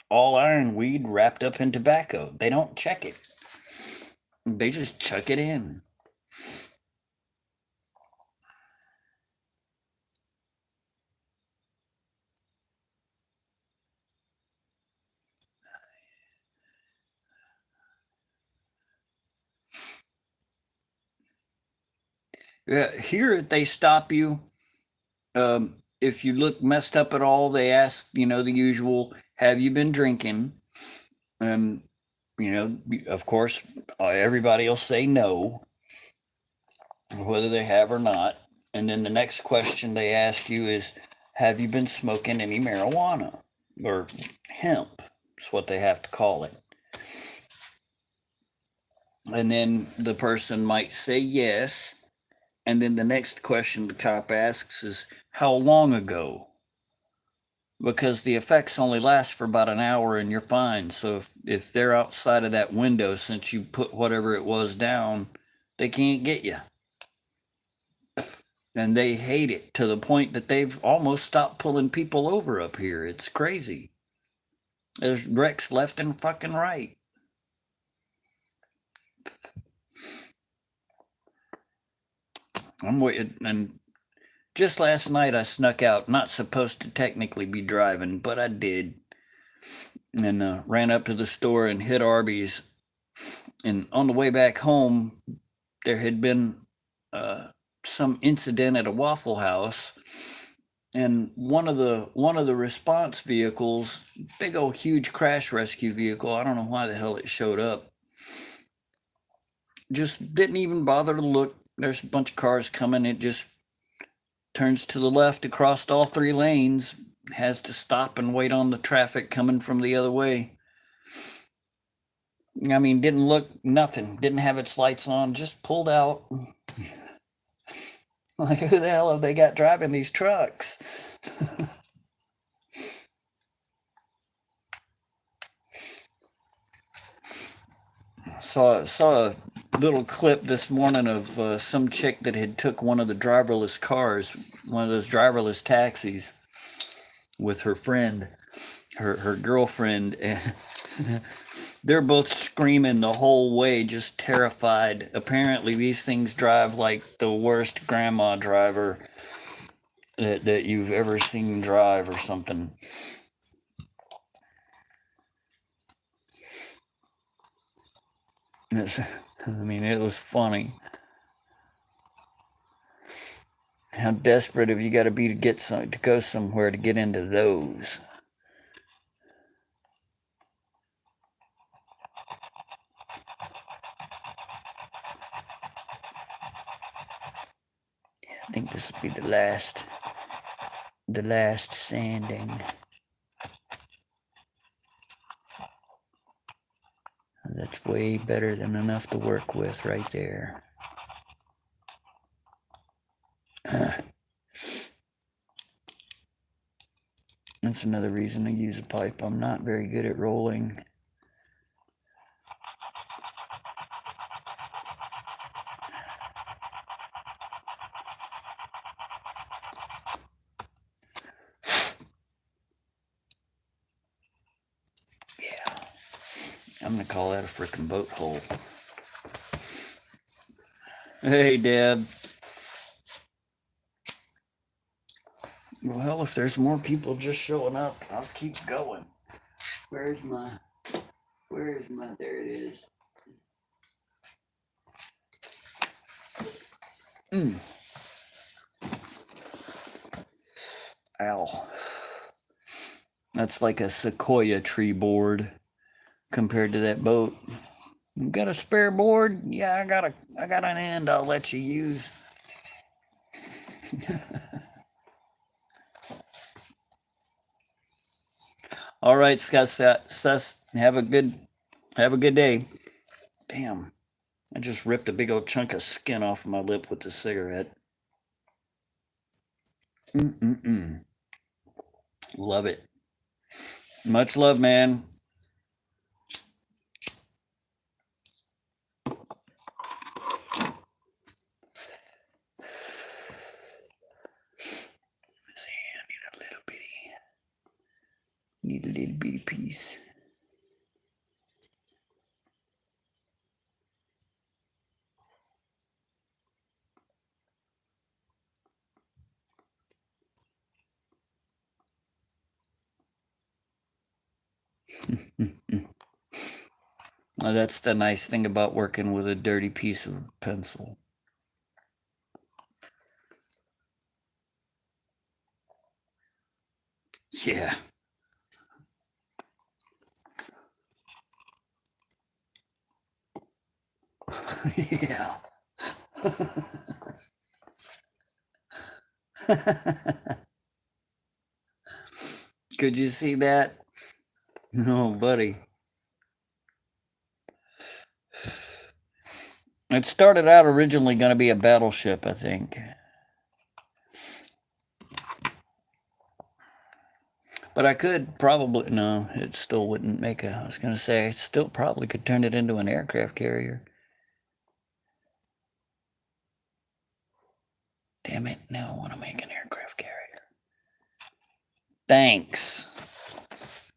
all ironweed wrapped up in tobacco. They don't check it. They just chuck it in. Yeah, here they stop you. If you look messed up at all, they ask, the usual, have you been drinking? And, of course, everybody will say no, whether they have or not. And then the next question they ask you is, have you been smoking any marijuana or hemp? Is what they have to call it. And then the person might say yes. And then the next question the cop asks is, how long ago? Because the effects only last for about an hour and you're fine. So if they're outside of that window since you put whatever it was down, they can't get you. And they hate it to the point that they've almost stopped pulling people over up here. It's crazy. There's wrecks left and fucking right. I'm waiting, and just last night I snuck out, not supposed to technically be driving, but I did, and ran up to the store and hit Arby's. And on the way back home, there had been some incident at a Waffle House, and one of the response vehicles, big old huge crash rescue vehicle, I don't know why the hell it showed up, Just didn't even bother to look. There's a bunch of cars coming. It just turns to the left across all three lanes, has to stop and wait on the traffic coming from the other way. I mean, didn't look, nothing, didn't have its lights on, just pulled out. Like, who the hell have they got driving these trucks? Saw a little clip this morning of some chick that had took one of the driverless cars, one of those driverless taxis, with her friend, her girlfriend, and they're both screaming the whole way, just terrified. Apparently, these things drive like the worst grandma driver that you've ever seen drive or something. I mean, it was funny. How desperate have you got to be to get to go somewhere to get into those? I think this will be the last sanding. That's way better than enough to work with right there. That's another reason to use a pipe. I'm not very good at rolling. Yeah, I'm gonna call that a frickin' boat hole. Hey, Deb. Well, if there's more people just showing up, I'll keep going. Where is my, there it is. Ow. That's like a sequoia tree board compared to that boat. You got a spare board? Yeah, I got an end I'll let you use. All right, Sus, have a good day. Damn, I just ripped a big old chunk of skin off my lip with the cigarette. Love it. Much love, man. Need a little bitty piece. Well, that's the nice thing about working with a dirty piece of pencil. Yeah. Yeah. Could you see that? No, buddy. It started out originally going to be a battleship, I think. But I could probably, no, it still wouldn't make I was going to say, I still probably could turn it into an aircraft carrier. Damn it, now I want to make an aircraft carrier. Thanks.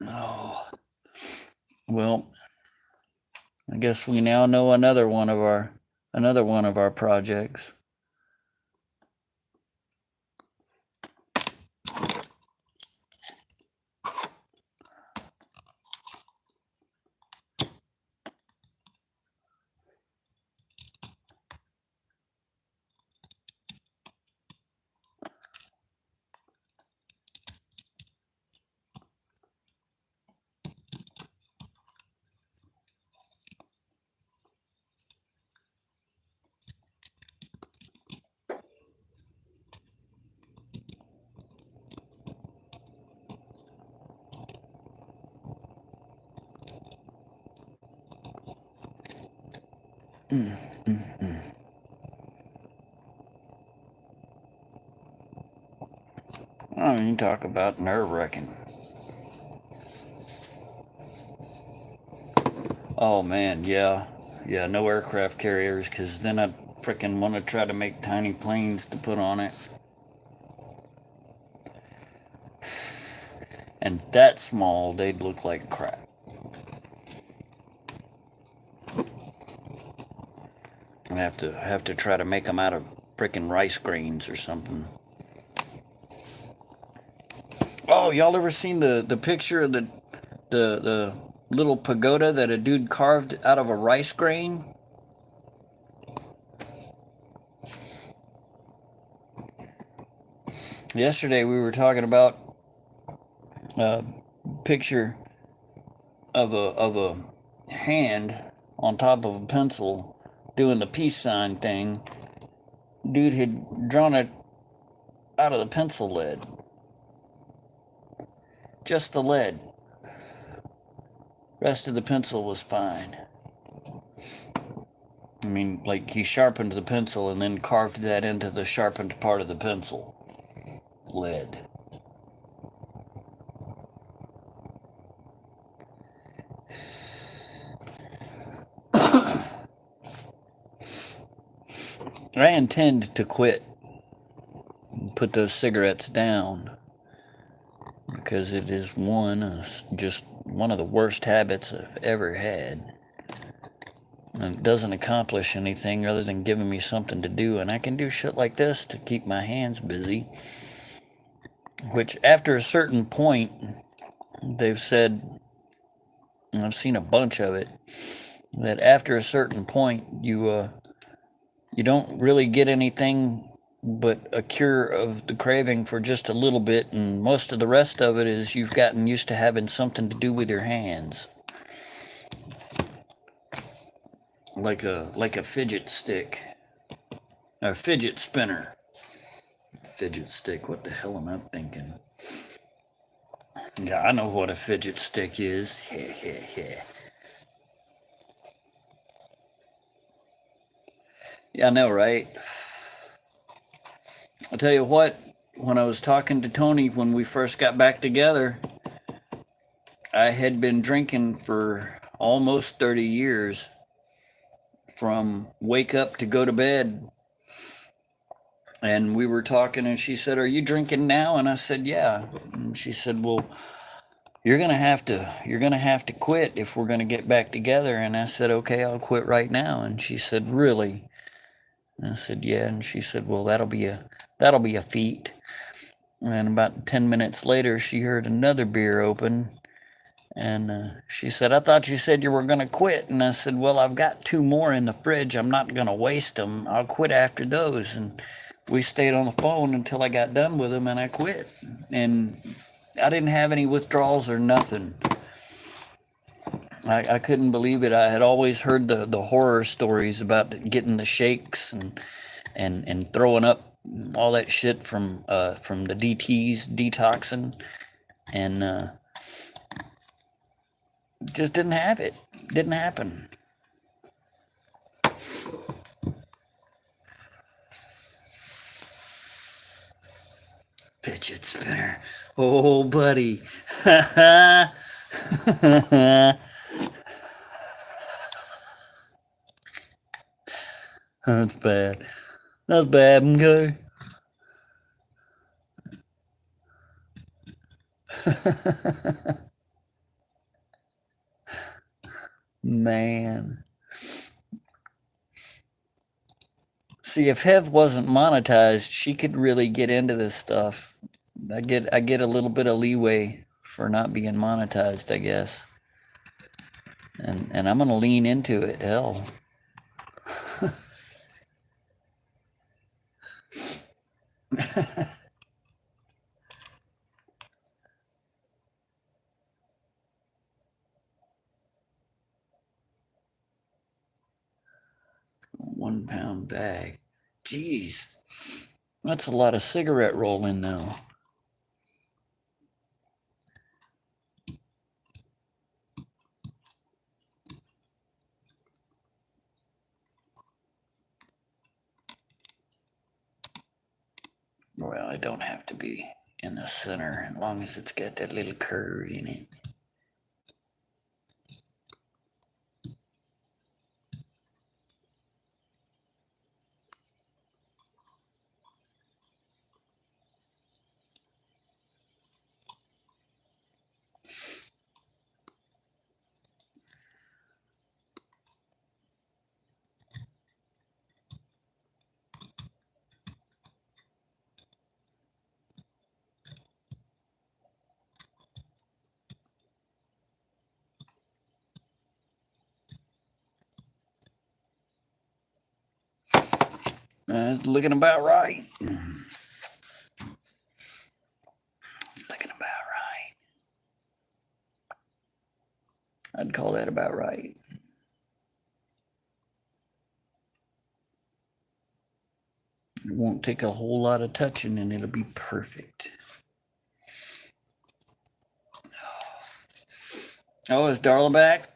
Oh. Well, I guess we now know another one of our projects. Oh, you talk about nerve-wracking. Oh man, yeah. Yeah, no aircraft carriers, because then I'd frickin' want to try to make tiny planes to put on it. And that small, they'd look like crap. I'd have to try to make them out of frickin' rice grains or something. Oh, y'all ever seen the picture of the little pagoda that a dude carved out of a rice grain? Yesterday we were talking about a picture of a hand on top of a pencil doing the peace sign thing. Dude had drawn it out of the pencil lead. Just the lead. Rest of the pencil was fine. I mean, like he sharpened the pencil and then carved that into the sharpened part of the pencil. Lead. I intend to quit and put those cigarettes down because it is just one of the worst habits I've ever had. And it doesn't accomplish anything other than giving me something to do, and I can do shit like this to keep my hands busy. Which, after a certain point, they've said, and I've seen a bunch of it, that after a certain point, you don't really get anything but a cure of the craving for just a little bit, and most of the rest of it is you've gotten used to having something to do with your hands. Like a fidget stick. A fidget spinner. Fidget stick, what the hell am I thinking? Yeah, I know what a fidget stick is. Yeah, I know, right? I'll tell you what, when I was talking to Tony when we first got back together, I had been drinking for almost 30 years, from wake up to go to bed. And we were talking and she said, "Are you drinking now?" And I said, "Yeah." And she said, "Well, you're going to have to quit if we're going to get back together." And I said, "Okay, I'll quit right now." And she said, "Really?" And I said, "Yeah." And she said, "Well, that'll be a feat." And about 10 minutes later, she heard another beer open. And she said, "I thought you said you were going to quit." And I said, "Well, I've got 2 more in the fridge. I'm not going to waste them. I'll quit after those." And we stayed on the phone until I got done with them, and I quit. And I didn't have any withdrawals or nothing. I couldn't believe it. I had always heard the horror stories about getting the shakes and throwing up all that shit from the DTs, detoxing, and just didn't have it. Didn't happen. Fidget spinner. Oh, buddy. That's bad. That's bad, okay? Man. See, if Hev wasn't monetized, she could really get into this stuff. I get a little bit of leeway for not being monetized, I guess. And I'm gonna lean into it, hell. £1 bag. Jeez. That's a lot of cigarette rolling though. Well, it don't have to be in the center as long as it's got that little curve in it. It's looking about right. It's looking about right. I'd call that about right. It won't take a whole lot of touching and it'll be perfect. Oh, is Darla back?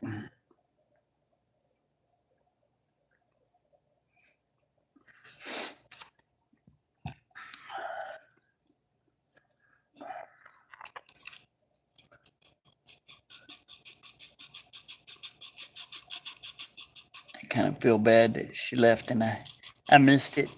I kind of feel bad that she left and I missed it.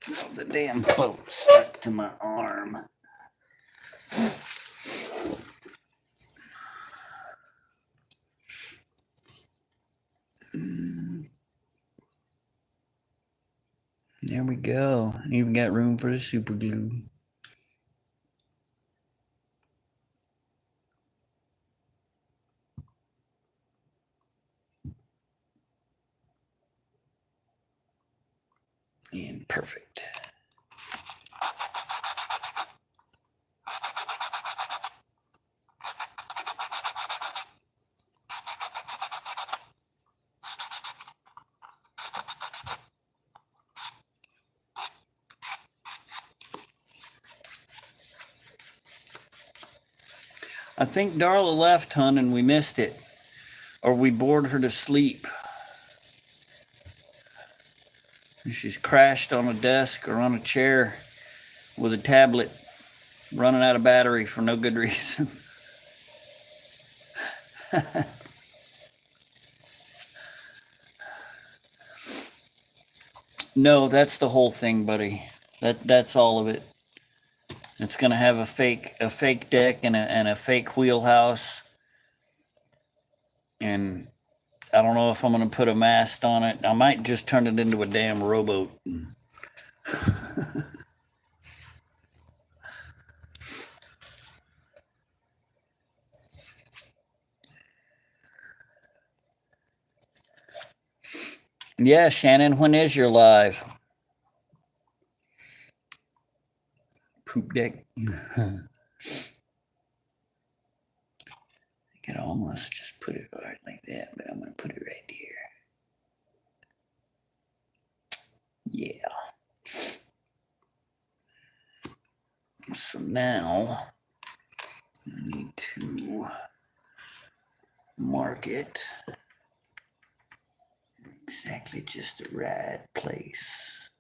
Oh, the damn boat stuck to my arm. There we go. Even got room for the super glue. And perfect. I think Darla left, hun, and we missed it. Or we bored her to sleep. She's crashed on a desk or on a chair with a tablet running out of battery for no good reason. No, that's the whole thing, buddy. That's all of it. It's gonna have a fake deck and a fake wheelhouse. And I don't know if I'm gonna put a mast on it. I might just turn it into a damn rowboat. Yeah, Shannon, when is your live? Poop deck. I could almost just put it right like that, but I'm gonna put it right here. Yeah. So now I need to mark it exactly just the right place.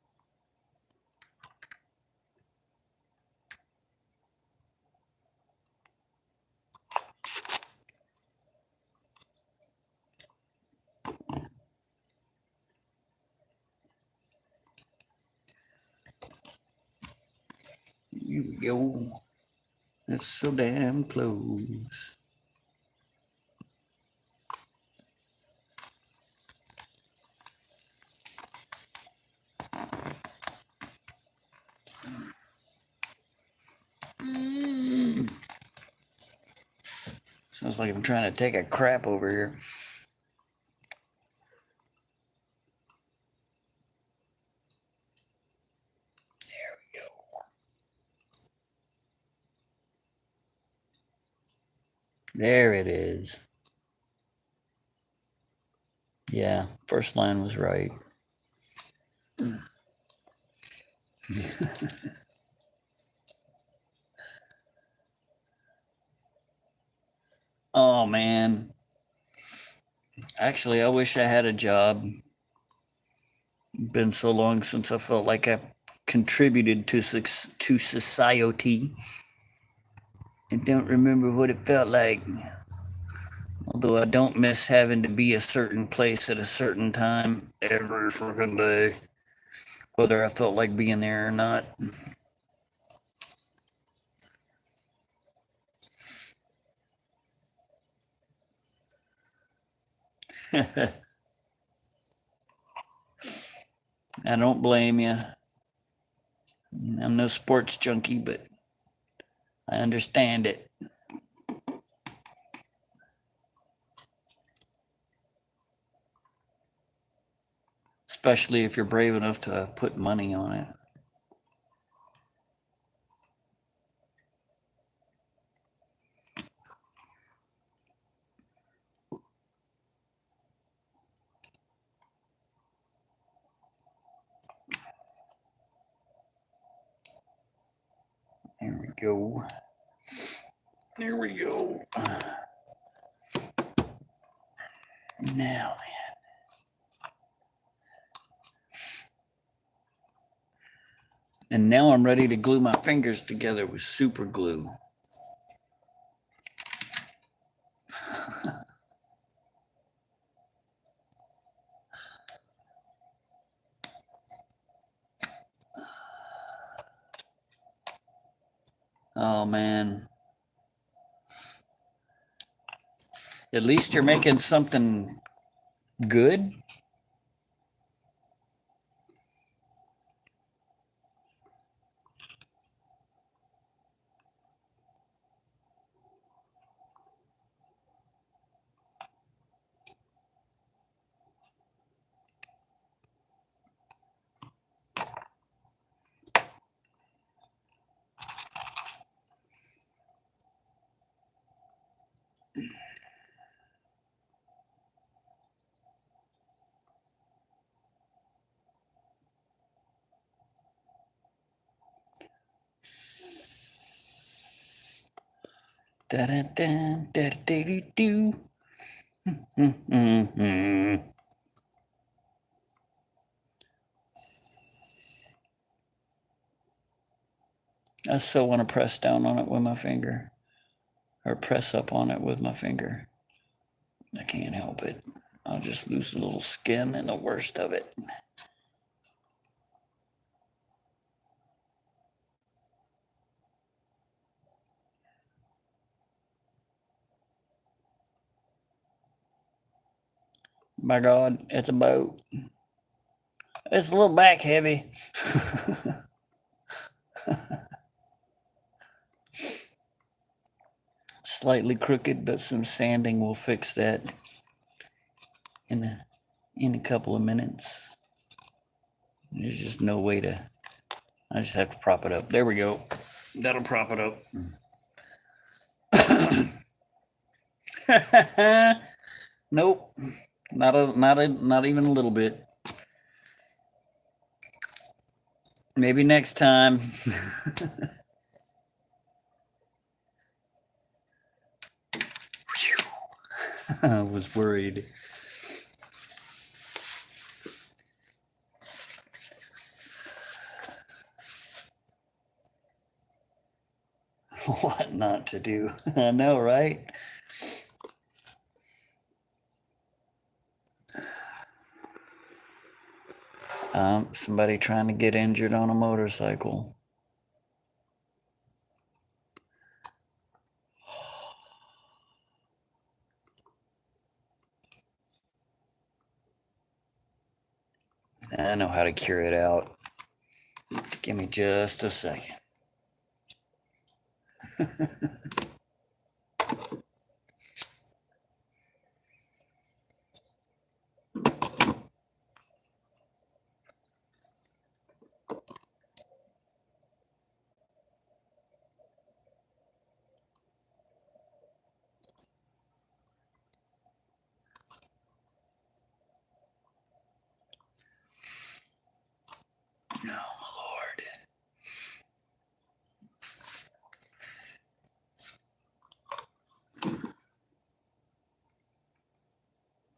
Here we go. That's so damn close. Sounds like I'm trying to take a crap over here. There it is. Yeah, first line was right. Oh man. Actually, I wish I had a job. Been so long since I felt like I contributed to society. I don't remember what it felt like. Although I don't miss having to be a certain place at a certain time every freaking day, whether I felt like being there or not. I don't blame you. I'm no sports junkie, but I understand it. Especially if you're brave enough to put money on it. There we go. There we go. Now then. And now I'm ready to glue my fingers together with super glue. Oh man. At least you're making something good. Da da da da da da do. I still want to press down on it with my finger, or press up on it with my finger. I can't help it. I'll just lose a little skin and the worst of it. By God, it's a boat. It's a little back heavy. Slightly crooked, but some sanding will fix that in a couple of minutes. There's just no way to. I just have to prop it up. There we go. That'll prop it up. Nope. Not even a little bit. Maybe next time. I was worried. What not to do? I know, right? Somebody trying to get injured on a motorcycle. I know how to cure it out. Give me just a second.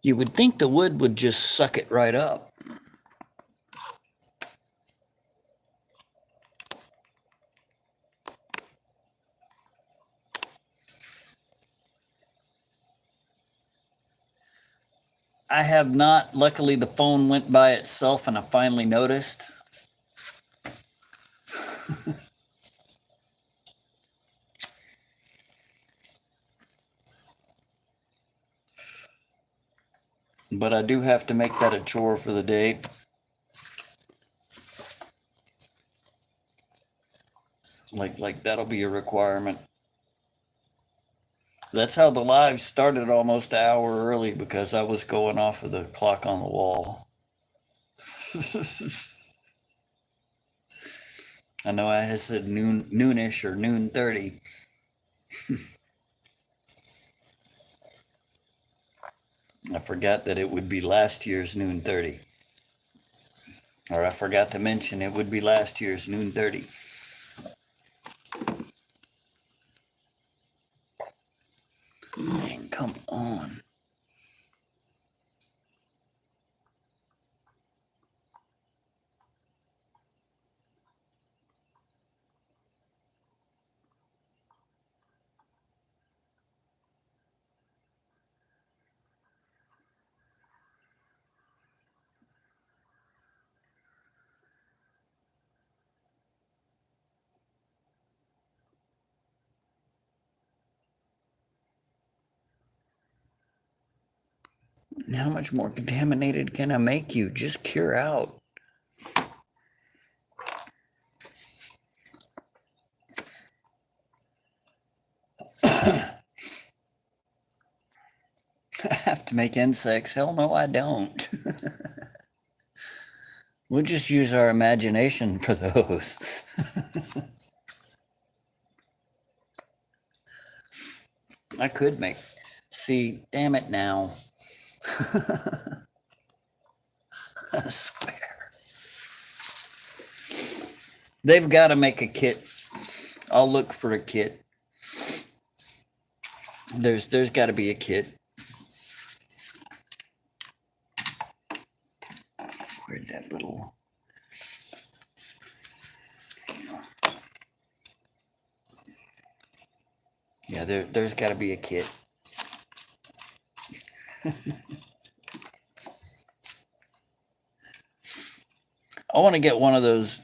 You would think the wood would just suck it right up. I have not. Luckily, the phone went by itself and I finally noticed. But I do have to make that a chore for the day. Like that'll be a requirement. That's how the live started almost an hour early because I was going off of the clock on the wall. I know I had said noonish or 12:30. I forgot that it would be last year's 12:30. Or I forgot to mention it would be last year's 12:30. Man, come on. How much more contaminated can I make you? Just cure out. I have to make insects. Hell no, I don't. We'll just use our imagination for those. I could make. See, damn it now. I swear. They've got to make a kit. I'll look for a kit. There's got to be a kit. Where'd that little... Yeah, there's got to be a kit. I want to get one of those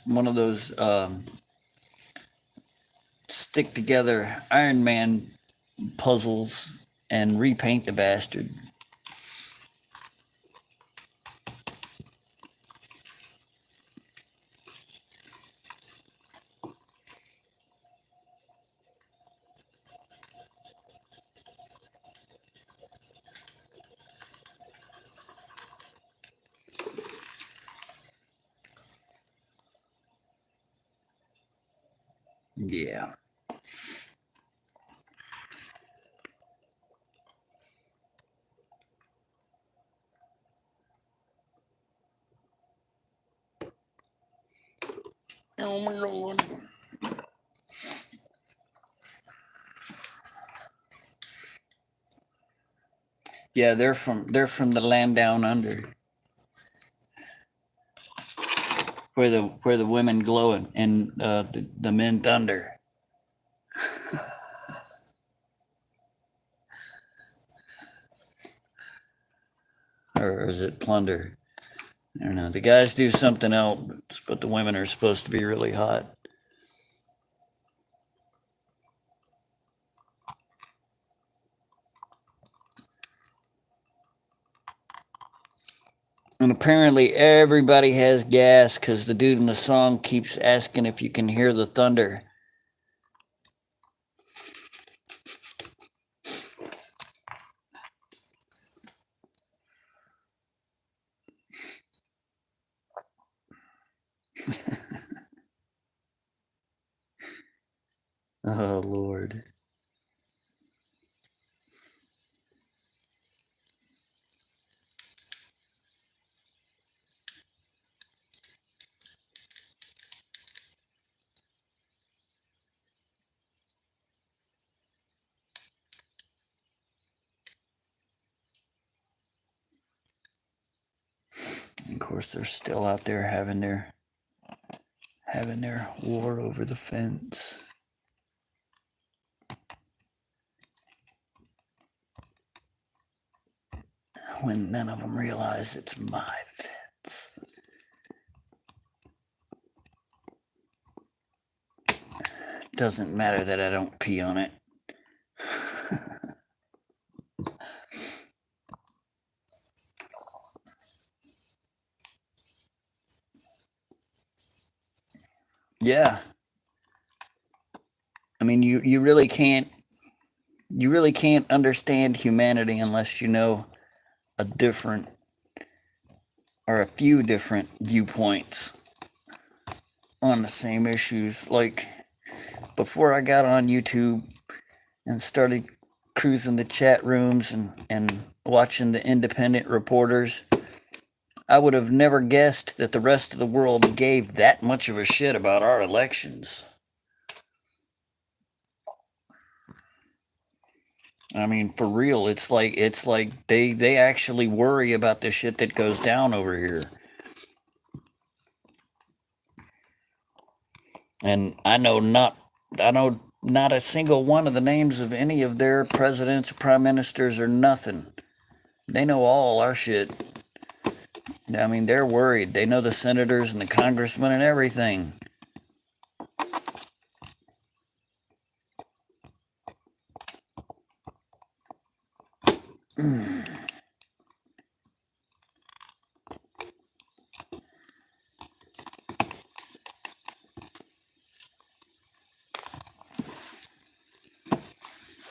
stick together Iron Man puzzles and repaint the bastard. Yeah. Oh my Lord. Yeah, they're from the land down under, where the women glow and the men thunder. Or is it plunder? I don't know. The guys do something else, but the women are supposed to be really hot. And apparently everybody has gas because the dude in the song keeps asking if you can hear the thunder. Oh, Lord. course, they're still out there having their war over the fence. When none of them realize it's my fence. Doesn't matter that I don't pee on it. Yeah. I mean, you really can't understand humanity unless you know a different or a few different viewpoints on the same issues. Like before I got on YouTube and started cruising the chat rooms and watching the independent reporters, I would have never guessed that the rest of the world gave that much of a shit about our elections. I mean, for real, it's like they actually worry about the shit that goes down over here. And I know not a single one of the names of any of their presidents or prime ministers or nothing. They know all our shit. I mean, they're worried. They know the senators and the congressmen and everything.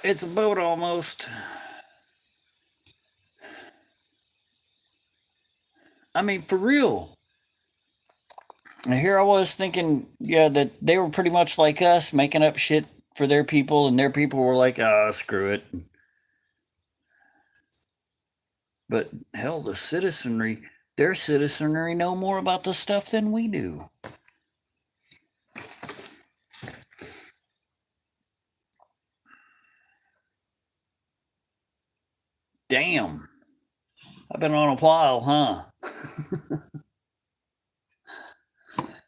It's a boat almost. I mean, for real. And here I was thinking, yeah, that they were pretty much like us, making up shit for their people, and their people were like, ah, screw it. But hell, their citizenry know more about the stuff than we do. Damn. I've been on a while, huh?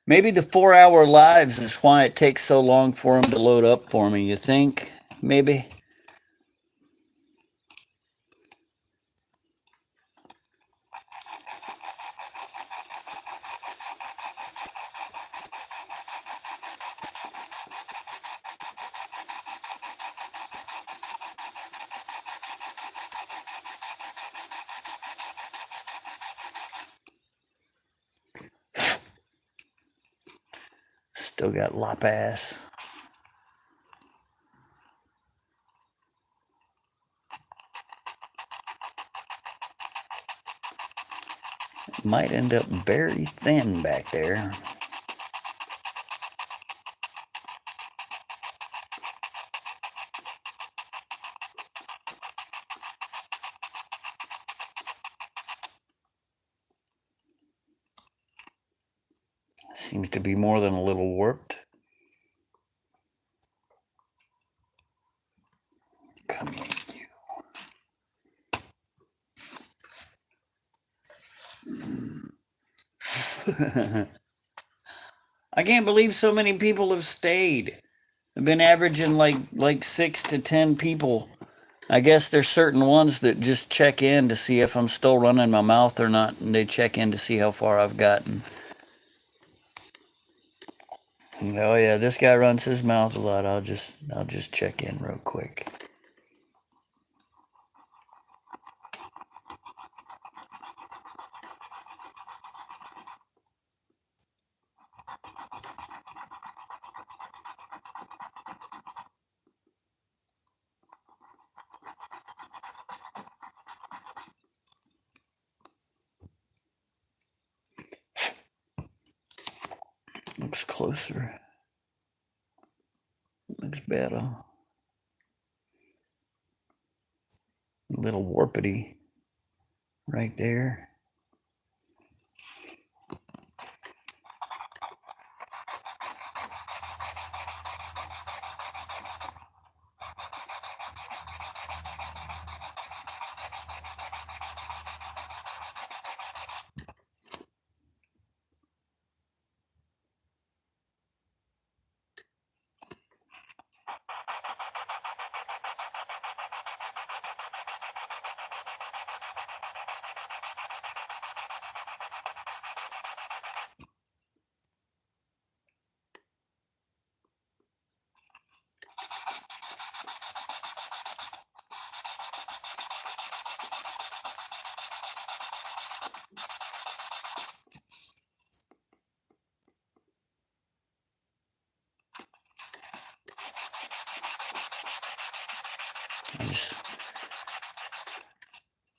Maybe the 4-hour lives is why it takes so long for them to load up for me, you think? Maybe? Still got lop ass. Might end up very thin back there. Seems to be more than a little warped. Come here, you. I can't believe so many people have stayed. I've been averaging like 6 to 10 people. I guess there's certain ones that just check in to see if I'm still running my mouth or not, and they check in to see how far I've gotten. Oh yeah, this guy runs his mouth a lot. I'll just check in real quick. Looks closer. Looks better. A little warpity right there.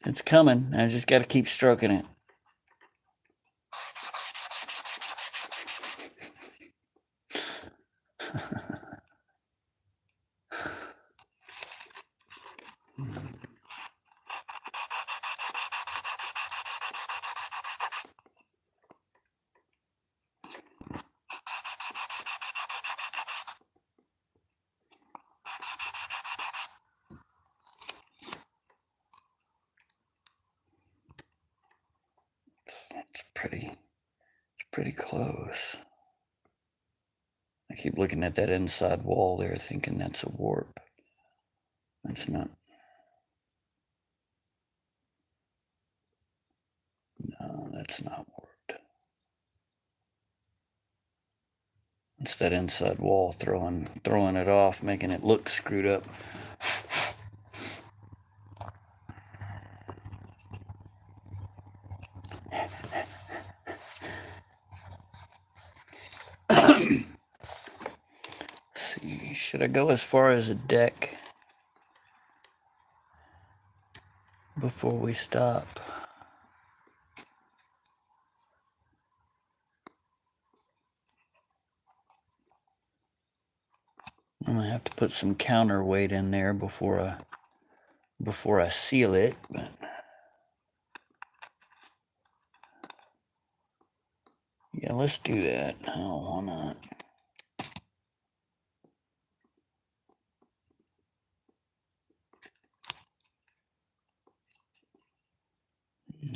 It's coming. I just got to keep stroking it. It's pretty close. I keep looking at that inside wall there thinking that's a warp. That's not. No, that's not warped. It's that inside wall throwing it off, making it look screwed up. See, should I go as far as a deck before we stop? I'm gonna have to put some counterweight in there before I seal it, but yeah, let's do that. Oh, why not?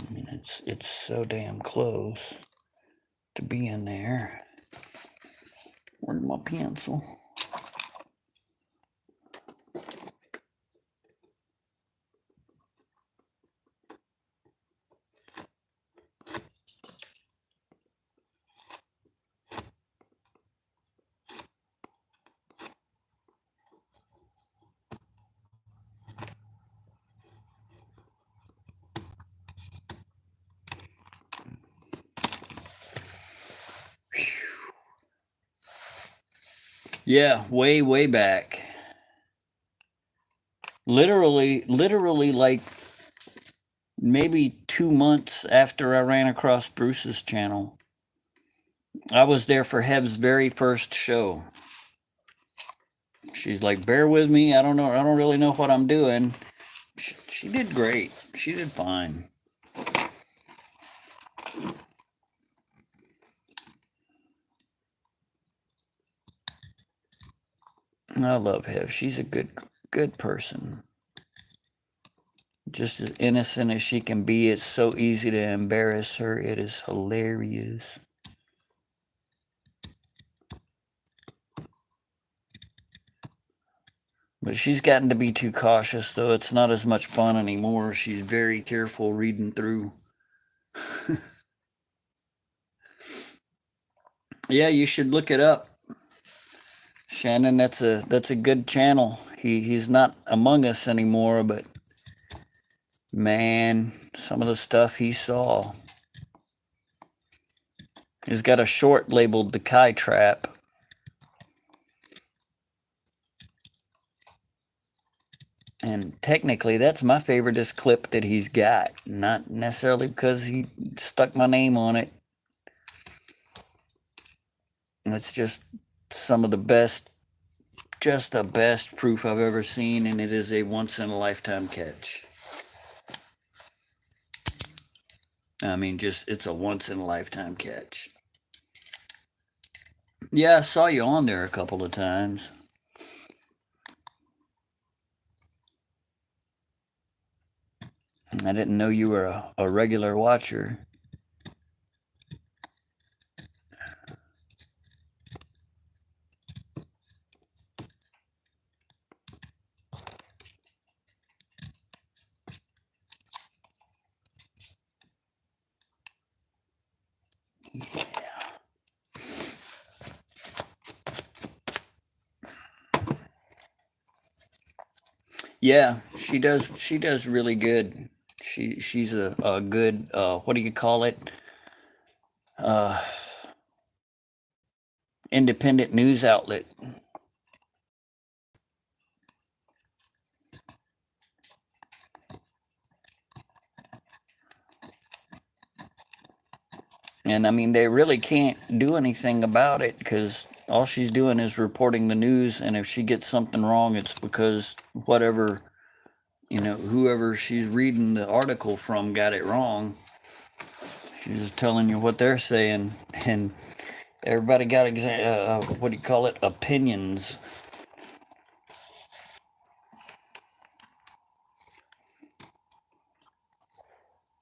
I mean, it's so damn close to being there. Where's my pencil? Yeah, way back. Literally like maybe 2 months after I ran across Bruce's channel. I was there for Hev's very first show. She's like, bear with me. I don't really know what I'm doing. She did great. She did fine. I love Hev. She's a good person. Just as innocent as she can be. It's so easy to embarrass her. It is hilarious. But she's gotten to be too cautious, though. It's not as much fun anymore. She's very careful reading through. Yeah, you should look it up. Shannon, that's a good channel. He's not among us anymore, but man, some of the stuff he saw. He's got a short labeled The Kai Trap. And technically, that's my favoriteest clip that he's got. Not necessarily because he stuck my name on it. It's just some of the best, just the best proof I've ever seen, and it is a once-in-a-lifetime catch. I mean, it's a once-in-a-lifetime catch. Yeah, I saw you on there a couple of times. I didn't know you were a regular watcher. Yeah, she does really good. She's a good what do you call it? Independent news outlet. And I mean, they really can't do anything about it because all she's doing is reporting the news. And if she gets something wrong, it's because whatever, whoever she's reading the article from got it wrong. She's just telling you what they're saying. And everybody got, what do you call it? Opinions.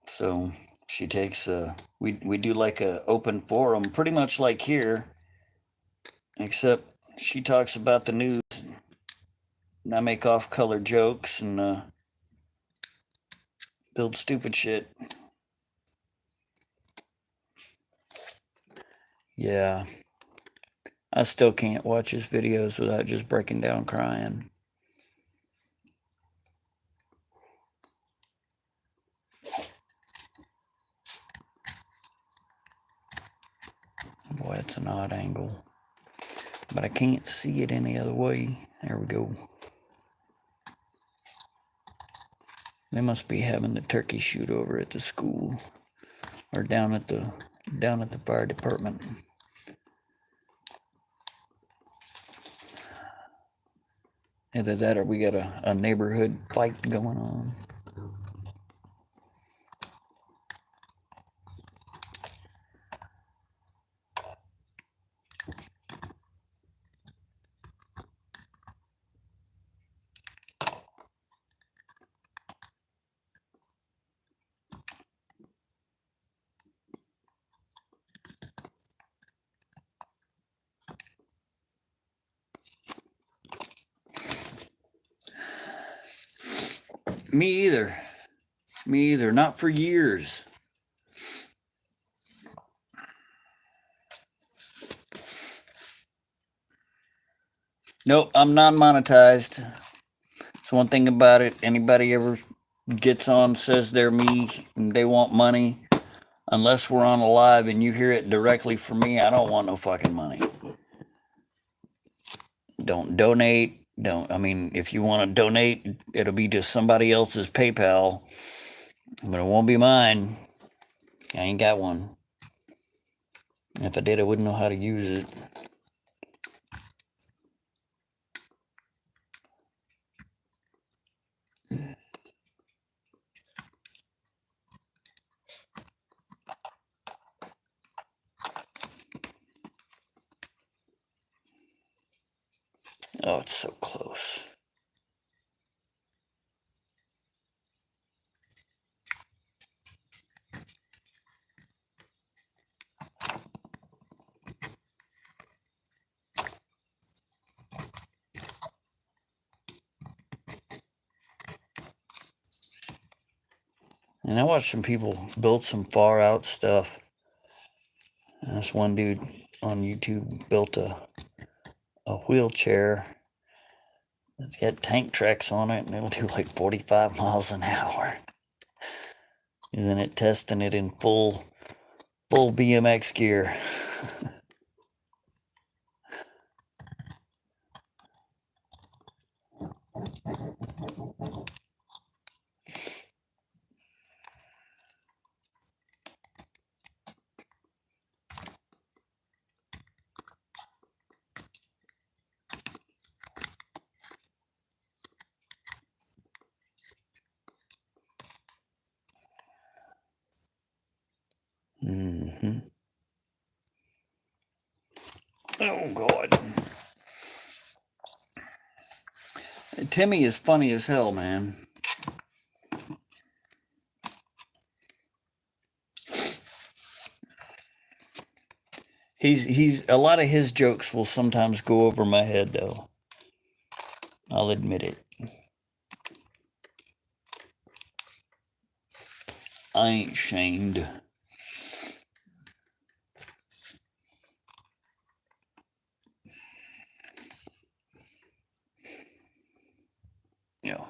So she takes, we do like a open forum, pretty much like here, except she talks about the news, and I make off-color jokes and build stupid shit. Yeah, I still can't watch his videos without just breaking down crying. Boy, it's an odd angle, but I can't see it any other way. There we go. They must be having the turkey shoot over at the school or down at the fire department. Either that or we got a neighborhood fight going on. Me either. Me either. Not for years. Nope, I'm non-monetized. So one thing about it, anybody ever gets on, says they're me, and they want money, unless we're on a live and you hear it directly from me, I don't want no fucking money. Don't donate. If you want to donate, it'll be to somebody else's PayPal, but it won't be mine. I ain't got one. And if I did, I wouldn't know how to use it. Oh, it's so close. And I watched some people build some far out stuff. And this one dude on YouTube built a wheelchair that's got tank tracks on it, and it'll do like 45 miles an hour. And then testing it in full BMX gear. Mm-hmm. Oh, God. Timmy is funny as hell, man. He's a lot of his jokes will sometimes go over my head, though. I'll admit it. I ain't ashamed.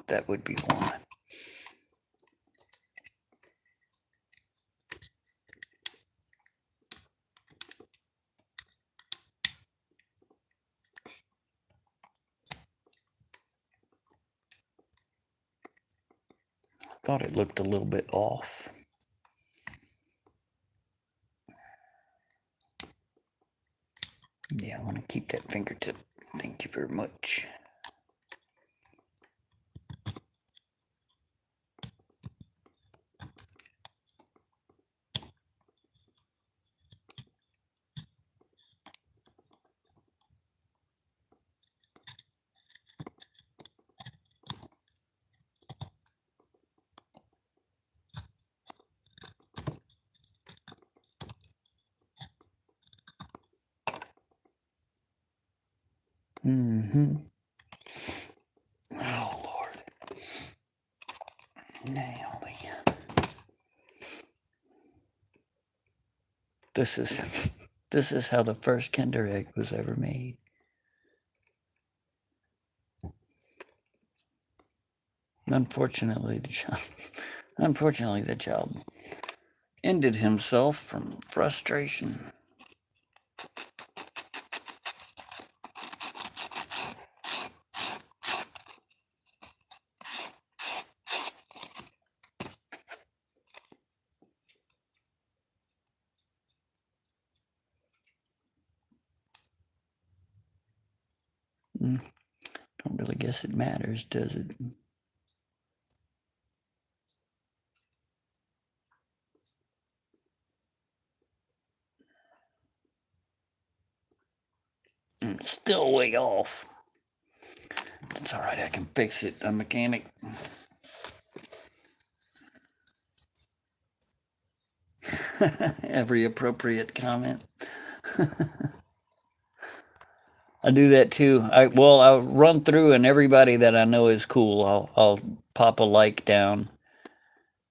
That would be one. Thought it looked a little bit off. Yeah, I want to keep that fingertip. Thank you very much. Mm-hmm. Oh, Lord. Now then. This is this is how the first Kinder Egg was ever made. Unfortunately, the child ended himself from frustration. Don't really guess it matters, does it? Still way off. That's all right. I can fix it. I'm a mechanic. Every appropriate comment. I do that too. I'll run through, and everybody that I know is cool, I'll pop a like down,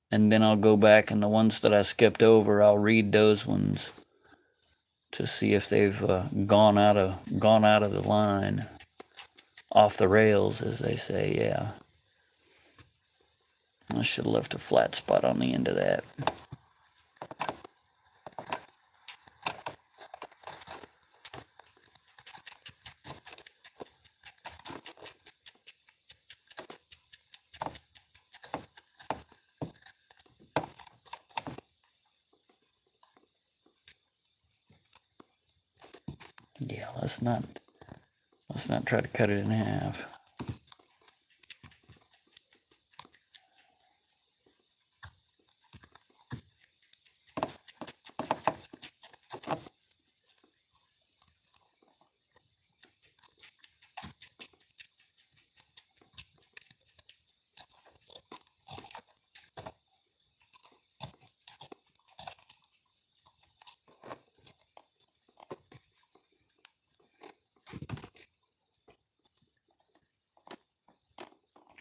and then I'll go back, and the ones that I skipped over, I'll read those ones to see if they've gone out of the line, off the rails, as they say. Yeah, I should have left a flat spot on the end of that. Yeah, let's not try to cut it in half.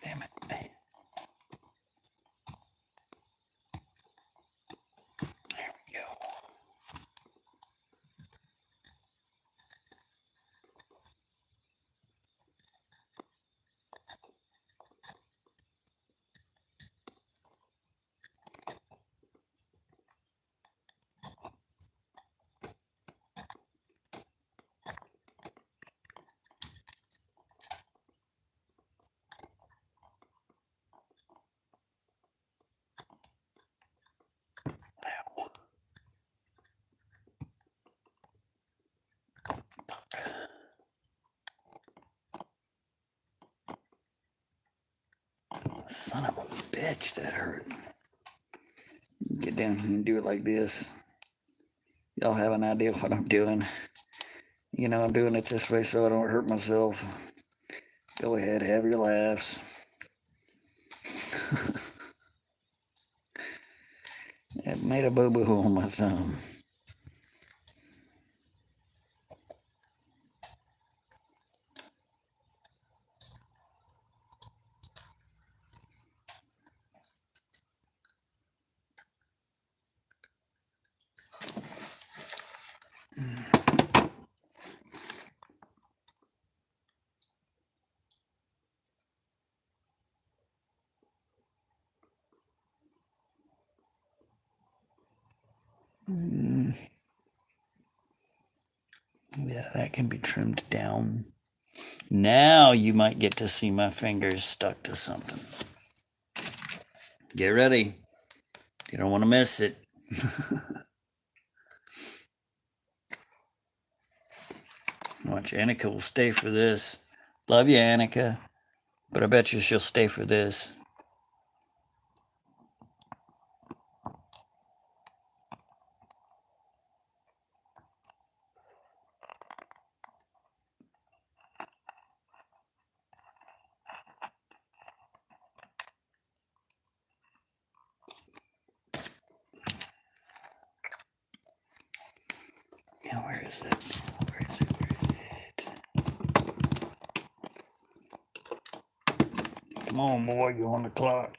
Damn it. There we go. Son of a bitch, that hurt. Get down here and do it like this. Y'all have an idea what I'm doing. You know, I'm doing it this way so I don't hurt myself. Go ahead, have your laughs. It made a boo-boo on my thumb. Yeah, that can be trimmed down. Now you might get to see my fingers stuck to something. Get ready. You don't want to miss it. much. Annika will stay for this. Love you, Annika. But I bet you she'll stay for this. Now, where is it? Where is it? Come on, boy, you're on the clock.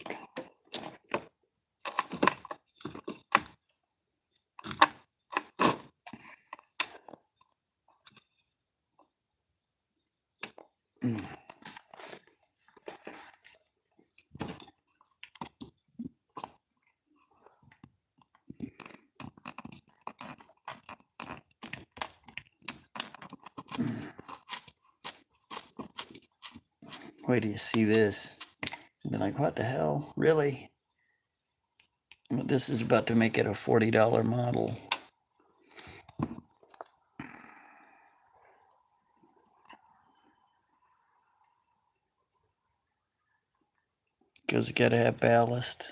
Wait till you see this. You'll be like, what the hell? Really? Well, this is about to make it a $40 model. Because you gotta have ballast.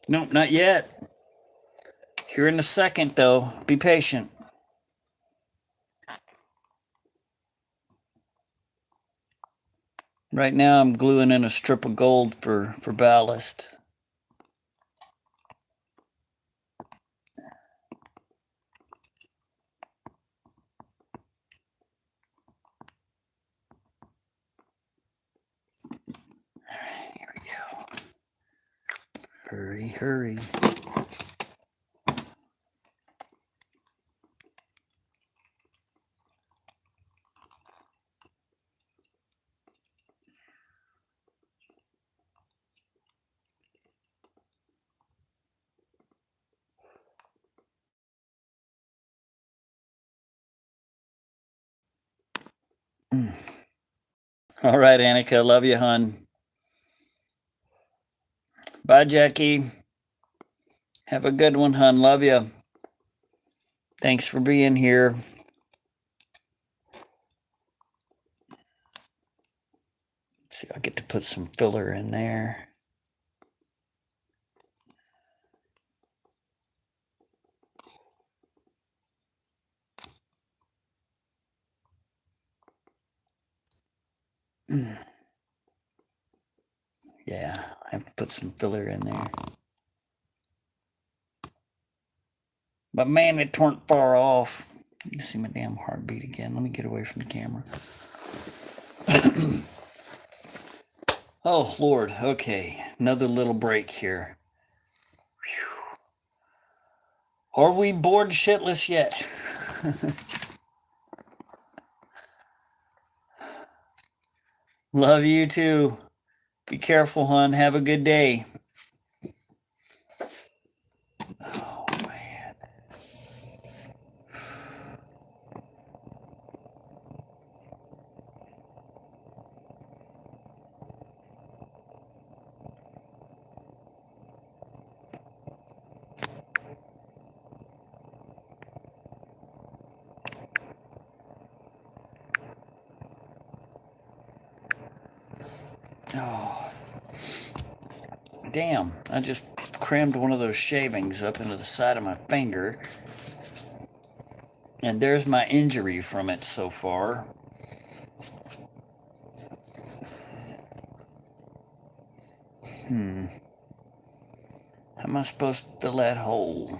Nope, not yet. Here in a second, though. Be patient. Right now, I'm gluing in a strip of gold for ballast. Alright, here we go. Hurry, hurry. All right, Annika. Love you, hon. Bye, Jackie. Have a good one, hon. Love you. Thanks for being here. Let's see, I get to put some filler in there. Yeah, I have to put some filler in there. But man, it weren't far off. You can see my damn heartbeat again. Let me get away from the camera. Oh, Lord. Okay, another little break here. Whew. Are we bored shitless yet? Love you too. Be careful, hon. Have a good day. Oh, man. Oh, damn. I just crammed one of those shavings up into the side of my finger. And there's my injury from it so far. How am I supposed to fill that hole?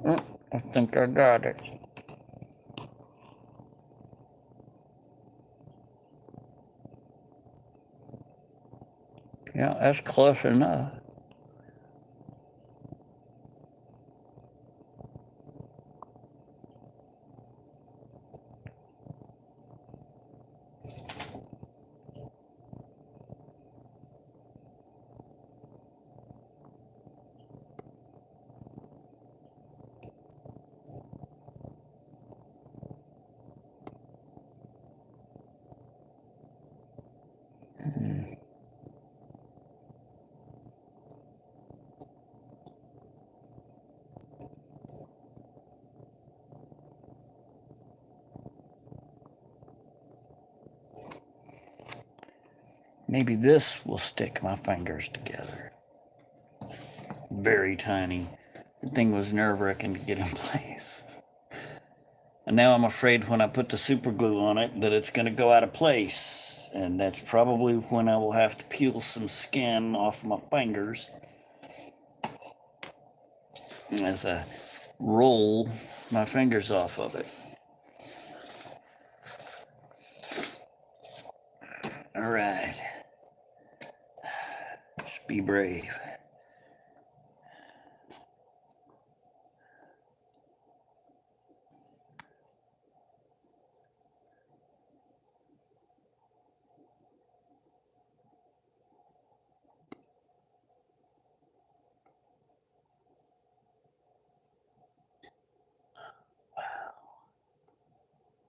I think I got it. Yeah, that's close enough. Maybe this will stick my fingers together. Very tiny. The thing was nerve-wracking to get in place. And now I'm afraid when I put the super glue on it that it's going to go out of place. And that's probably when I will have to peel some skin off my fingers as I roll my fingers off of it. All right. Just be brave.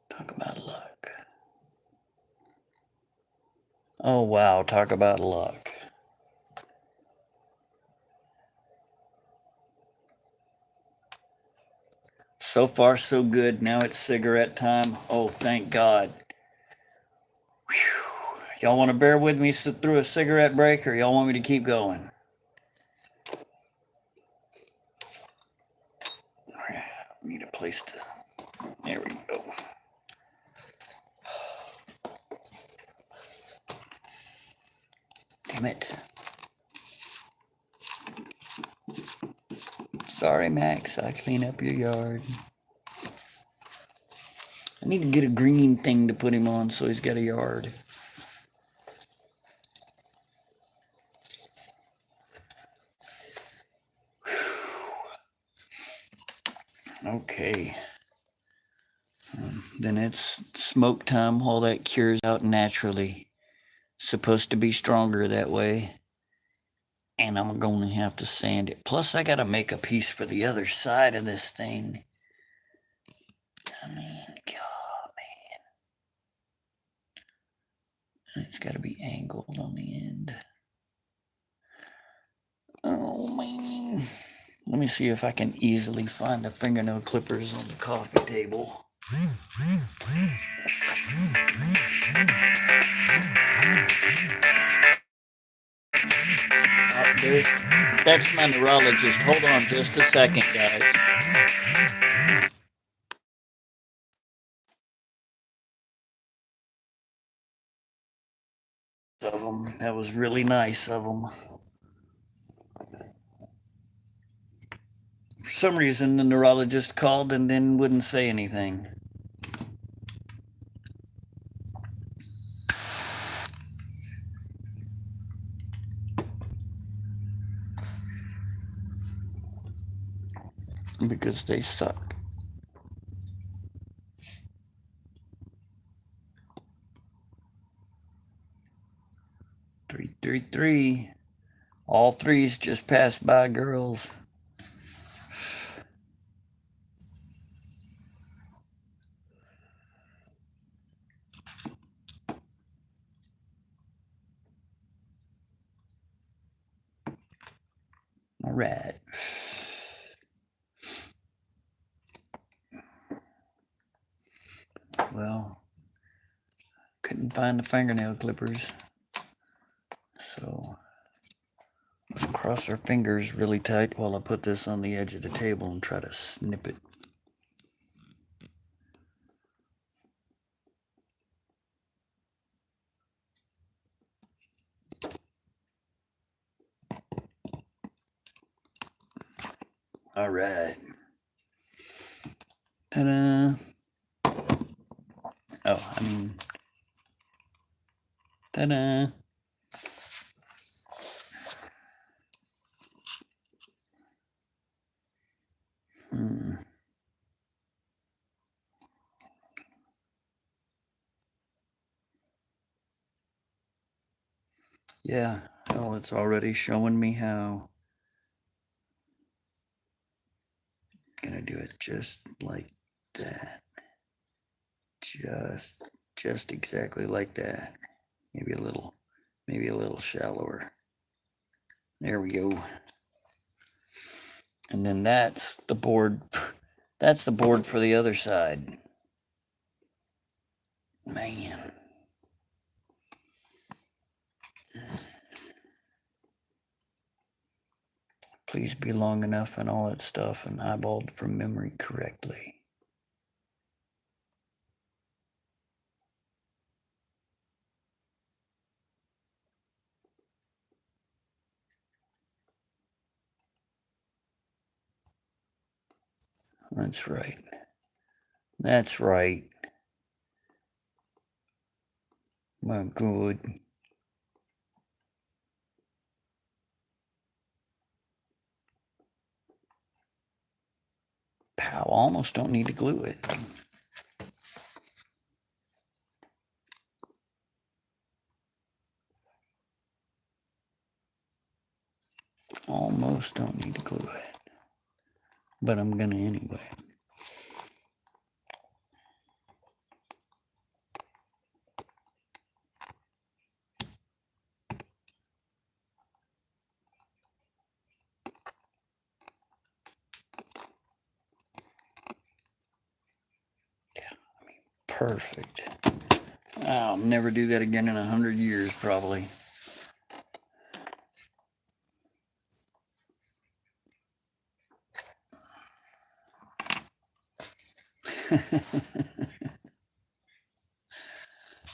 Talk about luck. Oh, wow. Talk about luck. So far, so good. Now it's cigarette time. Oh, thank God. Whew. Y'all want to bear with me through a cigarette break, or y'all want me to keep going? Need a place to... There we go. Damn it. Sorry, Max. I clean up your yard. I need to get a green thing to put him on so he's got a yard. Okay. Then it's smoke time while that cures out naturally. Supposed to be stronger that way. And I'm going to have to sand it. Plus, I got to make a piece for the other side of this thing. I mean, God, man. And it's got to be angled on the end. Oh, man. Let me see if I can easily find the fingernail clippers on the coffee table. That's my neurologist. Hold on just a second, guys. Of them. That was really nice of them. For some reason, the neurologist called and then wouldn't say anything. Because they suck. Three. All threes just passed by girls. All right. Well, couldn't find the fingernail clippers. So let's cross our fingers really tight while I put this on the edge of the table and try to snip it. All right. Ta-da. Oh, I mean, ta-da. Yeah, well, it's already showing me how. I'm gonna do it just like that. Just exactly like that. Maybe a little shallower. There we go. And then that's the board. That's the board for the other side. Man. Please be long enough and all that stuff and eyeballed from memory correctly. That's right. That's right. Well, good. Pow, almost don't need to glue it. Almost don't need to glue it. But I'm gonna anyway. Perfect. I'll never do that again in 100 years, probably.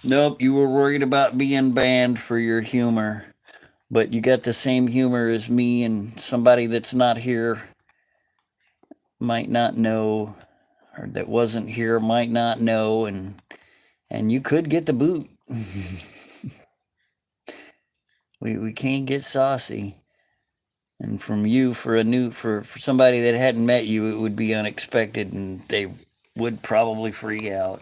Nope, you were worried about being banned for your humor, but you got the same humor as me, and somebody that's not here might not know, or that wasn't here might not know, and you could get the boot. we can't get saucy. And from you, for somebody that hadn't met you, it would be unexpected, and they would probably freak out.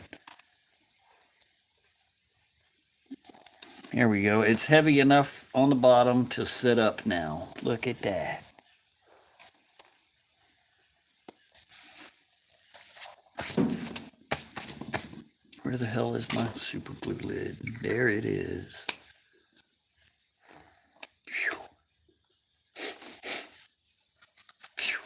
Here we go. It's heavy enough on the bottom to sit up now. Look at that. Where the hell is my super glue lid? There it is. Phew. Phew.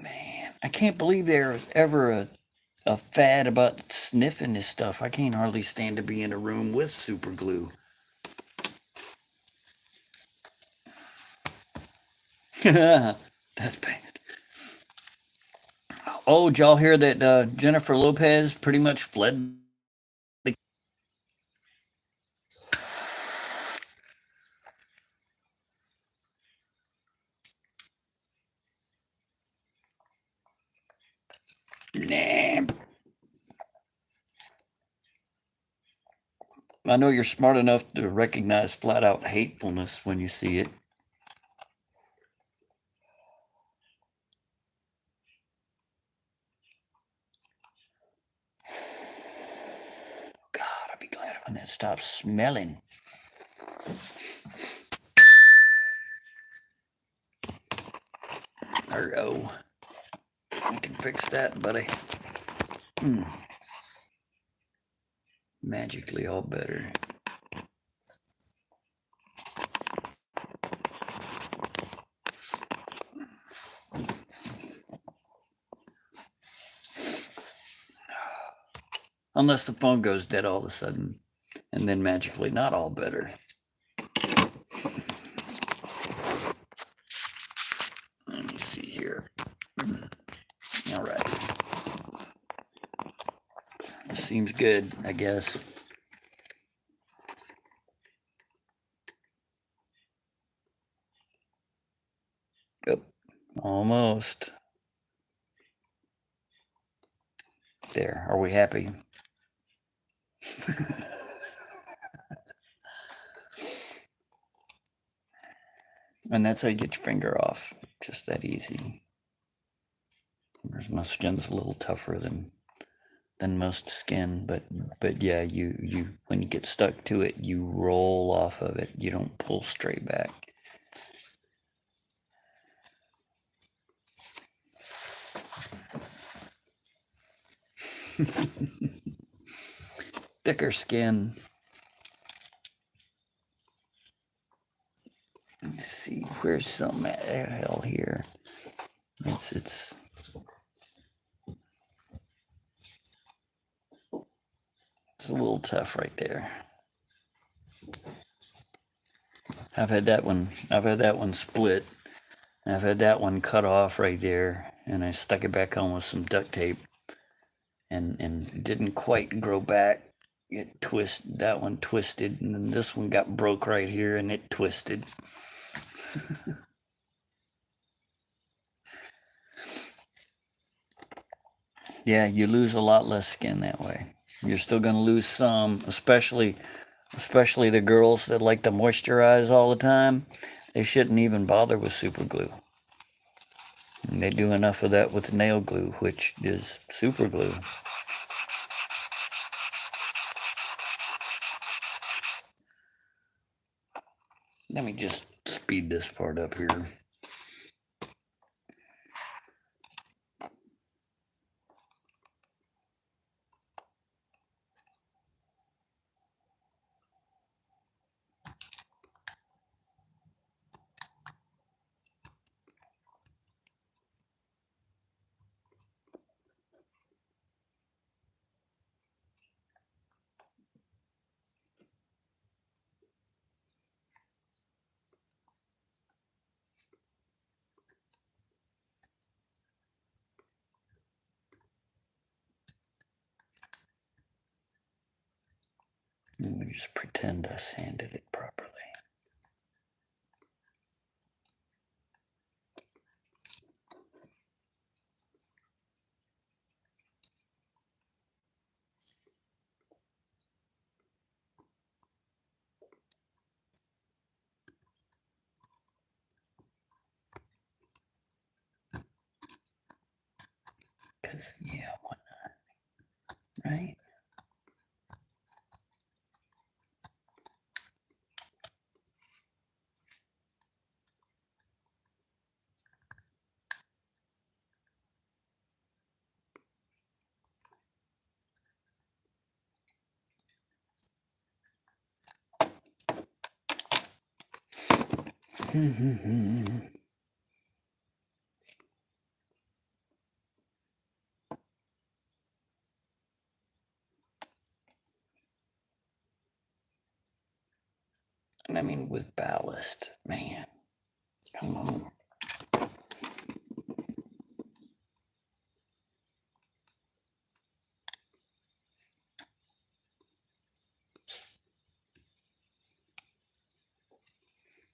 Man, I can't believe there was ever a fad about sniffing this stuff. I can't hardly stand to be in a room with super glue. That's bad. Oh, did y'all hear that Jennifer Lopez pretty much fled? Nah. I know you're smart enough to recognize flat out hatefulness when you see it. God, I'd be glad when that stops smelling. There we go. We can fix that, buddy. Magically all better. Unless the phone goes dead all of a sudden, and then magically not all better. Let me see here. All right. This seems good, I guess. Yep, almost. There, are we happy? And that's how you get your finger off. Just that easy. Fingers, my skin's a little tougher than most skin, but yeah, you when you get stuck to it, you roll off of it. You don't pull straight back. Thicker skin. Let's see, where's some hell here? It's a little tough right there. I've had that one. I've had that one split. I've had that one cut off right there, and I stuck it back on with some duct tape, and it didn't quite grow back. That one twisted, and then this one got broke right here, and it twisted. Yeah, you lose a lot less skin that way. You're still gonna lose some, especially the girls that like to moisturize all the time. They shouldn't even bother with super glue. And they do enough of that with nail glue, which is super glue. Let me just speed this part up here. Let me just pretend I sanded it properly. Because, yeah, why not? Right? And I mean, with ballast, man, come on.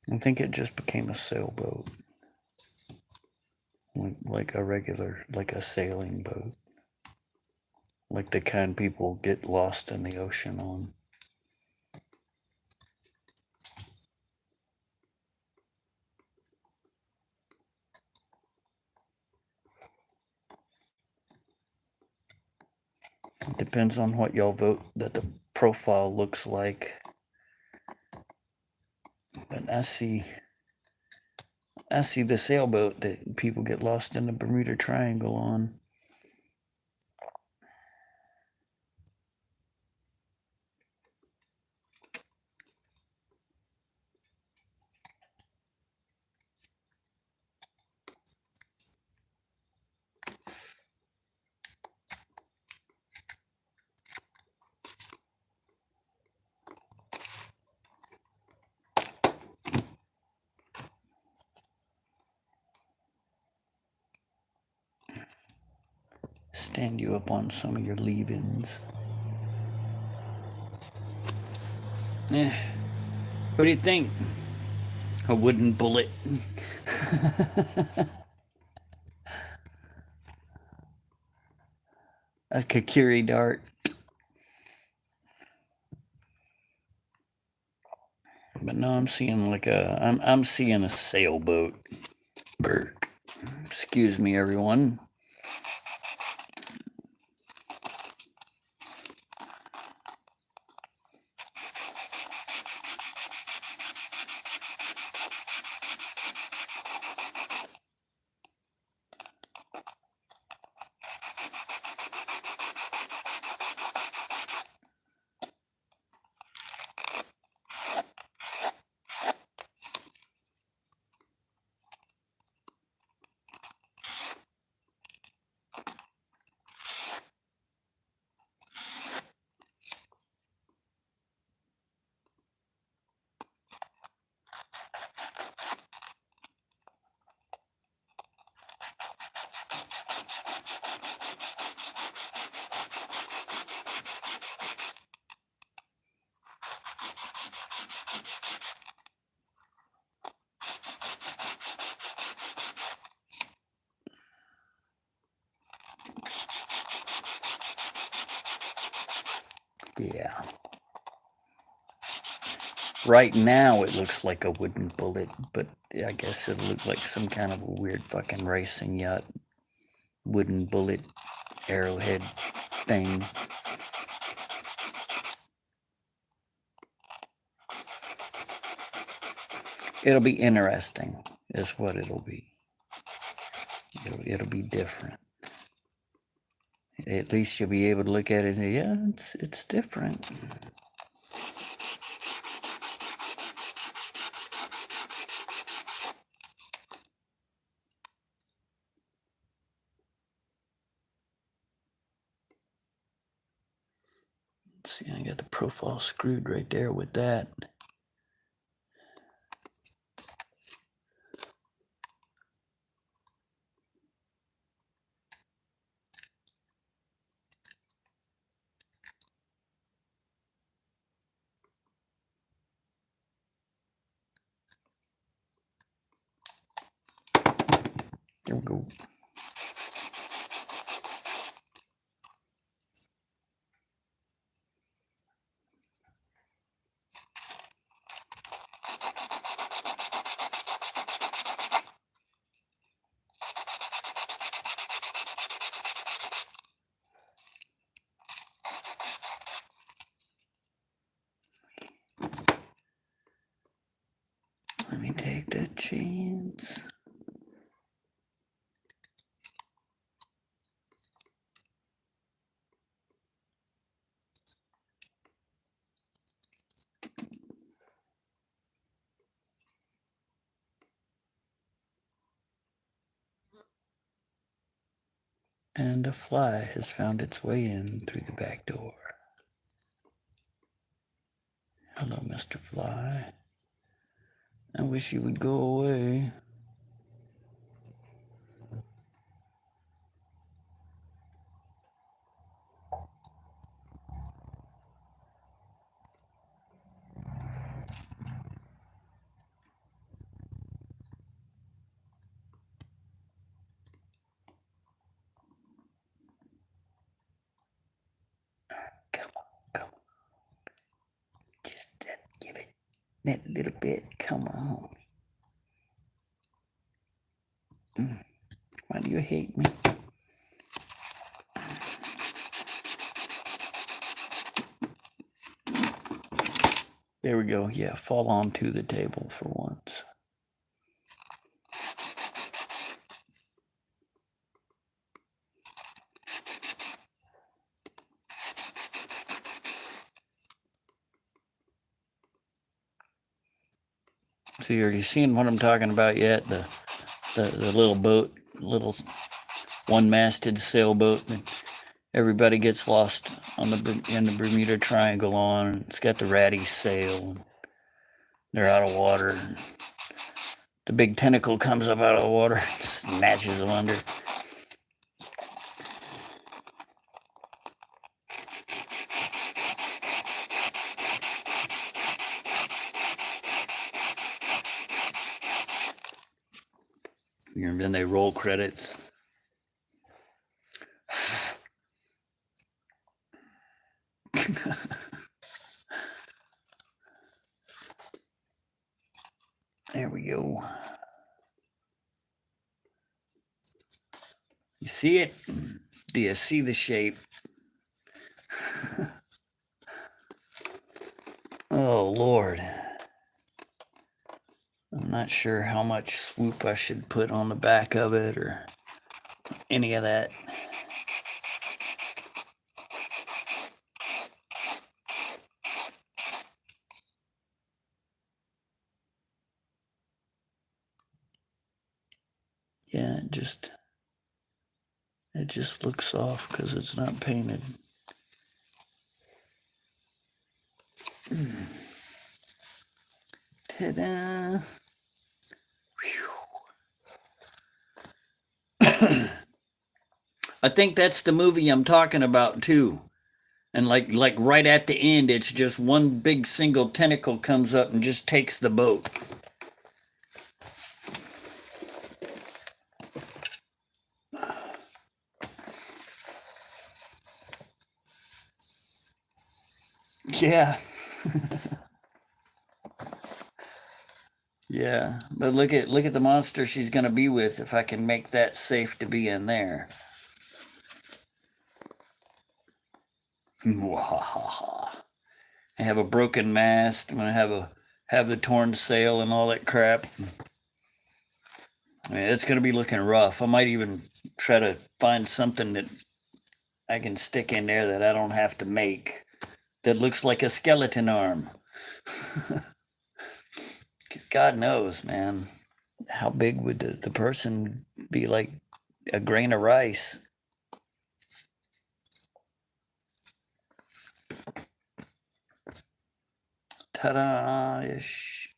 I think it just became a sailboat. Like a regular, like a sailing boat. Like the kind people get lost in the ocean on. It depends on what y'all vote that the profile looks like. But I see the sailboat that people get lost in the Bermuda Triangle on. Stand you up on some of your leave-ins. What do you think? A wooden bullet. A Kakiri dart. But no, I'm seeing I'm seeing a sailboat. Burk. Excuse me, everyone. Right now it looks like a wooden bullet, but I guess it'll look like some kind of a weird fucking racing yacht wooden bullet arrowhead thing. It'll be interesting, is what it'll be. It'll be different. At least you'll be able to look at it and say, yeah, it's different. Let's see, I got the profile screwed right there with that. There we go. Let me take that chance. And a fly has found its way in through the back door. Hello, Mr. Fly. I wish you would go away. Come on, come on. Just give it that little bit. Come on. Why do you hate me? There we go. Yeah, fall onto the table for once. See, are you seeing what I'm talking about yet? The little boat, little one-masted sailboat that everybody gets lost on in the Bermuda Triangle on. It's got the ratty sail. They're out of water. The big tentacle comes up out of the water and snatches them under. And then they roll credits. There we go. You see it? Do you see the shape? Oh, Lord. I'm not sure how much swoop I should put on the back of it or any of that. Yeah, it just looks off because it's not painted. Ta-da! I think that's the movie I'm talking about too. And like right at the end, it's just one big single tentacle comes up and just takes the boat. Yeah. Yeah, but look at the monster she's gonna be with if I can make that safe to be in there. Mwahaha. I have a broken mast. I'm gonna have the torn sail and all that crap. I mean, it's gonna be looking rough. I might even try to find something that I can stick in there that I don't have to make that looks like a skeleton arm. 'Cause God knows, man, how big would the person be? Like a grain of rice. Ta-da-ish.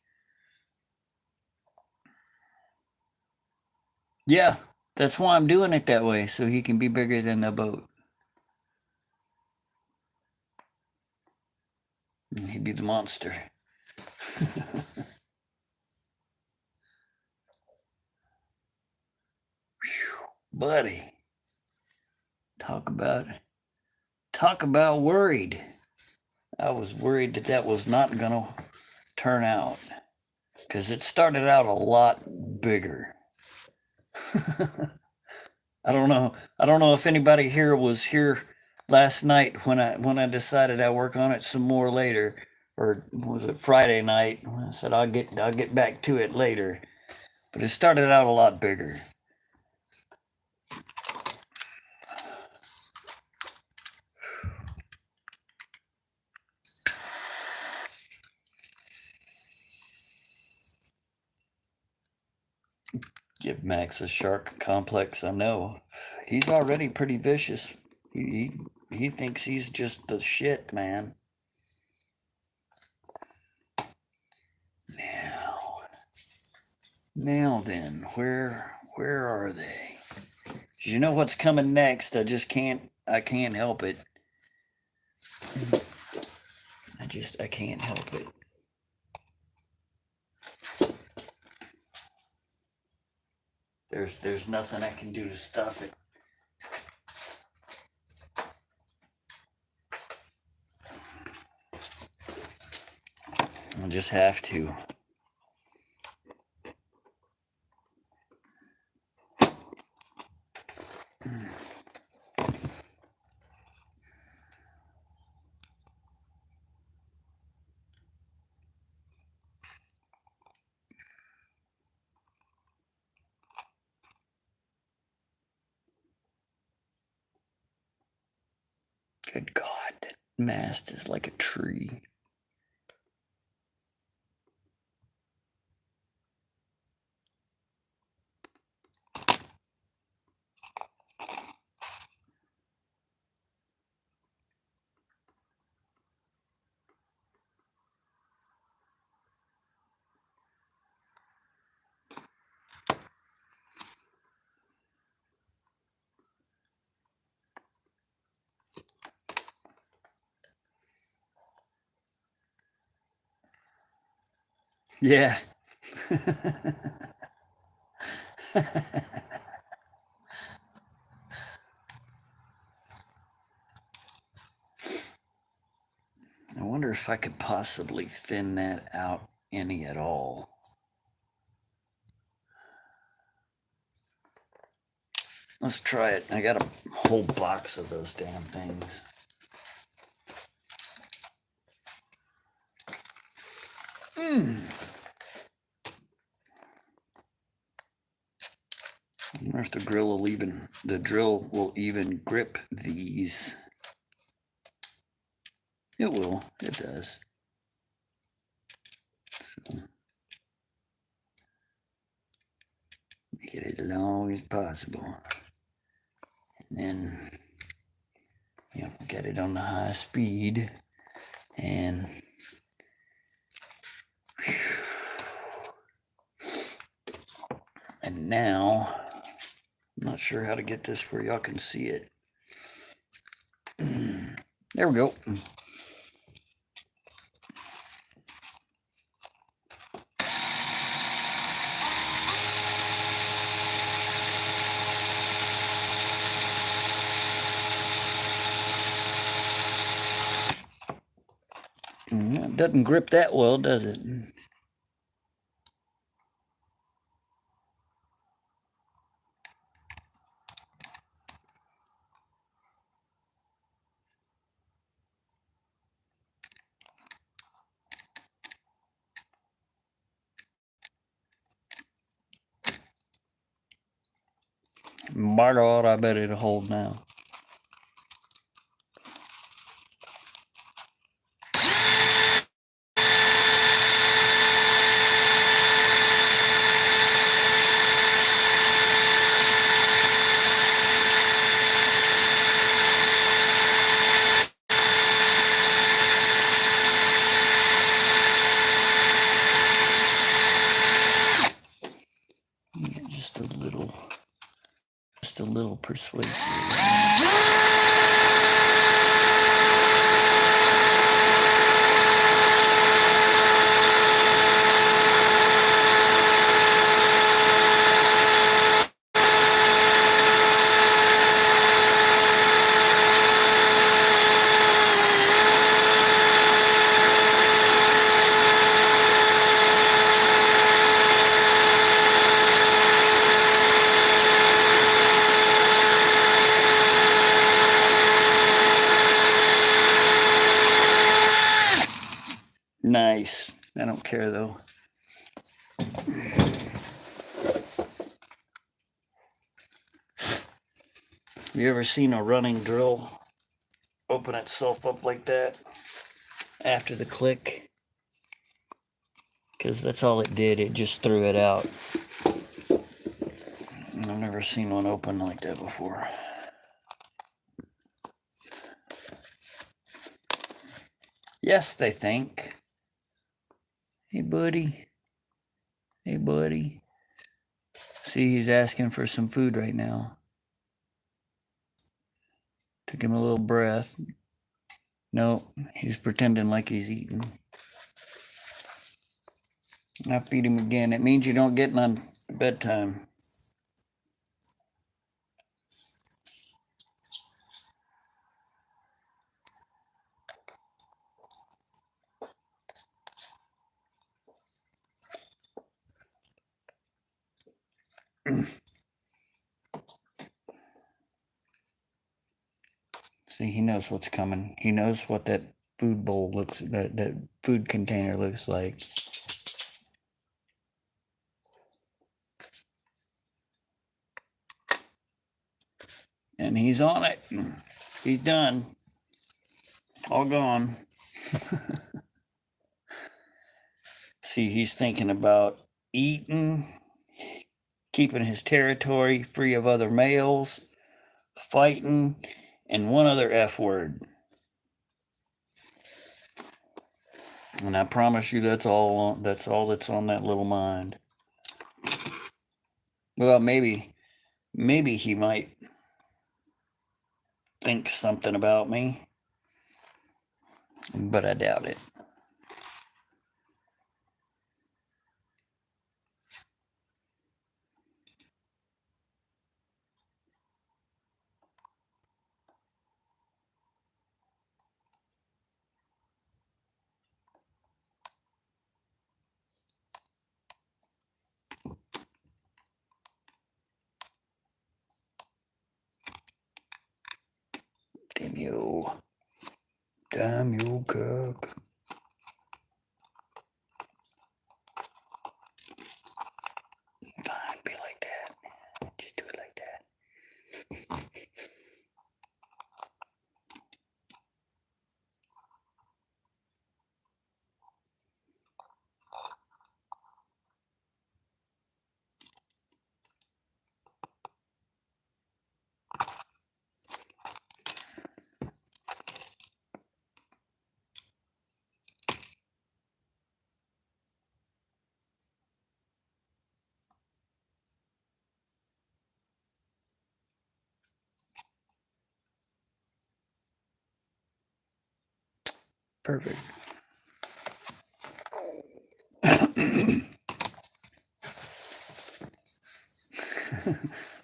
Yeah, that's why I'm doing it that way, so he can be bigger than the boat. And he'd be the monster. Buddy, talk about worried. I was worried that that was not gonna turn out because it started out a lot bigger. I don't know if anybody here was here last night when I decided I'd work on it some more later, or was it Friday night? I said I'll get back to it later, but it started out a lot bigger. Give Max a shark complex. I know he's already pretty vicious. He thinks he's just the shit, man. Now, now then, where are they? 'Cause you know what's coming next. I can't help it. I can't help it. There's nothing I can do to stop it. I'll just have to. Good God, that mast is like a tree. Yeah. I wonder if I could possibly thin that out any at all. Let's try it. I got a whole box of those damn things. I wonder if the drill will even grip these. It will. It does. So, make it as long as possible. And then, get it on the high speed. And now, I'm not sure how to get this where y'all can see it. There we go. It doesn't grip that well, does it? My God, I bet it'll hold now. Just a little persuasive. Nice. I don't care though. You ever seen a running drill open itself up like that after the click? Because that's all it did. It just threw it out. I've never seen one open like that before. Yes, they think. Hey, buddy. Hey, buddy. See, he's asking for some food right now. Took him a little breath. No, he's pretending like he's eating. I feed him again. It means you don't get none bedtime. See, he knows what's coming. He knows what that food bowl looks, that food container looks like. And he's on it. He's done. All gone. See, he's thinking about eating, keeping his territory free of other males, fighting, and one other F word. And I promise you that's all that's on that little mind. Well, maybe he might think something about me, but I doubt it. Damn you, cook. Fine, be like that. Just do it like that. Perfect.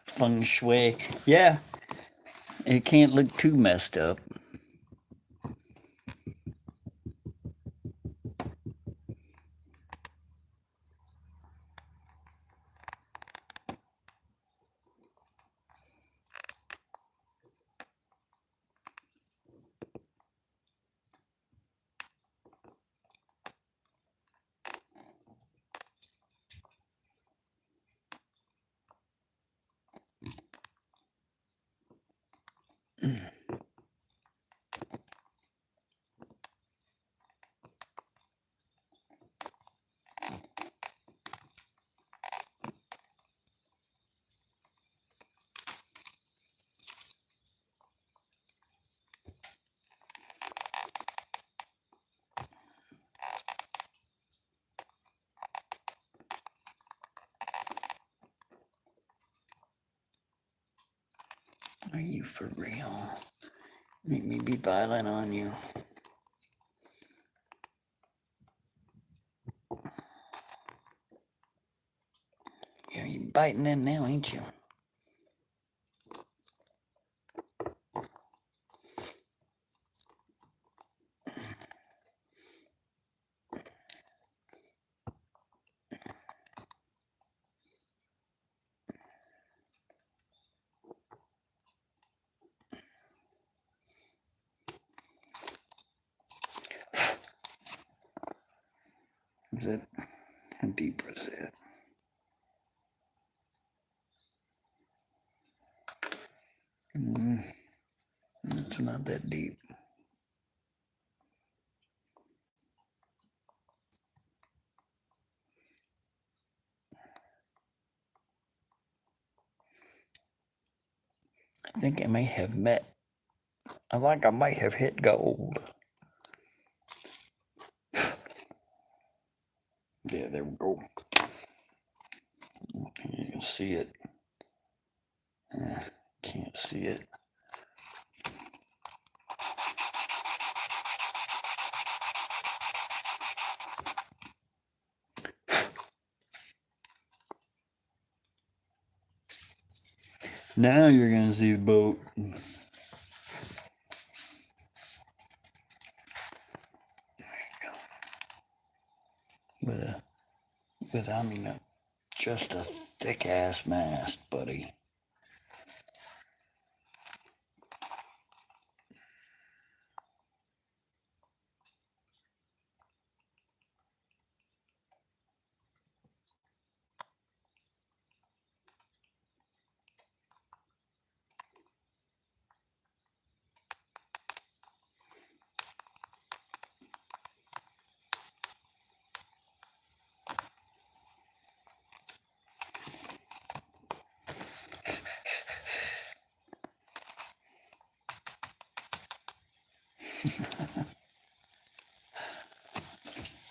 Feng shui. Yeah, it can't look too messed up. Are you for real? Make me be violent on you. Yeah, you're biting in now, ain't you? Is that, how deep is that? It's not that deep. I think I may have I might have hit gold. Yeah, there we go. You can see it. Can't see it. Now you're gonna see the boat. I mean, just a thick ass mast, buddy.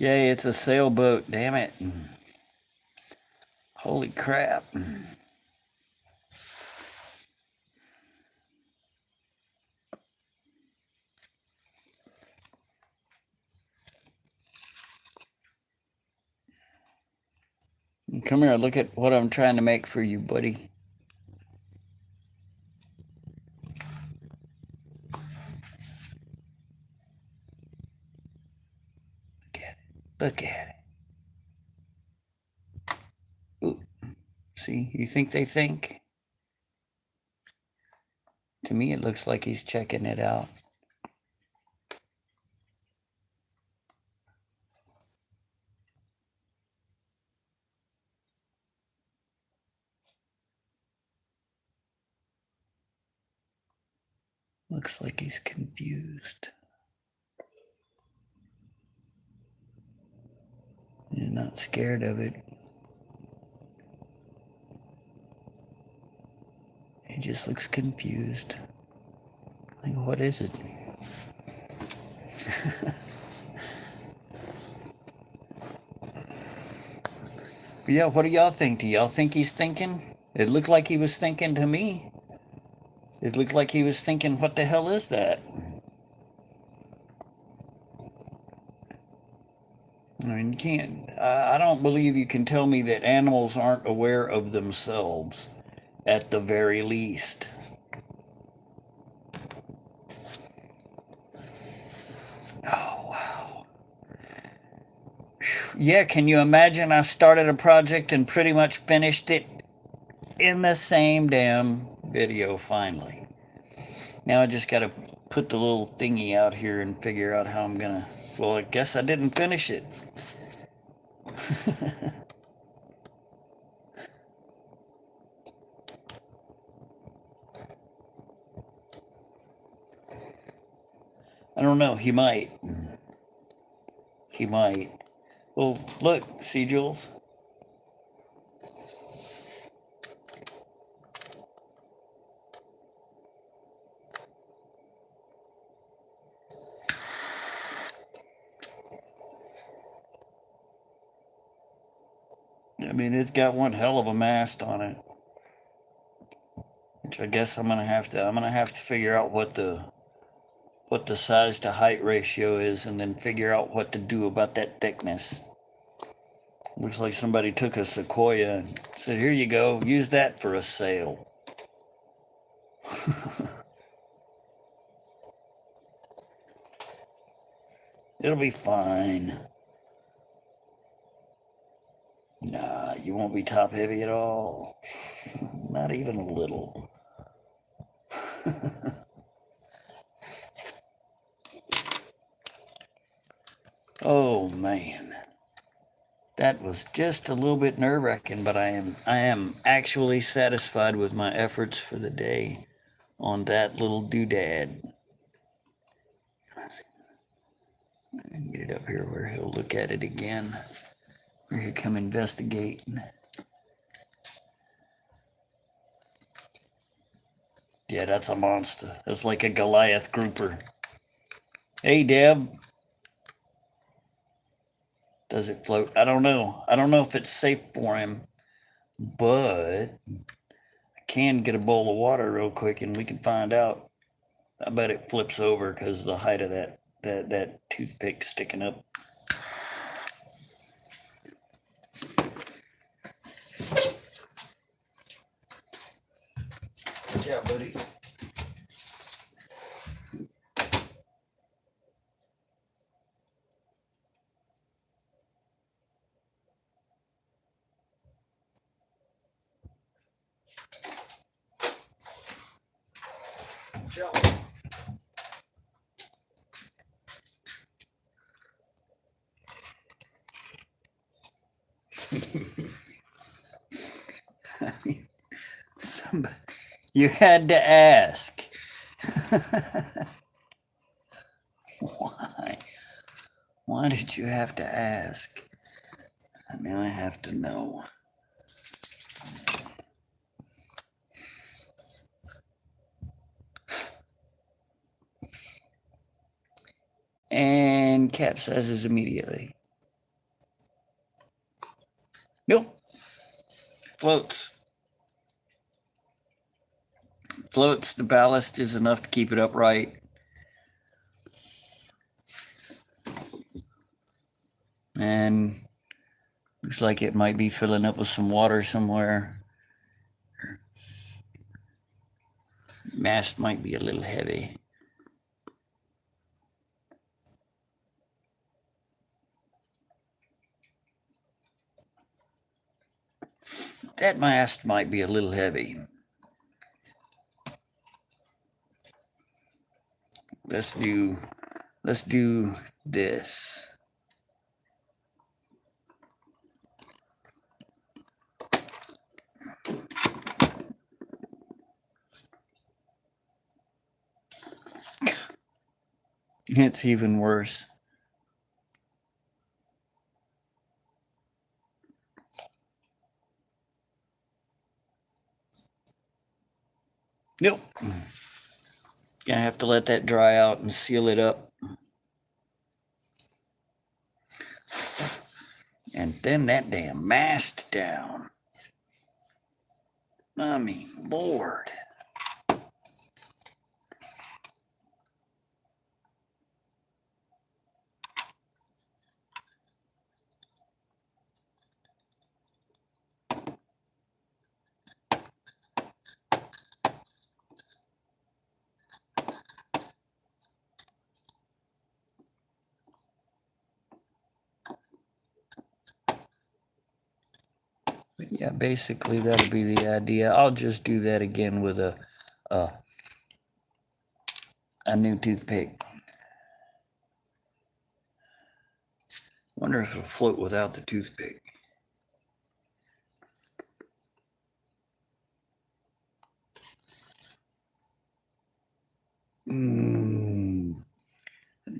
Yay, it's a sailboat, damn it. Holy crap. Come here, look at what I'm trying to make for you, buddy. Look at it. Look at it. Ooh. See, you think they think? To me, it looks like he's checking it out. Looks like he's confused. He's not scared of it. He just looks confused. Like, what is it? Yeah, what do y'all think? Do y'all think he's thinking? It looked like he was thinking to me. It looked like he was thinking, what the hell is that? I mean, you can't, I don't believe you can tell me that animals aren't aware of themselves, at the very least. Oh, wow. Yeah, can you imagine I started a project and pretty much finished it in the same damn video finally. Now I just got to put the little thingy out here and figure out how I'm gonna, well, I guess I didn't finish it. I don't know, he might. He might. Well, look, see, Jules? I mean, it's got one hell of a mast on it. which I guess I'm gonna have to figure out what the size to height ratio is, and then figure out what to do about that thickness. Looks like somebody took a sequoia and said, here you go, use that for a sail. It'll be fine. Nah, you won't be top heavy at all. Not even a little. Oh man. That was just a little bit nerve-wracking, but I am actually satisfied with my efforts for the day on that little doodad. Get it up here where he'll look at it again, where he'll come investigate. Yeah, that's a monster. That's like a Goliath grouper. Hey, Deb. Does it float? I don't know. I don't know if it's safe for him, but I can get a bowl of water real quick and we can find out. I bet it flips over because of the height of that toothpick sticking up. Watch out, buddy. Watch out. Somebody, you had to ask. Why? Why did you have to ask? Now I have to know. And capsizes immediately. Nope. Floats. Floats. The ballast is enough to keep it upright. And looks like it might be filling up with some water somewhere. Mast might be a little heavy. That mast might be a little heavy. Let's do this. It's even worse. Nope. Gonna have to let that dry out and seal it up. And then that damn mast down. I mean, Lord. But yeah, basically that'll be the idea. I'll just do that again with a new toothpick. Wonder if it'll float without the toothpick.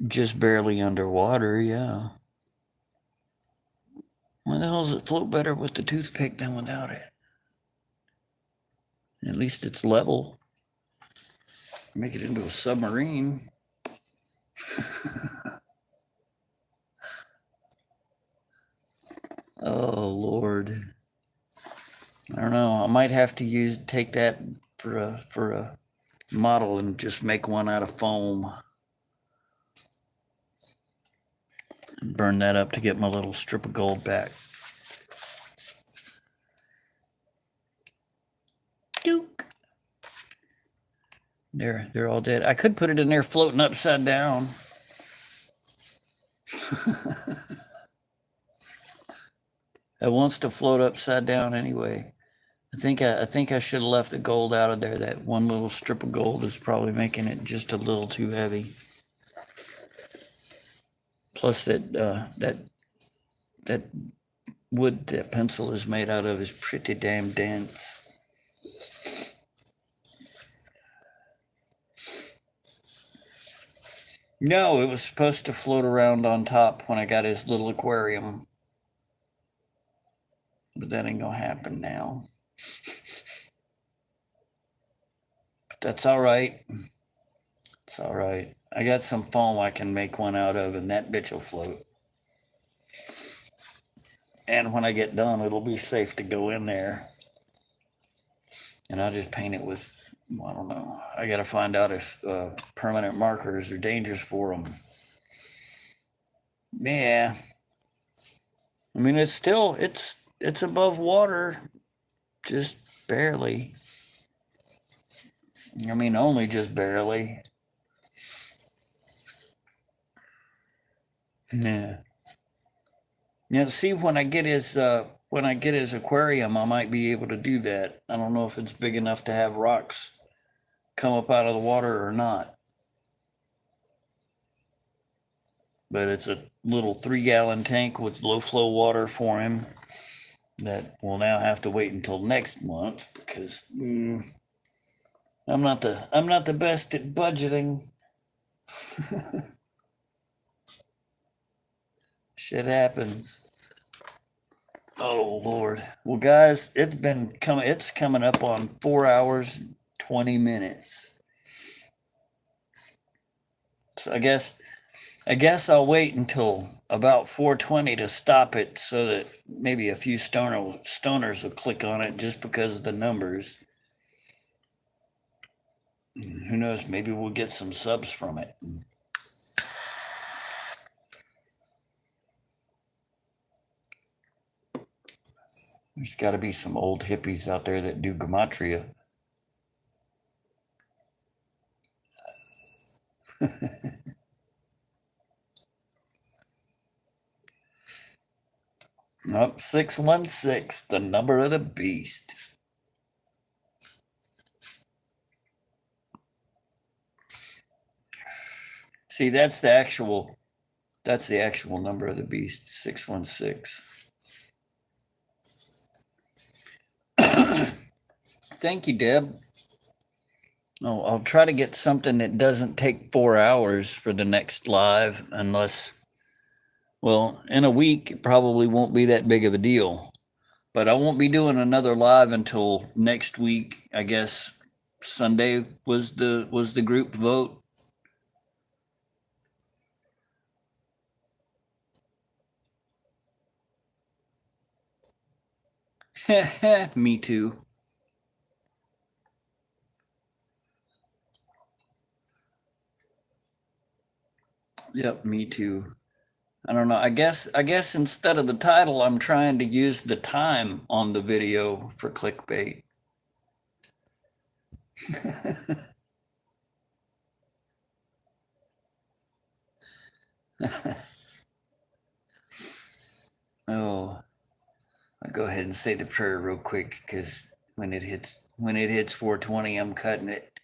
Just barely underwater, yeah. Why the hell does it float better with the toothpick than without it? At least it's level. Make it into a submarine. Oh, Lord. I don't know. I might have to take that for a model and just make one out of foam. And burn that up to get my little strip of gold back. Duke. They're all dead. I could put it in there floating upside down. It wants to float upside down anyway. I think I should have left the gold out of there. That one little strip of gold is probably making it just a little too heavy. Plus that wood that pencil is made out of is pretty damn dense. No, it was supposed to float around on top when I got his little aquarium. But that ain't gonna happen now. But that's all right. It's all right. I got some foam I can make one out of, and that bitch will float. And when I get done, it'll be safe to go in there. And I'll just paint it with, I don't know. I got to find out if permanent markers are dangerous for them. Yeah. I mean, it's still, it's above water, just barely. I mean, only just barely. Yeah. Yeah, see, when I get his aquarium, I might be able to do that. I don't know if it's big enough to have rocks come up out of the water or not. But it's a little 3-gallon tank with low flow water for him that will now have to wait until next month because I'm not the best at budgeting. Shit happens. Oh Lord. Well, guys, it's coming up on 4 hours, 20 minutes. So I guess I'll wait until about 4:20 to stop it so that maybe a few stoners will click on it just because of the numbers. Who knows, maybe we'll get some subs from it. There's got to be some old hippies out there that do gematria. Nope, 616, the number of the beast. See, that's the actual number of the beast, 616. Thank you, Deb. Oh, I'll try to get something that doesn't take 4 hours for the next live, unless, well, in a week, it probably won't be that big of a deal. But I won't be doing another live until next week. I guess Sunday was the group vote. Me too. Yep, me too. I don't know. I guess instead of the title, I'm trying to use the time on the video for clickbait. Oh, I'll go ahead and say the prayer real quick because when it hits 4:20, I'm cutting it.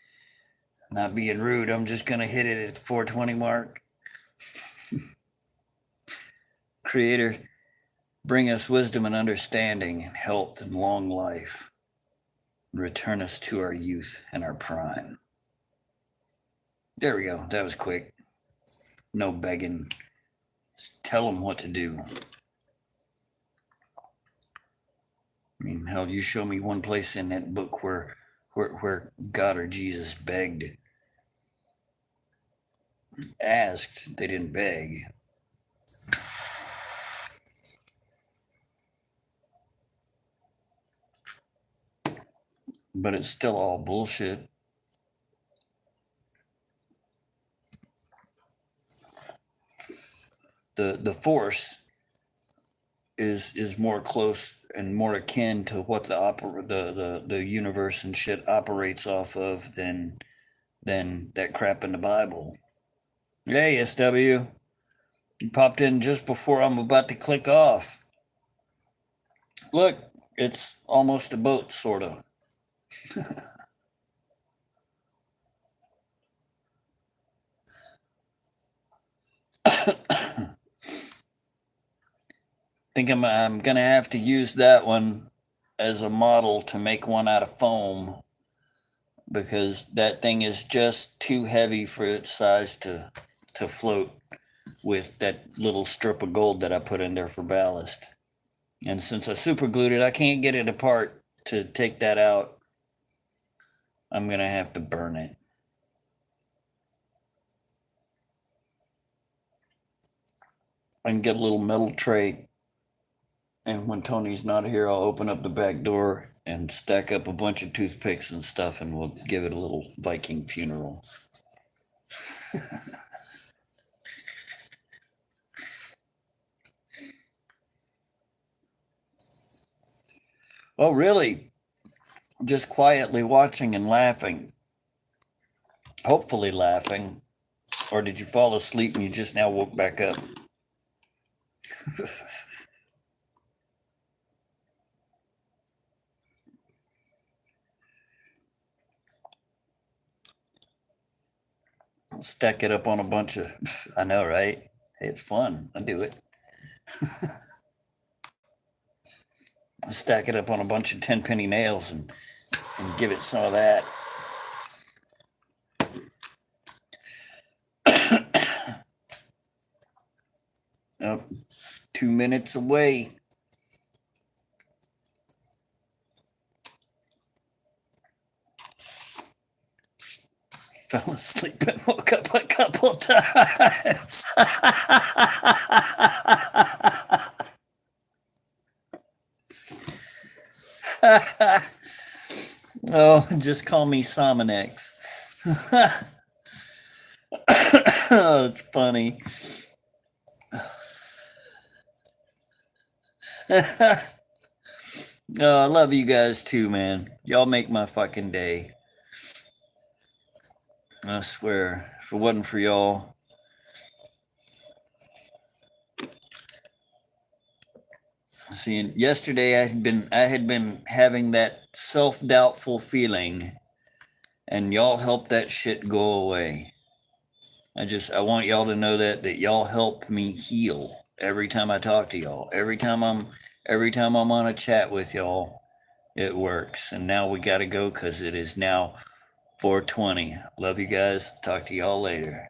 Not being rude, I'm just gonna hit it at the 4:20 mark. Creator, bring us wisdom and understanding and health and long life. And return us to our youth and our prime. There we go. That was quick. No begging. Just tell them what to do. I mean, hell, you show me one place in that book where God or Jesus begged. Asked, they didn't beg. but it's still all bullshit. The force is more close and more akin to what the universe and shit operates off of than that crap in the Bible. Hey, SW, you popped in just before I'm about to click off. Look, it's almost a boat, sort of. Think I'm gonna have to use that one as a model to make one out of foam, because that thing is just too heavy for its size to float with that little strip of gold that I put in there for ballast. And since I super glued it, I can't get it apart to take that out. I'm gonna have to burn it. I can get a little metal tray, and when Tony's not here, I'll open up the back door and stack up a bunch of toothpicks and stuff, and we'll give it a little Viking funeral. Oh, really? Just quietly watching and laughing. Hopefully laughing. Or did you fall asleep and you just now woke back up? Stack it up on a bunch of, I know, right? Hey, it's fun. I do it. Stack it up on a bunch of 10-penny nails and give it some of that. Oh, 2 minutes away. Fell asleep and woke up a couple times. Oh, just call me Somonex. Oh, it's funny. Oh, I love you guys too, man. Y'all make my fucking day. I swear, if it wasn't for y'all. See, yesterday I had been having that self-doubtful feeling, and y'all helped that shit go away. I want y'all to know that y'all help me heal every time I talk to y'all. Every time I'm on a chat with y'all, it works. And now we got to go because it is now 4:20. Love you guys. Talk to y'all later.